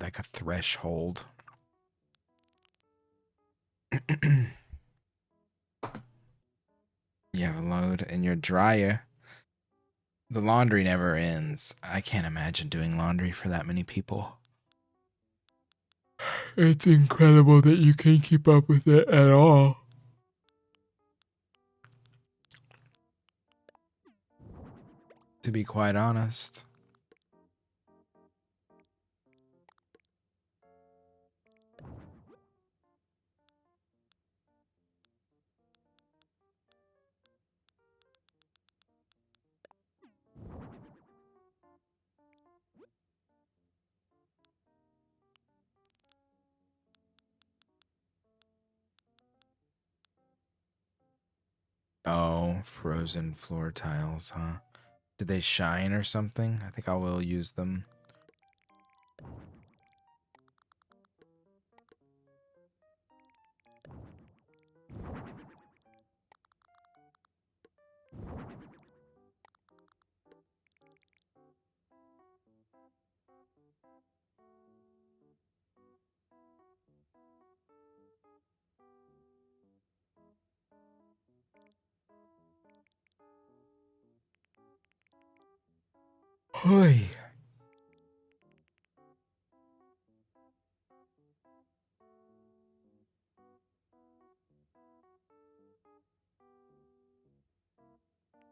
Like a threshold. You have a load in your dryer. The laundry never ends. I can't imagine doing laundry for that many people. It's incredible that you can keep up with it at all. To be quite honest. Oh, frozen floor tiles, huh? Did they shine or something? I think I will use them. Hoy.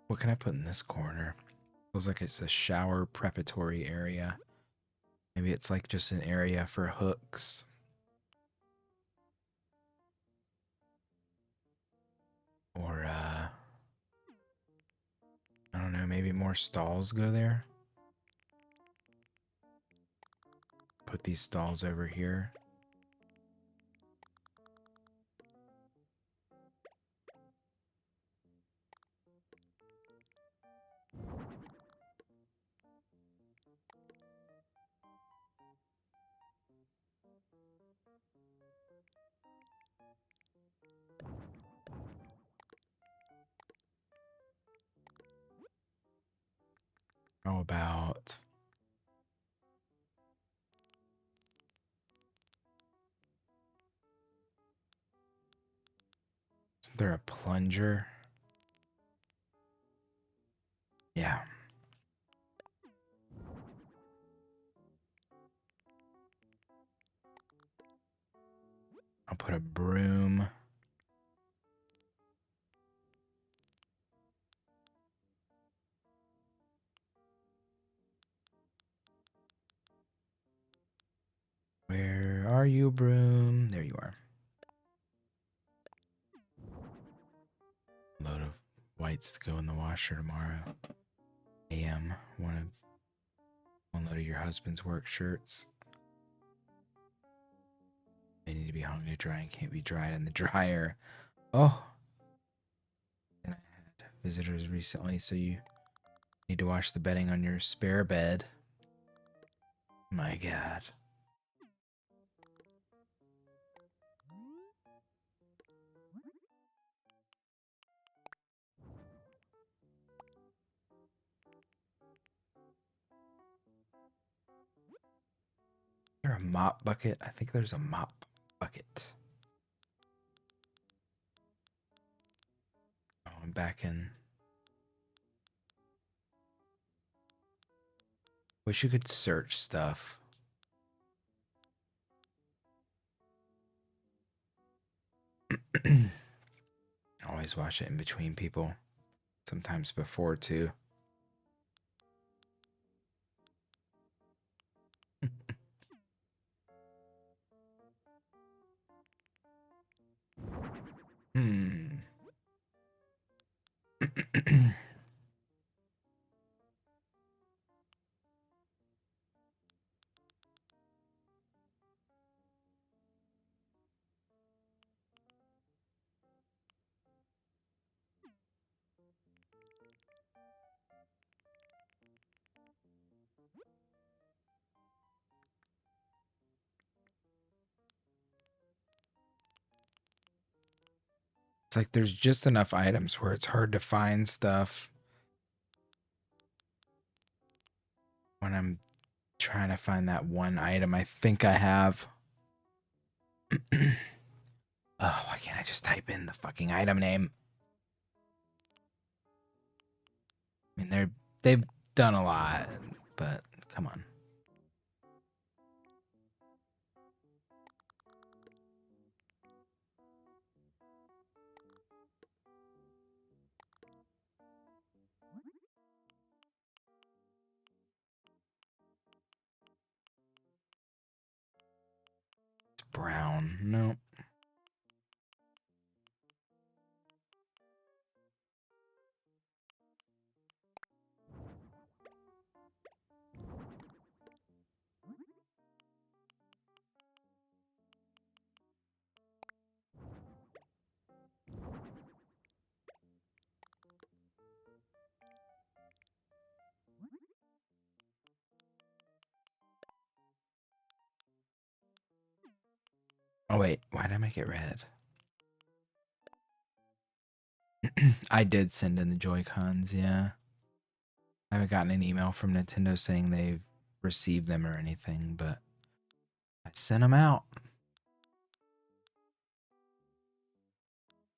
What can I put in this corner? Feels like it's a shower preparatory area. Maybe it's like just an area for hooks. Or, I don't know, maybe more stalls go there? Put these stalls over here. How about... Is there a plunger? Yeah. I'll put a broom. Where are you, broom? There you are. Load of whites to go in the washer tomorrow. AM. One load of your husband's work shirts. They need to be hung to dry and can't be dried in the dryer. Oh. And I had visitors recently, so you need to wash the bedding on your spare bed. My God. Is there a mop bucket? I think there's a mop bucket. Oh, I'm back in. Wish you could search stuff. Always wash it in between people. Sometimes before too. Hmm. It's like there's just enough items where it's hard to find stuff when I'm trying to find that one item I think I have. Oh, why can't I just type in the fucking item name? I mean, they've done a lot, but come on. It's brown. Nope. Oh wait, why did I make it red? I did send in the Joy-Cons, yeah. I haven't gotten an email from Nintendo saying they've received them or anything, but I sent them out.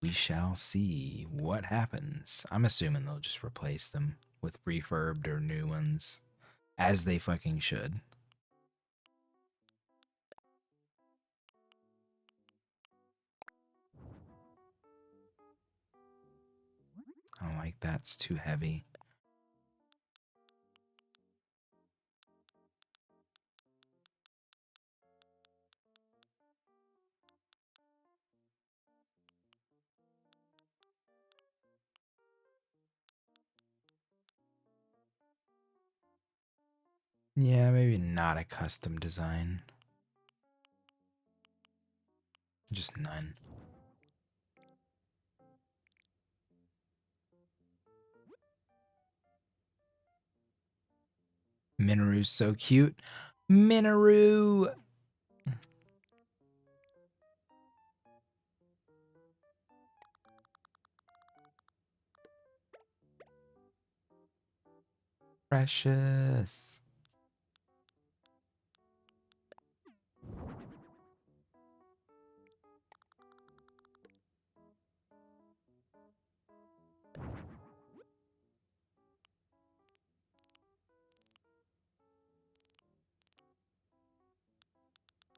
We shall see what happens. I'm assuming they'll just replace them with refurbed or new ones, as they fucking should. I don't like that's too heavy. Yeah, maybe not a custom design. Just none. Minoru's so cute. Minoru! Precious.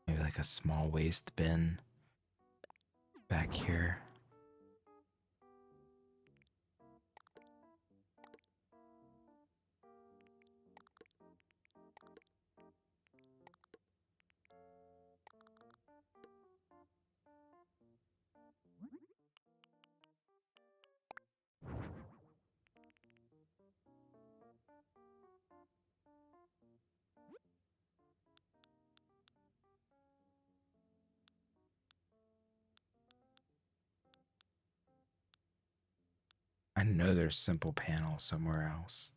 Maybe like a small waste bin back here. I know there's simple panel somewhere else.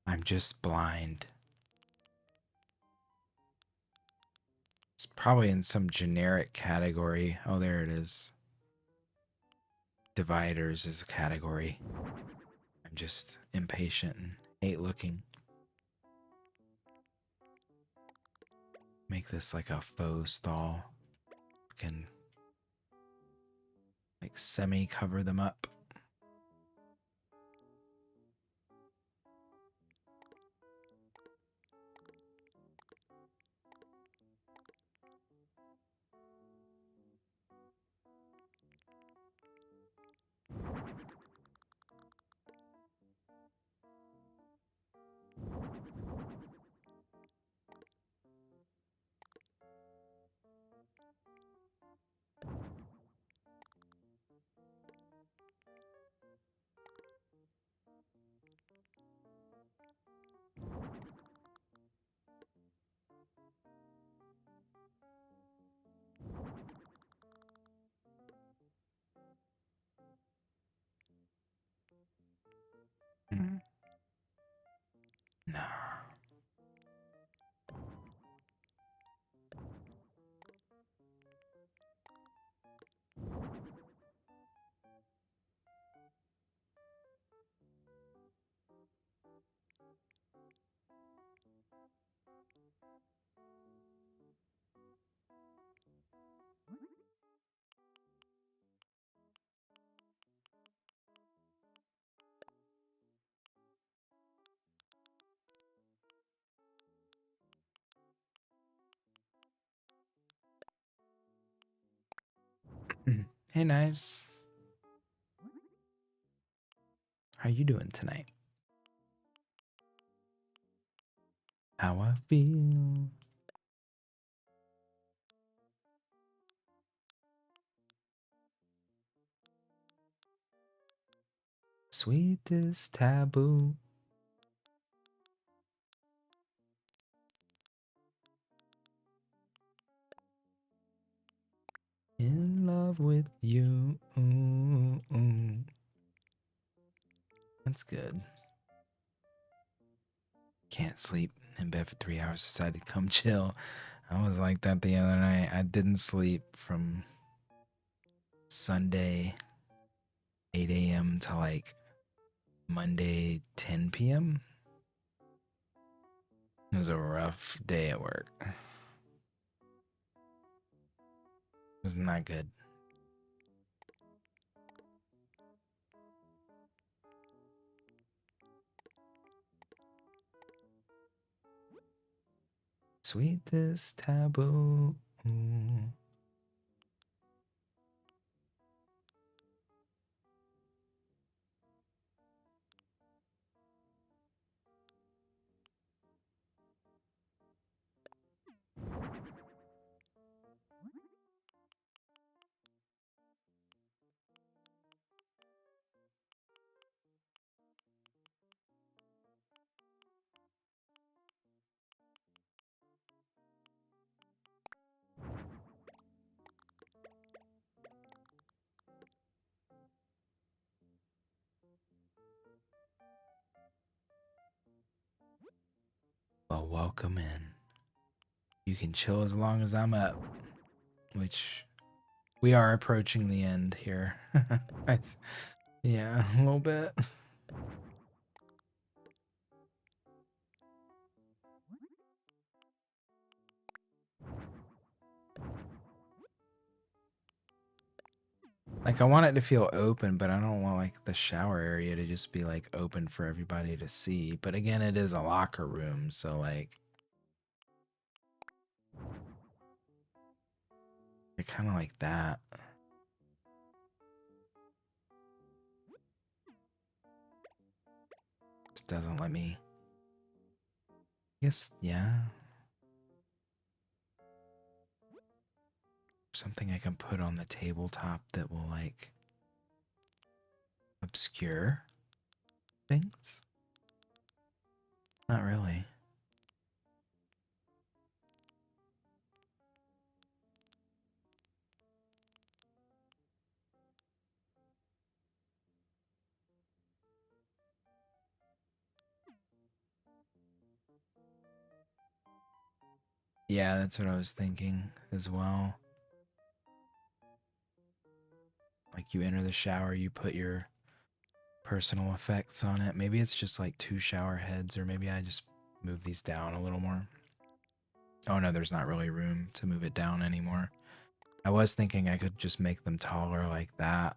I'm just blind. It's probably in some generic category. Oh, there it is. Dividers is a category. I'm just impatient and hate looking. Make this like a faux stall. Can like semi cover them up. Hey, Knives. How you doing tonight? How I feel. Sweetest taboo. In love with you. That's good. Can't sleep in bed for 3 hours. Decided to come chill. I was like that the other night. I didn't sleep from Sunday 8 a.m. to like Monday 10 p.m. It was a rough day at work. It was not good. Sweetest taboo. Well, welcome in. You can chill as long as I'm up, which we are approaching the end here. Yeah, a little bit. Like, I want it to feel open, but I don't want like the shower area to just be like open for everybody to see. But again, it is a locker room, so like I kind of like that. Just doesn't let me. I guess, yeah. Something I can put on the tabletop that will like obscure things. Not really. Yeah, that's what I was thinking as well. Like, you enter the shower, you put your personal effects on it. Maybe it's just like 2 shower heads, or maybe I just move these down a little more. Oh no, there's not really room to move it down anymore. I was thinking I could just make them taller like that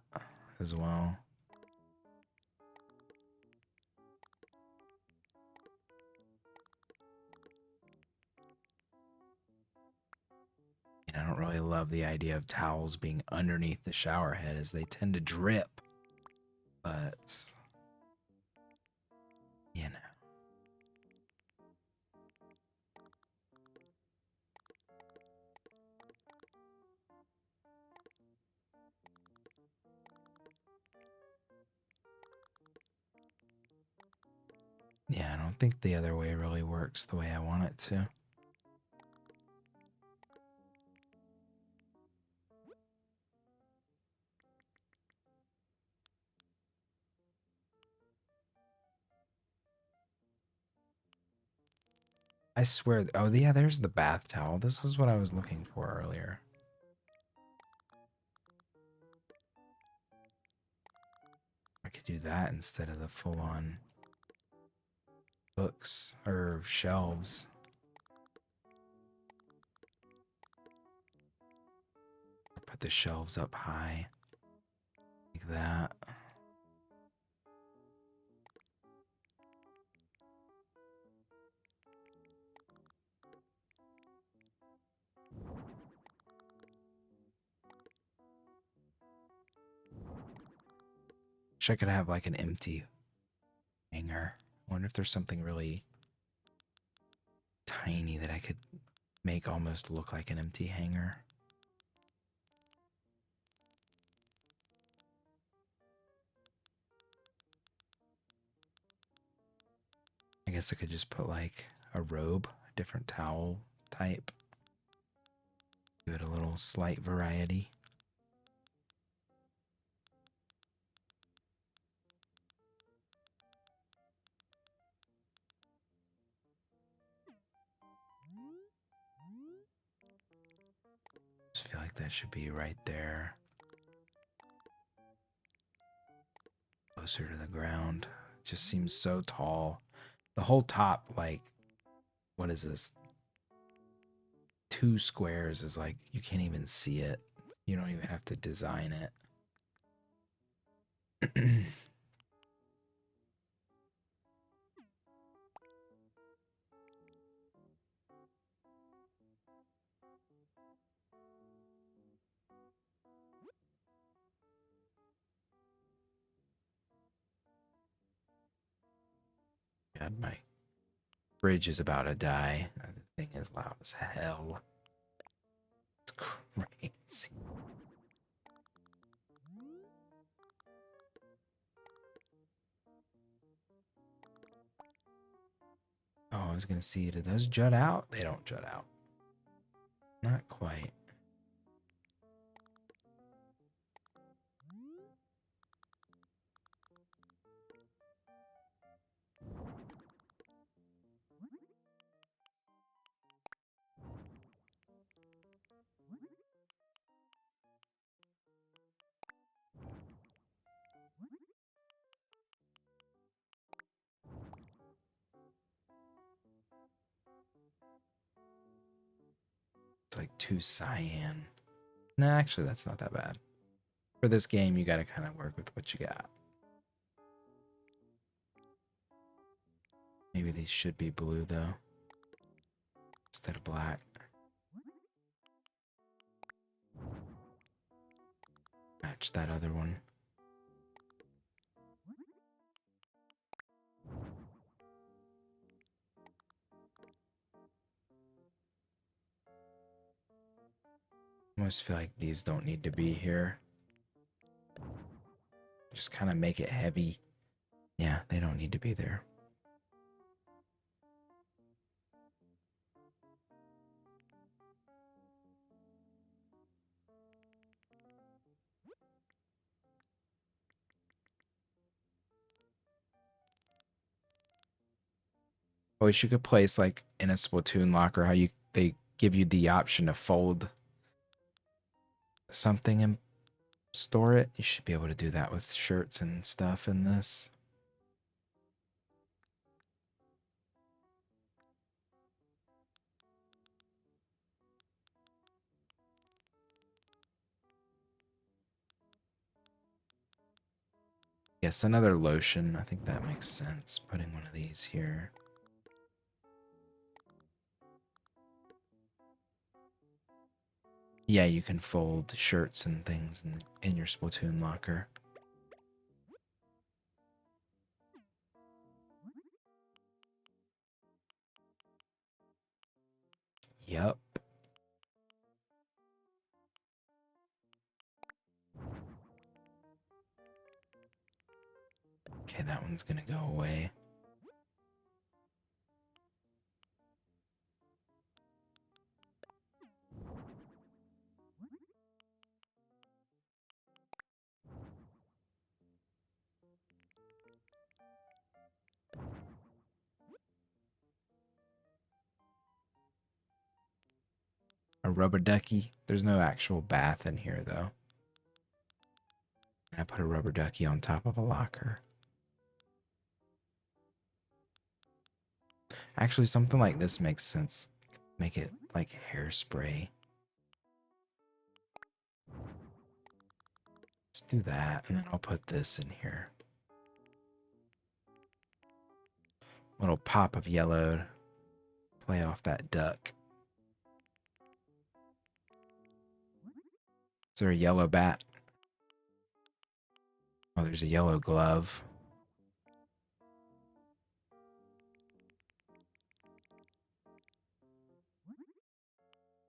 as well. And I don't really love the idea of towels being underneath the shower head, as they tend to drip. But, you know. Yeah, I don't think the other way really works the way I want it to. I swear. Oh, yeah, there's the bath towel. This is what I was looking for earlier. I could do that instead of the full-on books or shelves. Put the shelves up high like that. Wish I could have like an empty hanger. I wonder if there's something really tiny that I could make almost look like an empty hanger. I guess I could just put like a robe, a different towel type. Give it a little slight variety. Just feel like that should be right there. Closer to the ground. It just seems so tall. The whole top, like, what is this? 2 squares is like, you can't even see it. You don't even have to design it. God, my fridge is about to die. The thing is loud as hell. It's crazy. Oh, I was gonna see, do those jut out? They don't jut out. Not quite. It's like too cyan. Nah, actually, that's not that bad. For this game, you gotta kind of work with what you got. Maybe these should be blue, though, instead of black. Match that other one. I almost feel like these don't need to be here. Just kind of make it heavy. Yeah, they don't need to be there. I wish you could place like in a Splatoon locker how they give you the option to fold something and store it. You should be able to do that with shirts and stuff in this. Yes, another lotion. I think that makes sense. Putting one of these here. Yeah, you can fold shirts and things in your Splatoon locker. Yup. Okay, that one's gonna go away. A rubber ducky. There's no actual bath in here, though. I put a rubber ducky on top of a locker. Actually, something like this makes sense. Make it like hairspray. Let's do that, and then I'll put this in here. Little pop of yellow. Play off that duck. Is there a yellow bat? Oh, there's a yellow glove.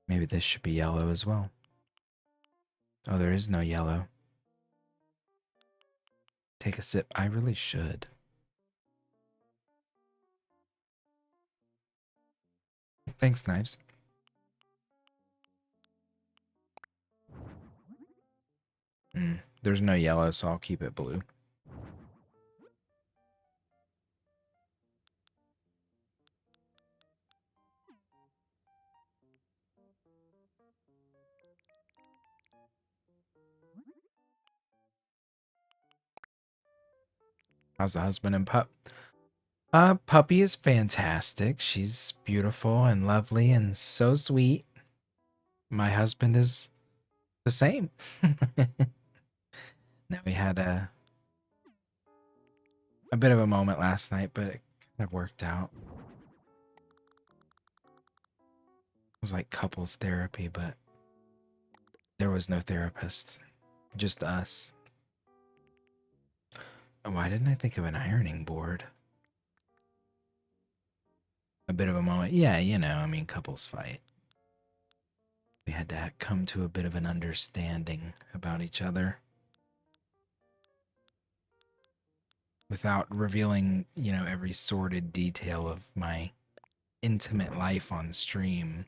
Maybe this should be yellow as well. Oh, there is no yellow. Take a sip. I really should. Thanks, Knives. There's no yellow, so I'll keep it blue. How's the husband and pup? Puppy is fantastic. She's beautiful and lovely and so sweet. My husband is the same. Now we had a bit of a moment last night, but it kind of worked out. It was like couples therapy, but there was no therapist, just us. Why didn't I think of an ironing board? A bit of a moment. Yeah, you know, I mean, couples fight. We had to come to a bit of an understanding about each other without revealing, you know, every sordid detail of my intimate life on stream.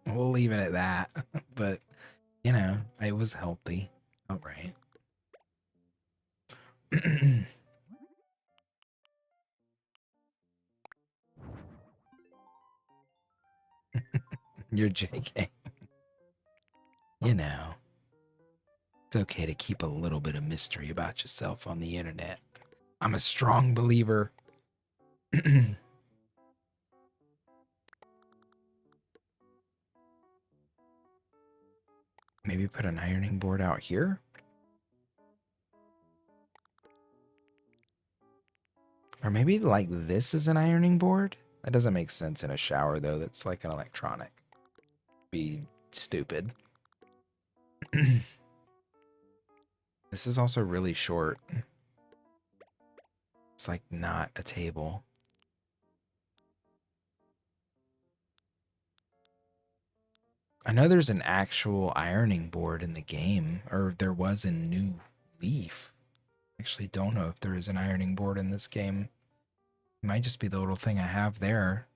We'll leave it at that. But, you know, it was healthy. All right. You're JK. You know, it's okay to keep a little bit of mystery about yourself on the internet. I'm a strong believer. Maybe put an ironing board out here? Or maybe like this is an ironing board? That doesn't make sense in a shower though. That's like an electronic. Be stupid. This is also really short. It's like not a table. I know there's an actual ironing board in the game, or there was in New Leaf. Actually don't know if there is an ironing board in this game. It might just be the little thing I have there.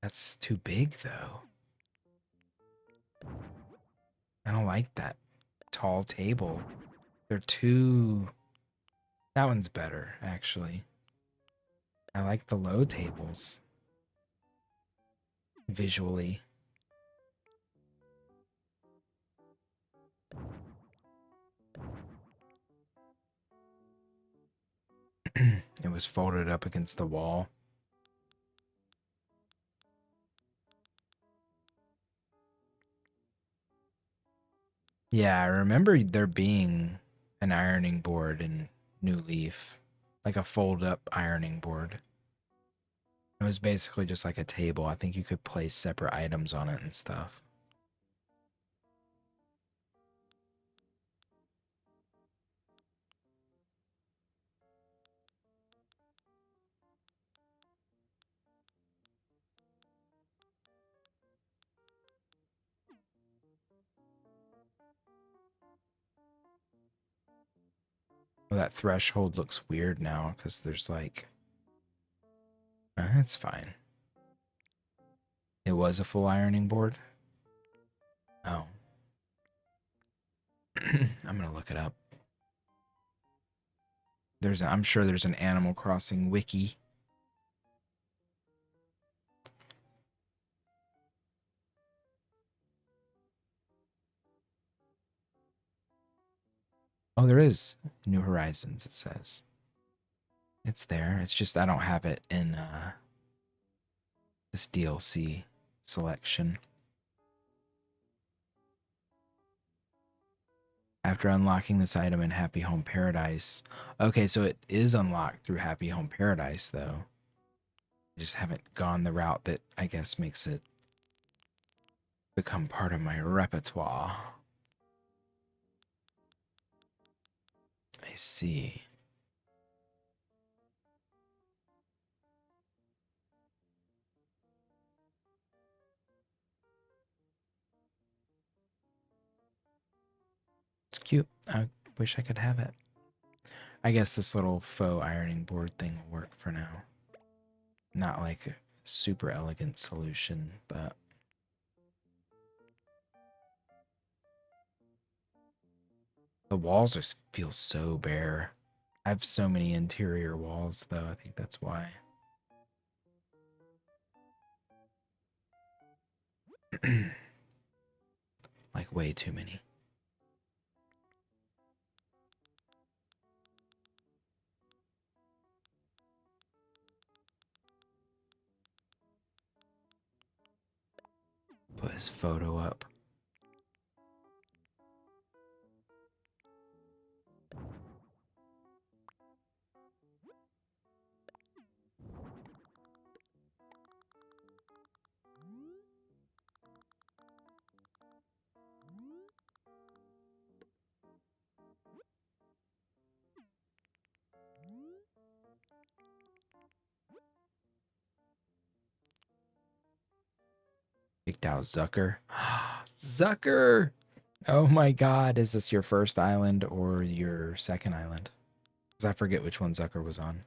That's too big though. I don't like that tall table. They're too... That one's better, actually. I like the low tables. Visually. It was folded up against the wall. Yeah, I remember there being an ironing board in New Leaf. Like a fold-up ironing board. It was basically just like a table. I think you could place separate items on it and stuff. Well, that threshold looks weird now because there's like... It's fine. It was a full ironing board? Oh. I'm gonna look it up. I'm sure there's an Animal Crossing wiki. Oh, there is New Horizons, it says. It's there. It's just I don't have it in this DLC selection. After unlocking this item in Happy Home Paradise. Okay, so it is unlocked through Happy Home Paradise, though. I just haven't gone the route that I guess makes it become part of my repertoire. I see. It's cute. I wish I could have it. I guess this little faux ironing board thing will work for now. Not like a super elegant solution, but the walls feel so bare. I have so many interior walls, though. I think that's why. Like, way too many. Put his photo up. Picked out Zucker. Zucker! Oh my god, is this your first island or your second island? Because I forget which one Zucker was on.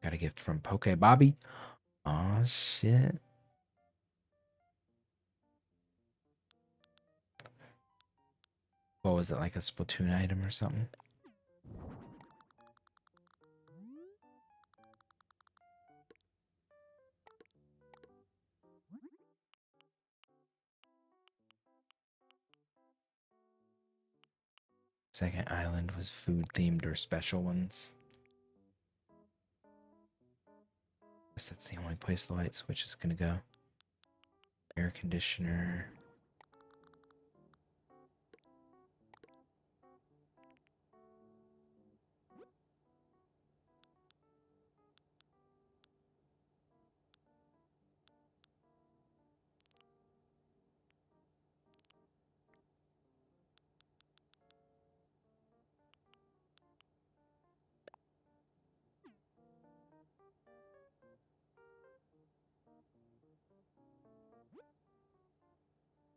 Got a gift from Poke Bobby. Aw, shit. What was it, like a Splatoon item or something? Second island was food themed or special ones. Guess that's the only place the light switch is gonna go. Air conditioner.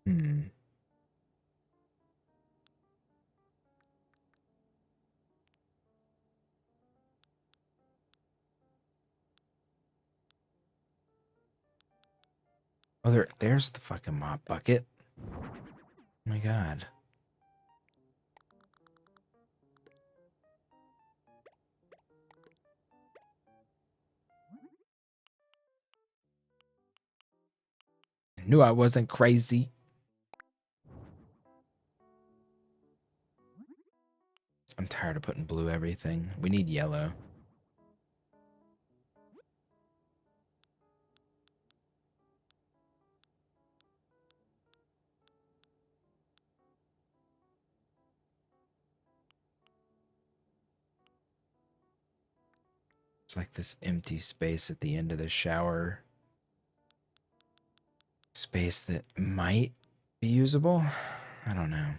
Hmm. Oh, there's the fucking mop bucket. Oh my god. I knew I wasn't crazy. I'm tired of putting blue everything. We need yellow. It's like this empty space at the end of the shower. Space that might be usable. I don't know.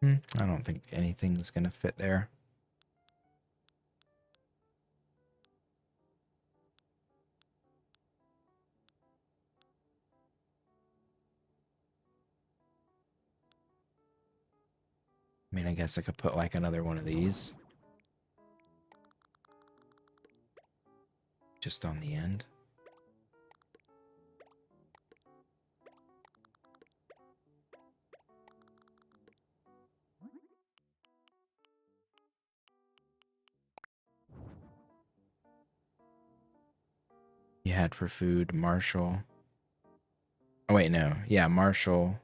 I don't think anything's gonna fit there. I mean, I guess I could put like another one of these. Just on the end. had for food. Marshall. Oh, wait, no. Yeah, Marshall,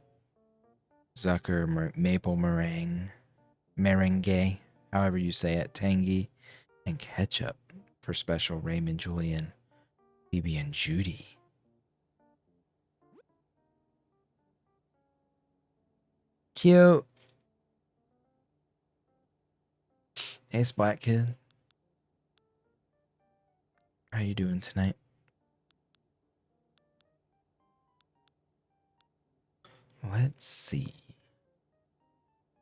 Zucker, maple merengue, however you say it, tangy, and ketchup for special Raymond, Julian, Phoebe, and Judy. Cute. Hey, Splat Kid. How you doing tonight? Let's see.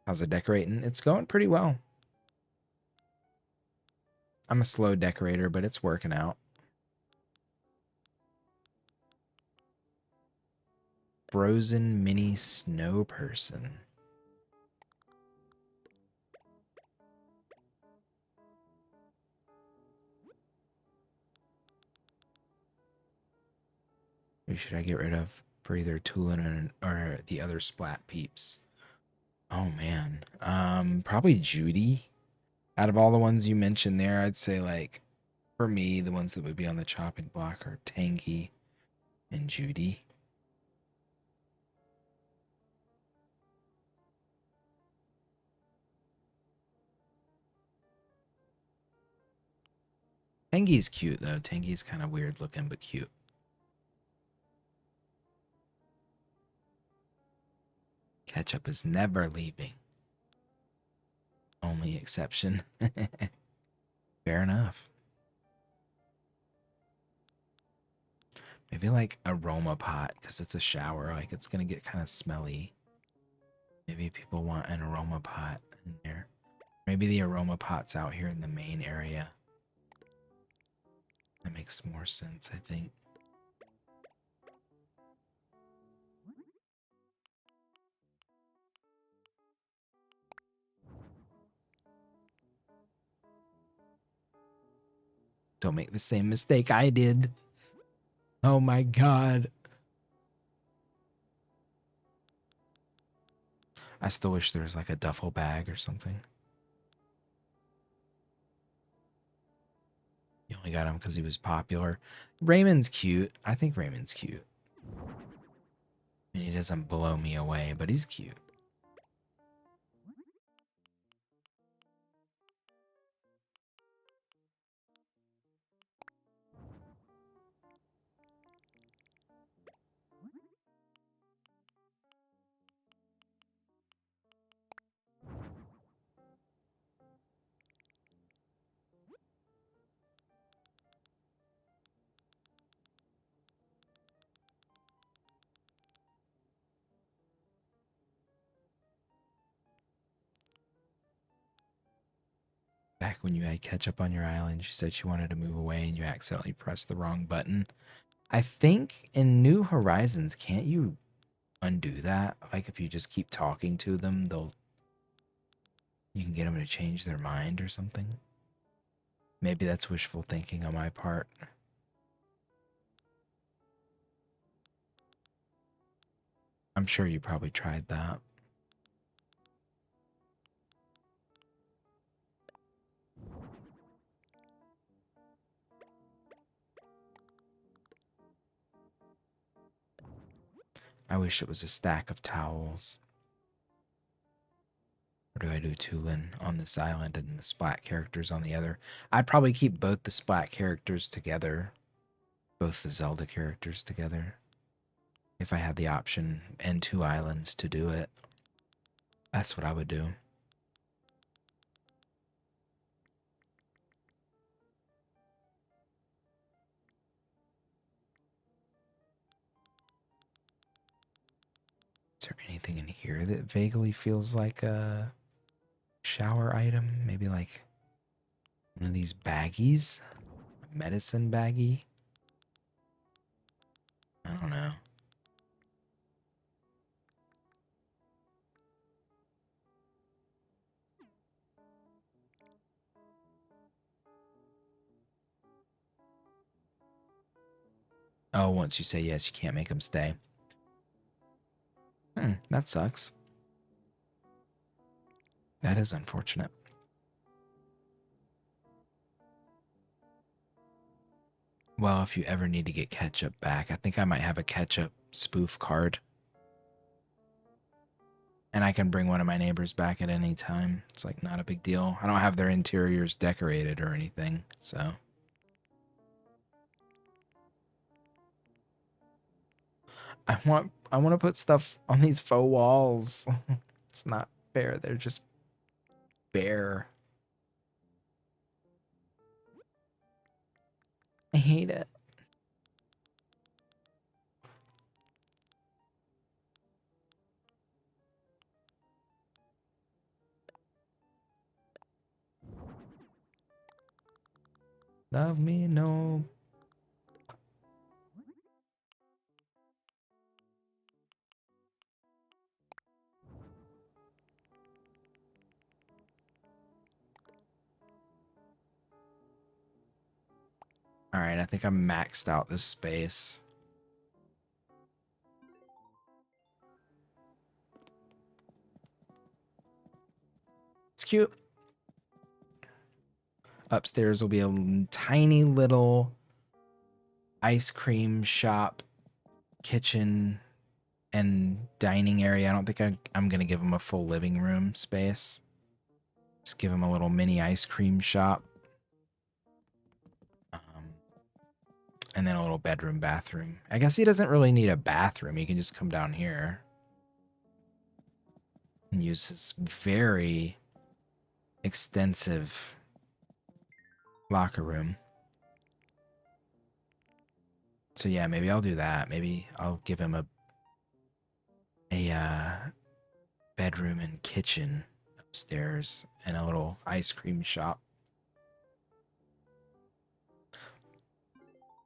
How's it decorating? It's going pretty well. I'm a slow decorator, but it's working out. Frozen mini snow person. Who should I get rid of for either Tulin or the other Splat peeps? Oh man. Probably Judy. Out of all the ones you mentioned there, I'd say like for me, the ones that would be on the chopping block are Tangy and Judy. Tangy's cute though. Tangy's kind of weird looking but cute. Ketchup is never leaving. Only exception. Fair enough. Maybe like aroma pot because it's a shower. Like it's gonna get kind of smelly. Maybe people want an aroma pot in there. Maybe the aroma pot's out here in the main area. That makes more sense, I think. Don't make the same mistake I did. Oh my god. I still wish there was like a duffel bag or something. You only got him because he was popular. Raymond's cute. I think Raymond's cute. And he doesn't blow me away, but he's cute. Back when you had ketchup on your island, she said she wanted to move away and you accidentally pressed the wrong button. I think in New Horizons, can't you undo that? Like if you just keep talking to them, you can get them to change their mind or something. Maybe that's wishful thinking on my part. I'm sure you probably tried that. I wish it was a stack of towels. Or do I do Tulin on this island and the Splat characters on the other? I'd probably keep both the Splat characters together. Both the Zelda characters together. If I had the option and 2 islands to do it. That's what I would do. Is there anything in here that vaguely feels like a shower item? Maybe like one of these baggies? A medicine baggie? I don't know. Oh, once you say yes, you can't make them stay. That sucks. That is unfortunate. Well, if you ever need to get ketchup back, I think I might have a ketchup spoof card. And I can bring one of my neighbors back at any time. It's like not a big deal. I don't have their interiors decorated or anything, so. I want to put stuff on these faux walls. It's not fair. They're just bare. I hate it. Love me no. All right, I think I'm maxed out this space. It's cute. Upstairs will be a tiny little ice cream shop, kitchen, and dining area. I don't think I'm going to give him a full living room space. Just give him a little mini ice cream shop. And then a little bedroom, bathroom. I guess he doesn't really need a bathroom. He can just come down here and use his very extensive locker room. So yeah, maybe I'll do that. Maybe I'll give him a bedroom and kitchen upstairs and a little ice cream shop.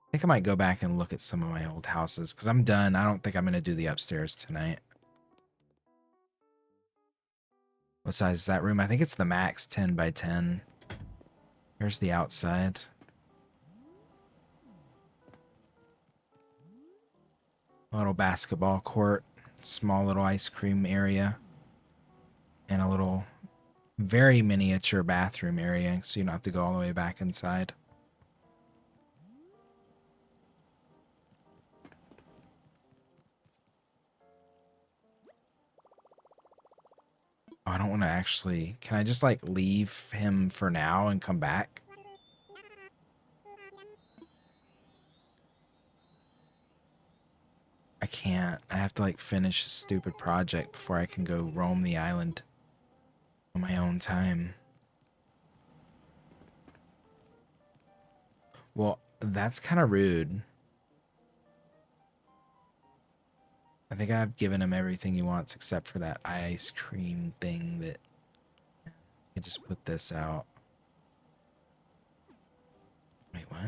I think I might go back and look at some of my old houses because I'm done. I don't think I'm going to do the upstairs tonight. What size is that room? I think it's the max 10 by 10. Here's the outside. A little basketball court, small little ice cream area, and a little very miniature bathroom area so you don't have to go all the way back inside. Oh, I don't want to actually... Can I just, like, leave him for now and come back? I can't. I have to, like, finish a stupid project before I can go roam the island on my own time. Well, that's kind of rude. I think I've given him everything he wants except for that ice cream thing that... I just put this out. Wait, what?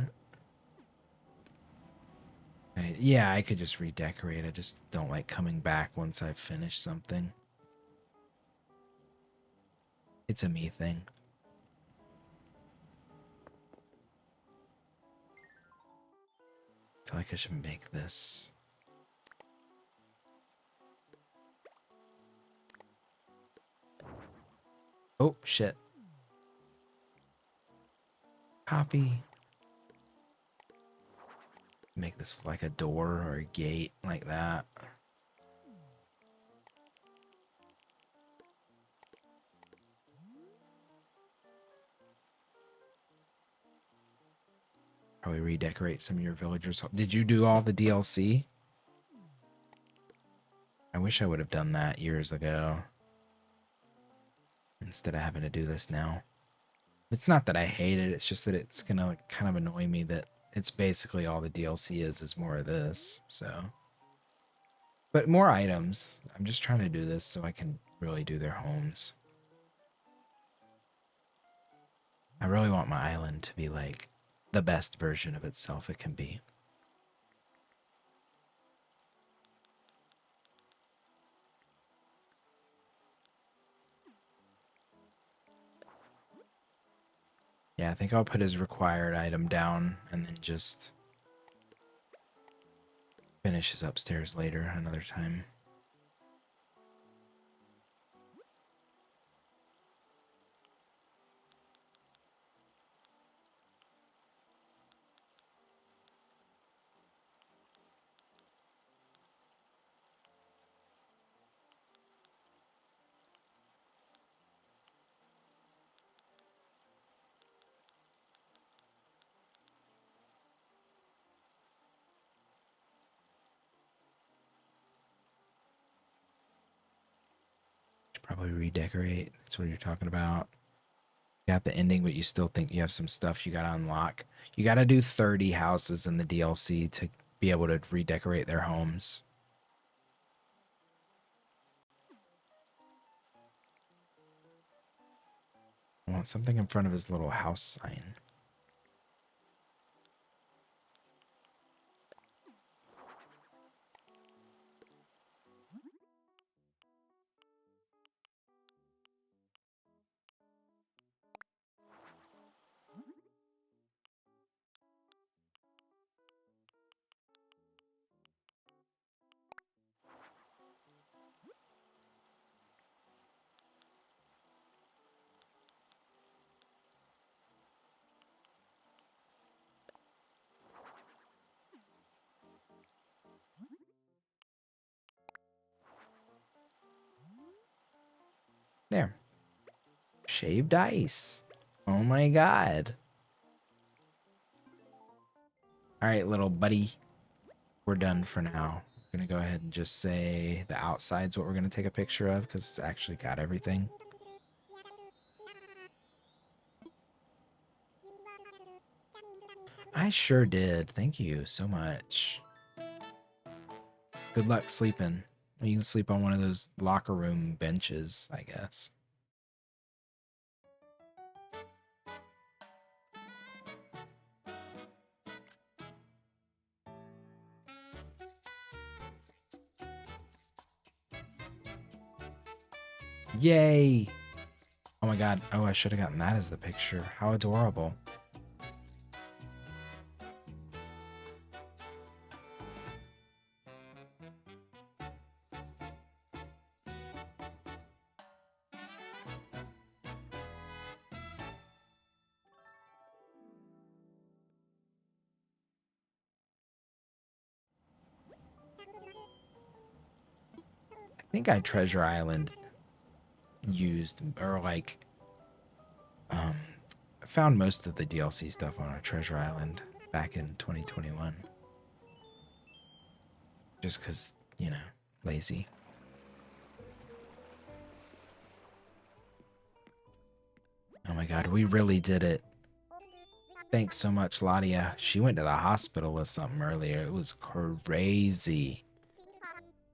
Yeah, I could just redecorate. I just don't like coming back once I've finished something. It's a me thing. I feel like I should make this. Oh, shit. Copy. Make this like a door or a gate like that. Probably redecorate some of your villagers. Did you do all the DLC? I wish I would have done that years ago. Instead of having to do this now. It's not that I hate it, it's just that it's gonna kind of annoy me that it's basically all the DLC is more of this, so. But more items. I'm just trying to do this so I can really do their homes. I really want my island to be like the best version of itself it can be. Yeah, I think I'll put his required item down and then just finish his upstairs later another time. Probably redecorate. That's what you're talking about. You got the ending, but you still think you have some stuff you gotta unlock. You gotta do 30 houses in the DLC to be able to redecorate their homes. I want something in front of his little house sign. There. Shaved ice. Oh my god. Alright, little buddy. We're done for now. I'm gonna go ahead and just say the outside's what we're gonna take a picture of because it's actually got everything. I sure did. Thank you so much. Good luck sleeping. You can sleep on one of those locker room benches, I guess. Yay! Oh my god. Oh, I should have gotten that as the picture. How adorable. I think I Treasure Island used, or like, um, found most of the DLC stuff on a Treasure Island back in 2021. Just because, you know, lazy. Oh my god, we really did it. Thanks so much, Ladia. She went to the hospital with something earlier. It was crazy.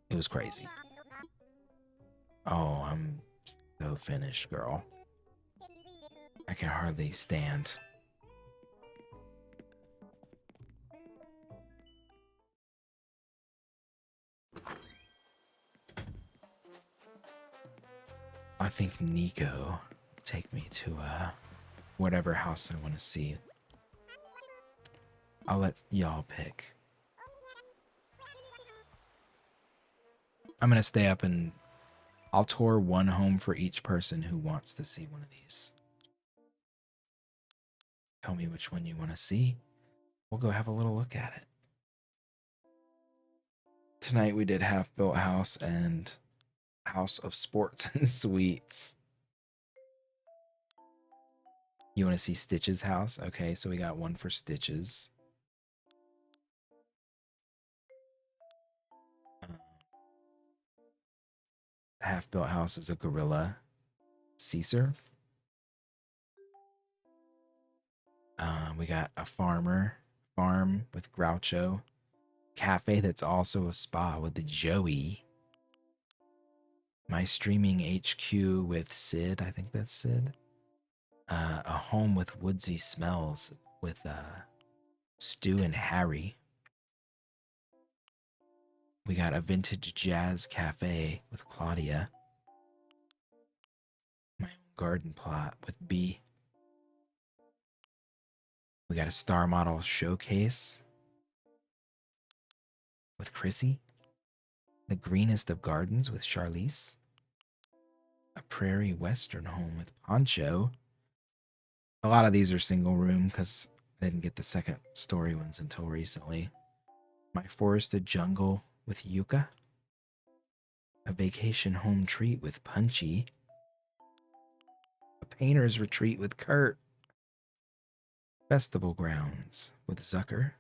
It was crazy. Oh, I'm so finished, girl. I can hardly stand. I think Nico will take me to whatever house I want to see. I'll let y'all pick. I'm going to stay up and I'll tour one home for each person who wants to see one of these. Tell me which one you want to see. We'll go have a little look at it. Tonight we did Half Built House and House of Sports and Sweets. You want to see Stitch's house? Okay, so we got one for Stitches. Half Built House is a gorilla. Caesar. We got a farm with Groucho. Cafe that's also a spa with the Joey. My streaming HQ with Sid. I think that's Sid. A home with woodsy smells with Stu and Harry. We got a vintage jazz cafe with Claudia. My own garden plot with B. We got a star model showcase with Chrissy. The greenest of gardens with Charlize. A prairie western home with Poncho. A lot of these are single room because I didn't get the second story ones until recently. My forested jungle with Yuka. A vacation home treat with Punchy. A painter's retreat with Kurt. Festival grounds with Zucker.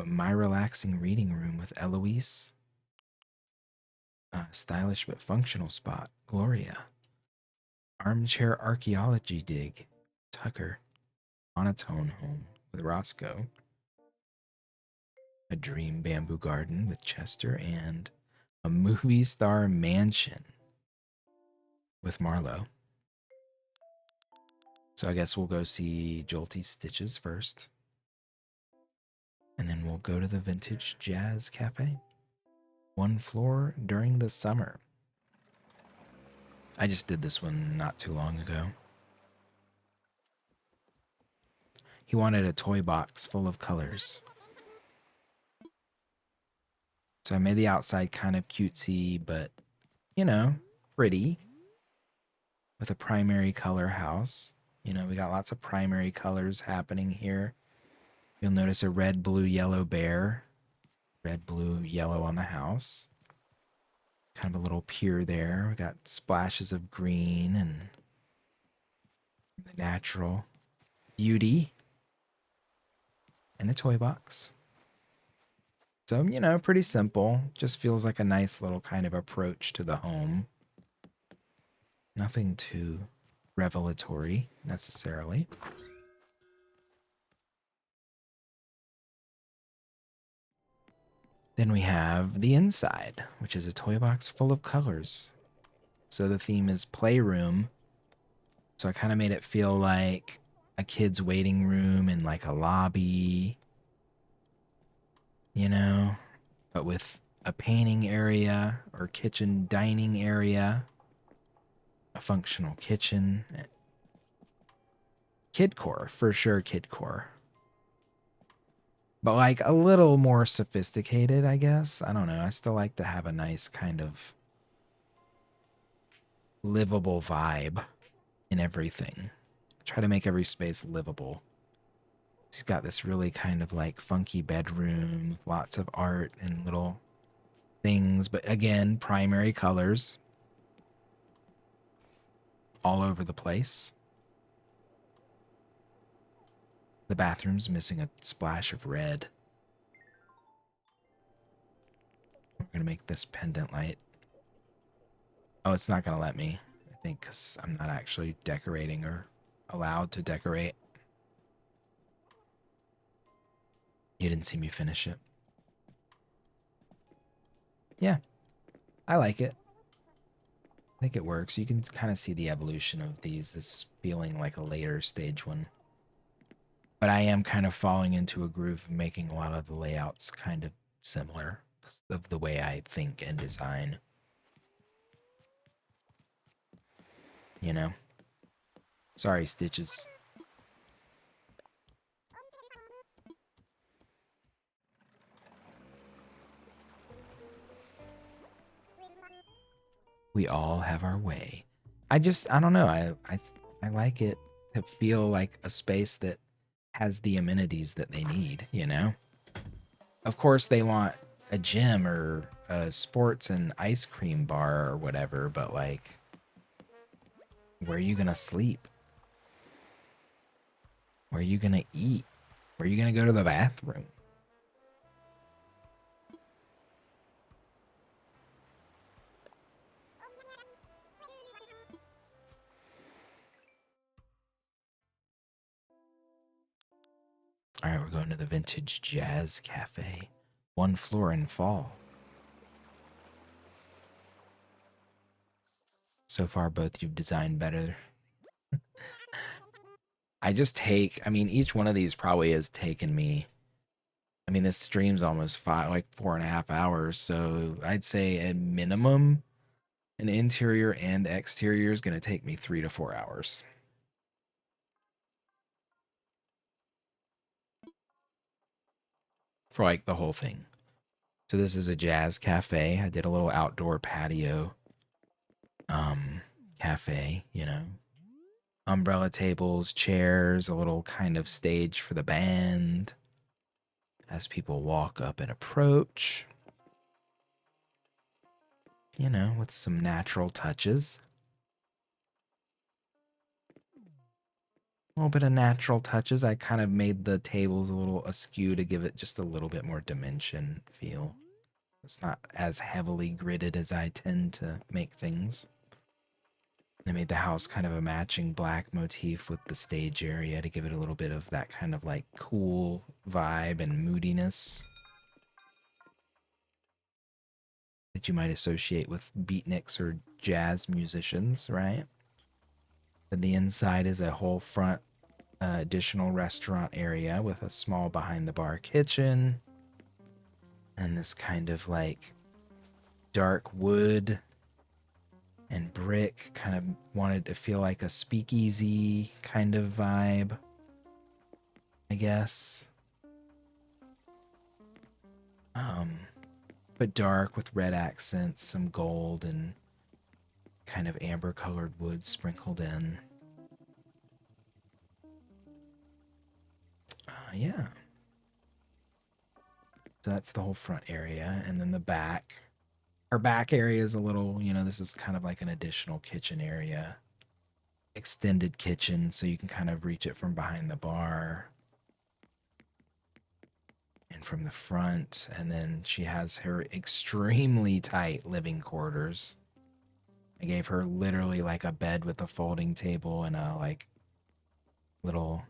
My relaxing reading room with Eloise. Stylish but functional spot. Gloria. Armchair archaeology dig. Tucker. Monotone home with Roscoe. A dream bamboo garden with Chester, and a movie star mansion with Marlowe. So I guess we'll go see Jolty Stitches first. And then we'll go to the Vintage Jazz Cafe. 1 floor during the summer. I just did this one not too long ago. He wanted a toy box full of colors. So I made the outside kind of cutesy, but, you know, pretty. With a primary color house. You know, we got lots of primary colors happening here. You'll notice a red, blue, yellow bear. Red, blue, yellow on the house. Kind of a little pier there. We got splashes of green and the natural beauty. And the toy box. So, you know, pretty simple. Just feels like a nice little kind of approach to the home. Nothing too revelatory, necessarily. Then we have the inside, which is a toy box full of colors. So the theme is playroom. So I kind of made it feel like a kid's waiting room and like a lobby, you know, but with a painting area or kitchen dining area, a functional kitchen. Kidcore, for sure, kidcore. But like a little more sophisticated, I guess. I don't know. I still like to have a nice kind of livable vibe in everything. Try to make every space livable. He's got this really kind of like funky bedroom with lots of art and little things, but again, primary colors all over the place. The bathroom's missing a splash of red. We're going to make this pendant light. Oh, it's not going to let me, I think, because I'm not actually decorating or allowed to decorate. You didn't see me finish it. Yeah, I like it. I think it works. You can kind of see the evolution of these. This feeling like a later stage one. But I am kind of falling into a groove of making a lot of the layouts kind of similar because of the way I think and design. You know? Sorry, Stitches. We all have our way. I don't know. I like it to feel like a space that has the amenities that they need, you know? Of course, they want a gym or a sports and ice cream bar or whatever, but like, where are you gonna sleep? Where are you gonna eat? Where are you gonna go to the bathroom? All right, we're going to the Vintage Jazz Cafe. 1 floor in fall. So far, both you've designed better. I mean, each one of these probably has taken me. I mean, this stream's almost 4.5 hours. So I'd say at minimum, an interior and exterior is going to take me 3 to 4 hours. For like the whole thing. So this is a jazz cafe. I did a little outdoor patio cafe, you know. Umbrella tables, chairs, a little kind of stage for the band as people walk up and approach. You know, with some natural touches. A little bit of natural touches. I kind of made the tables a little askew to give it just a little bit more dimension feel. It's not as heavily gridded as I tend to make things. I made the house kind of a matching black motif with the stage area to give it a little bit of that kind of like cool vibe and moodiness that you might associate with beatniks or jazz musicians, right? Then the inside is a whole front additional restaurant area with a small behind the bar kitchen and this kind of like dark wood and brick, kind of wanted to feel like a speakeasy kind of vibe, I guess. Um, but dark with red accents, some gold and kind of amber colored wood sprinkled in. Yeah. So that's the whole front area. And then the back. Our back area is a little, this is kind of like an additional kitchen area. Extended kitchen, so you can kind of reach it from behind the bar and from the front. And then she has her extremely tight living quarters. I gave her literally like a bed with a folding table and a like little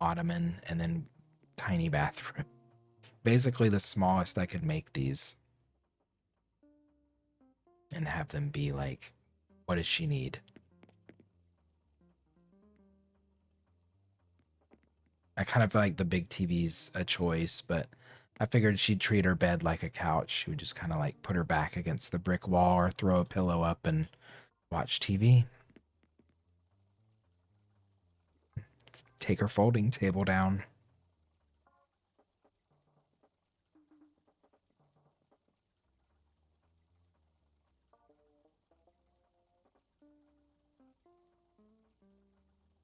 ottoman and then tiny bathroom. Basically the smallest I could make these and have them be like, what does she need? I kind of feel like the big TV's a choice, but I figured she'd treat her bed like a couch. She would just kind of like put her back against the brick wall or throw a pillow up and watch TV. Take her folding table down.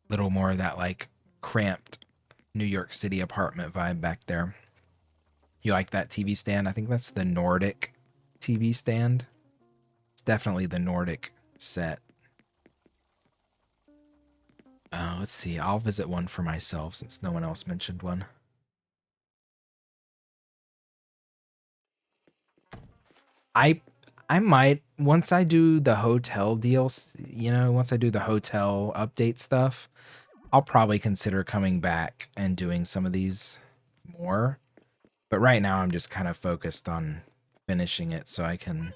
Little more of that like cramped New York City apartment vibe back there. You like that TV stand? I think that's the Nordic TV stand. It's definitely the Nordic set. Let's see. I'll visit one for myself since no one else mentioned one. I I might once I do the hotel deals, once I do the hotel update stuff, I'll probably consider coming back and doing some of these more. But right now I'm just kind of focused on finishing it so I can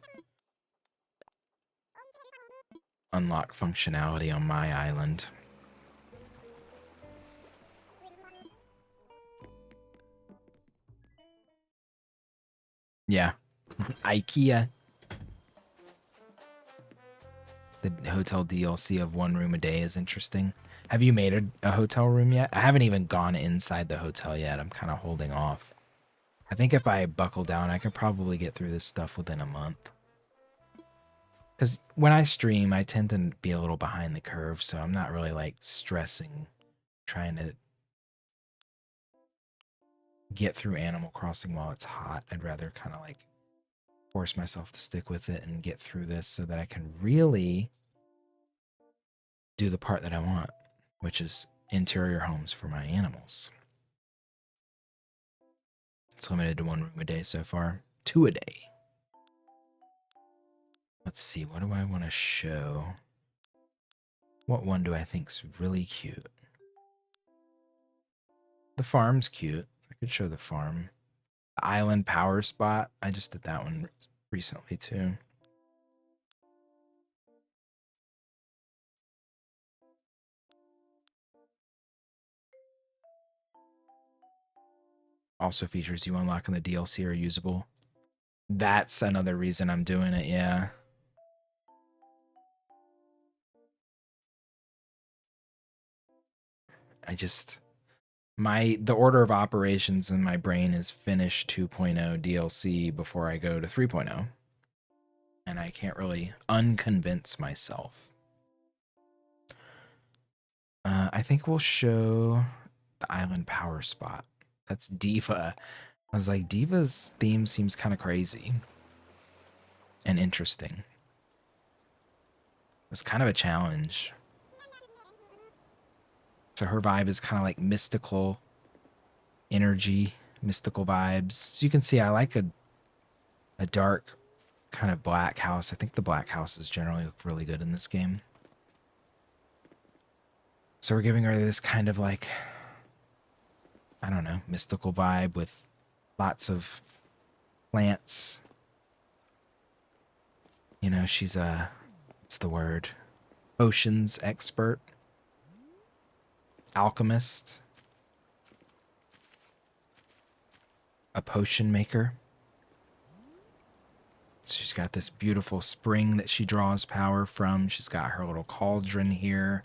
unlock functionality on my island. Yeah. IKEA. The hotel DLC of one room a day is interesting. Have you made a hotel room yet? I haven't even gone inside the hotel yet. I'm kind of holding off. I think if I buckle down, I could probably get through this stuff within a month. Because when I stream, I tend to be a little behind the curve, so I'm not really like stressing trying to get through Animal Crossing while it's hot. I'd rather kind of like force myself to stick with it and get through this so that I can really do the part that I want, which is interior homes for my animals. It's limited to one room a day so far. 2 a day. Let's see, what do I want to show? What one do I think's really cute? The farm's cute. I could show the farm. The island power spot. I just did that one recently too. Also features you unlock in the DLC are usable. That's another reason I'm doing it, yeah. The order of operations in my brain is finish 2.0 DLC before I go to 3.0. And I can't really unconvince myself. I think we'll show the island power spot. That's Diva. I was like, Diva's theme seems kind of crazy and interesting. It was kind of a challenge. So her vibe is kind of like mystical energy, mystical vibes. So you can see I like a a dark kind of black house. I think the black houses generally look really good in this game. So we're giving her this kind of like, I don't know, mystical vibe with lots of plants. You know, she's a, what's the word? Potions expert, alchemist, a potion maker. So she's got this beautiful spring that she draws power from. She's got her little cauldron here.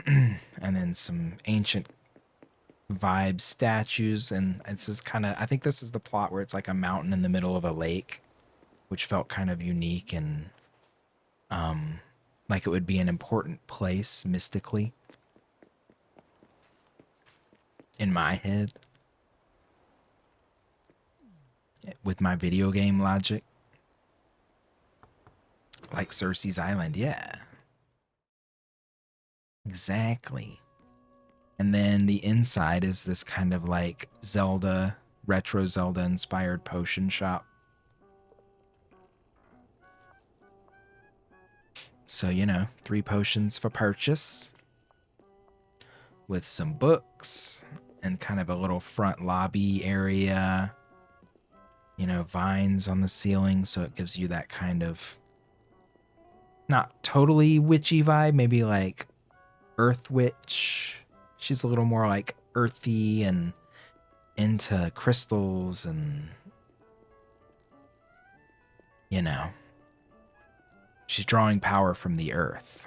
And then some ancient vibe statues. And it's just kind of, I think this is the plot where it's like a mountain in the middle of a lake, which felt kind of unique and like it would be an important place mystically in my head with my video game logic. Like Cersei's Island, yeah. Exactly. And then the inside is this kind of like Zelda, retro Zelda inspired potion shop. So, you know, 3 potions for purchase with some books and kind of a little front lobby area. You know, vines on the ceiling, so it gives you that kind of not totally witchy vibe, maybe like Earth Witch. She's a little more like earthy and into crystals and, you know, she's drawing power from the earth.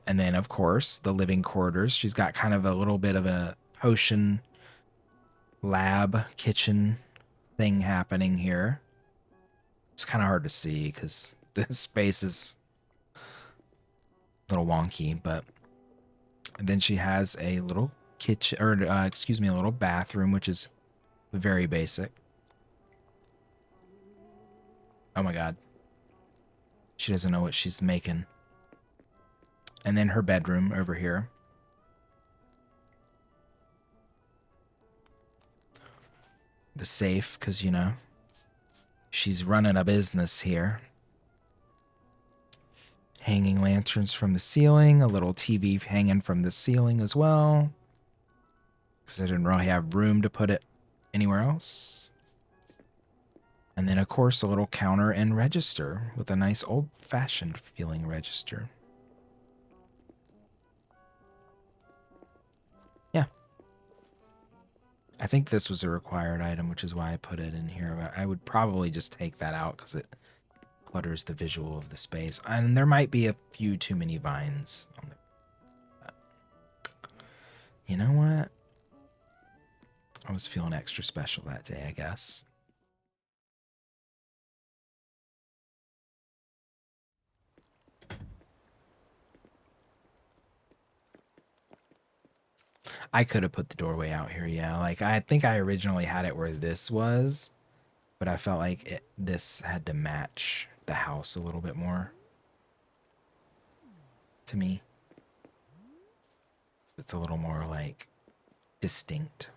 And then, of course, the living quarters. She's got kind of a little bit of a potion lab kitchen thing happening here. It's kind of hard to see because this space is a little wonky, but then she has a little kitchen, or excuse me, a little bathroom, which is very basic. Oh my god. She doesn't know what she's making. And then her bedroom over here. The safe, because, you know, she's running a business here. Hanging lanterns from the ceiling, a little TV hanging from the ceiling as well. Because I didn't really have room to put it anywhere else. And then, of course, a little counter and register with a nice old-fashioned feeling register. Yeah. I think this was a required item, which is why I put it in here. But I would probably just take that out because it clutters the visual of the space. And there might be a few too many vines on the... You know what? I was feeling extra special that day, I guess. I could have put the doorway out here, yeah. Like, I think I originally had it where this was, but I felt like this had to match the house a little bit more to me. It's a little more, like, distinct.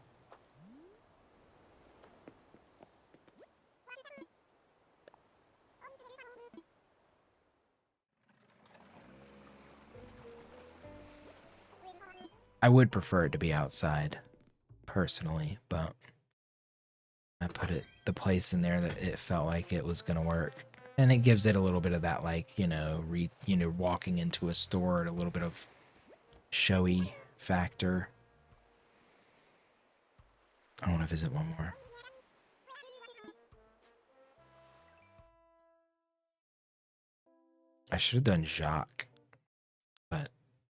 I would prefer it to be outside, personally, but I put the place in there that it felt like it was gonna work. And it gives it a little bit of that, like, you know, walking into a store, a little bit of showy factor. I want to visit one more. I should have done Jacques, but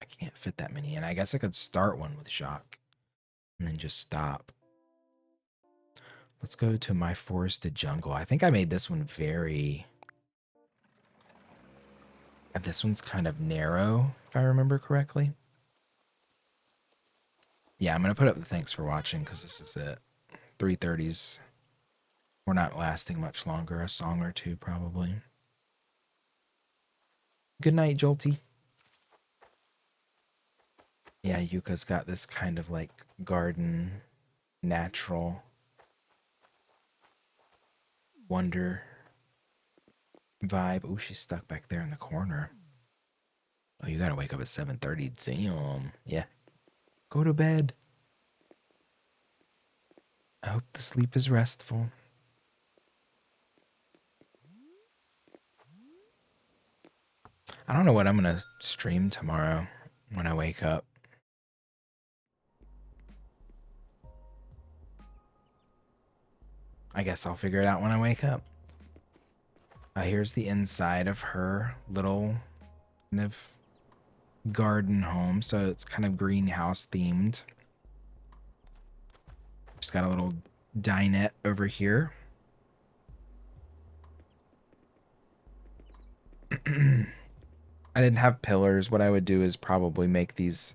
I can't fit that many in. I guess I could start one with Jacques and then just stop. Let's go to My Forested Jungle. I think I made this one very... This one's kind of narrow, if I remember correctly. Yeah, I'm going to put up the thanks for watching because this is it. 3:30s. We're not lasting much longer. A song or two, probably. Good night, Jolty. Yeah, Yuka's got this kind of like garden, natural wonder vibe. Oh, she's stuck back there in the corner. Oh, you gotta wake up at 7:30. Damn. Yeah. Go to bed. I hope the sleep is restful. I don't know what I'm gonna stream tomorrow when I wake up. I guess I'll figure it out when I wake up. Here's the inside of her little kind of garden home. So it's kind of greenhouse themed. She's got a little dinette over here. I didn't have pillars. What I would do is probably make these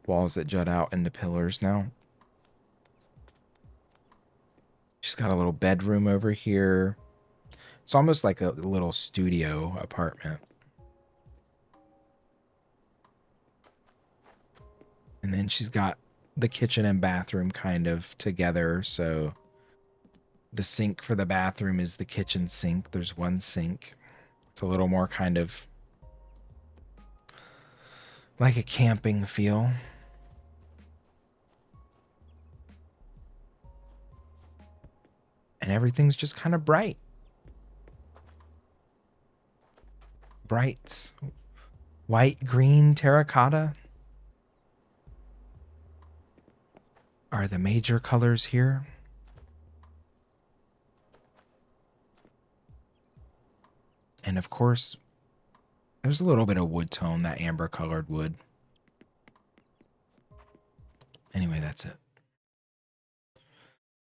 walls that jut out into pillars now. She's got a little bedroom over here. It's almost like a little studio apartment. And then she's got the kitchen and bathroom kind of together. So the sink for the bathroom is the kitchen sink. There's one sink. It's a little more kind of like a camping feel. And everything's just kind of bright. Brights. White, green, terracotta are the major colors here. And of course, there's a little bit of wood tone, that amber colored wood. Anyway, that's it.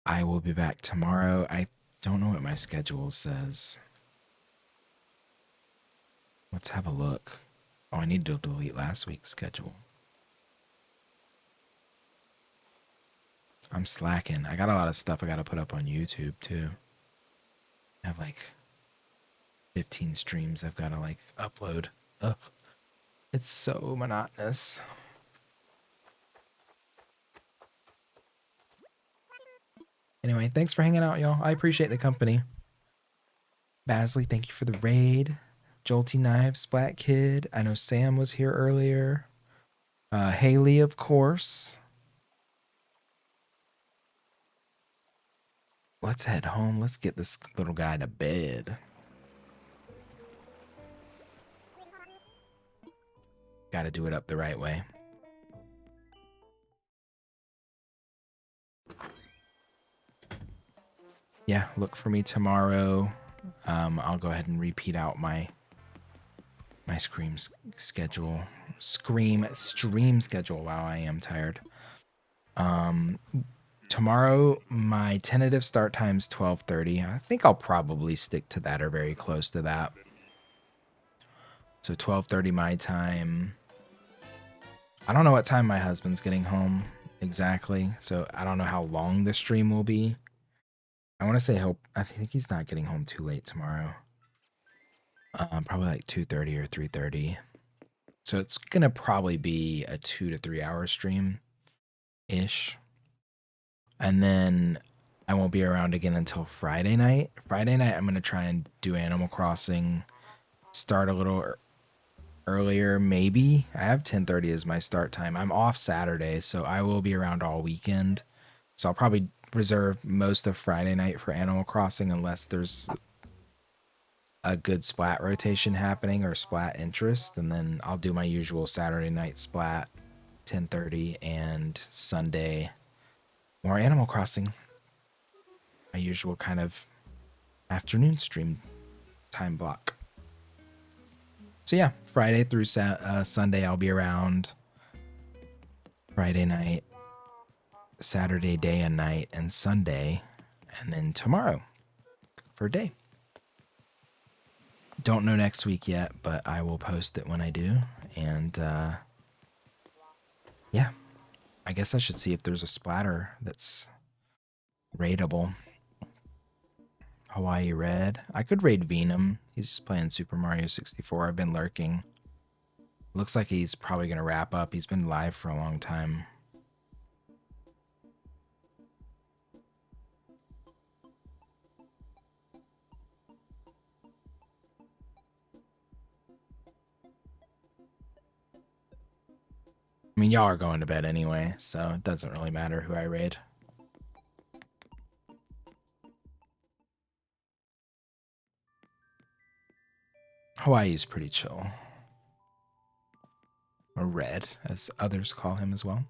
I will be back tomorrow. I don't know what my schedule says. Let's have a look. Oh, I need to delete last week's schedule. I'm slacking. I got a lot of stuff I got to put up on YouTube too. I have like 15 streams I've got to like upload. Ugh. It's so monotonous. Anyway, thanks for hanging out, y'all. I appreciate the company. Basley, thank you for the raid. Jolty Knives, Splat Kid. I know Sam was here earlier. Haley, of course. Let's head home. Let's get this little guy to bed. Gotta do it up the right way. Yeah, look for me tomorrow. I'll go ahead and repeat out my stream schedule. Stream schedule. Wow, I am tired. Tomorrow, my tentative start time is 12:30. I think I'll probably stick to that or very close to that. So 12:30 my time. I don't know what time my husband's getting home exactly, so I don't know how long the stream will be. I want to say I think he's not getting home too late tomorrow. Probably like 2:30 or 3:30. So it's gonna probably be a 2 to 3 hour stream ish. And then I won't be around again until Friday night. Friday night, I'm going to try and do Animal Crossing, start a little earlier, maybe. I have 10:30 as my start time. I'm off Saturday, so I will be around all weekend. So I'll probably reserve most of Friday night for Animal Crossing unless there's a good Splat rotation happening or Splat interest. And then I'll do my usual Saturday night Splat, 10:30, and Sunday more Animal Crossing. My usual kind of afternoon stream time block. So yeah, Friday through Sunday I'll be around. Friday night, Saturday day and night, and Sunday, and then tomorrow for a day. Don't know next week yet, but I will post it when I do. And yeah, I guess I should see if there's a splatter that's raidable. Hawaii Red. I could raid Venom. He's just playing Super Mario 64. I've been lurking. Looks like he's probably going to wrap up. He's been live for a long time. mean, y'all are going to bed anyway, so it doesn't really matter who I raid. Hawaii's pretty chill. Or Red, as others call him as well.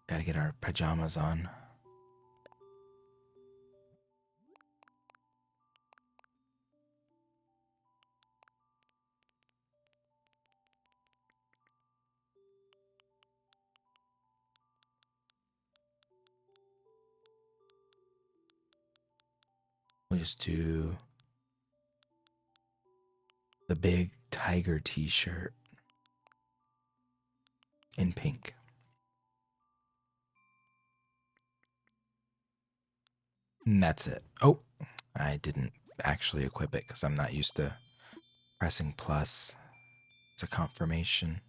Gotta get our pajamas on. We'll just do the big tiger t-shirt in pink. And that's it. Oh, I didn't actually equip it because I'm not used to pressing plus. It's a confirmation.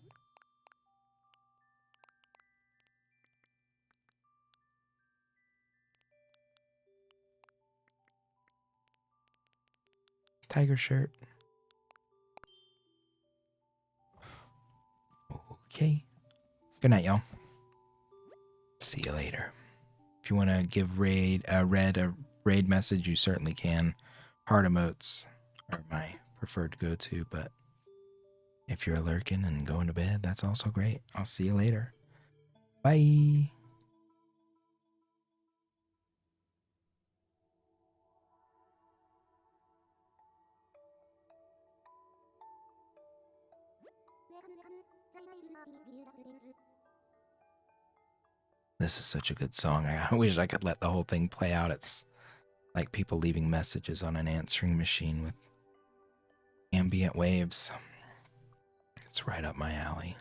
Tiger shirt. Okay. Good night, y'all. See you later. If you want to give Red a raid message, you certainly can. Heart emotes are my preferred go-to, but if you're lurking and going to bed, that's also great. I'll see you later. Bye. This is such a good song. I wish I could let the whole thing play out. It's like people leaving messages on an answering machine with ambient waves. It's right up my alley.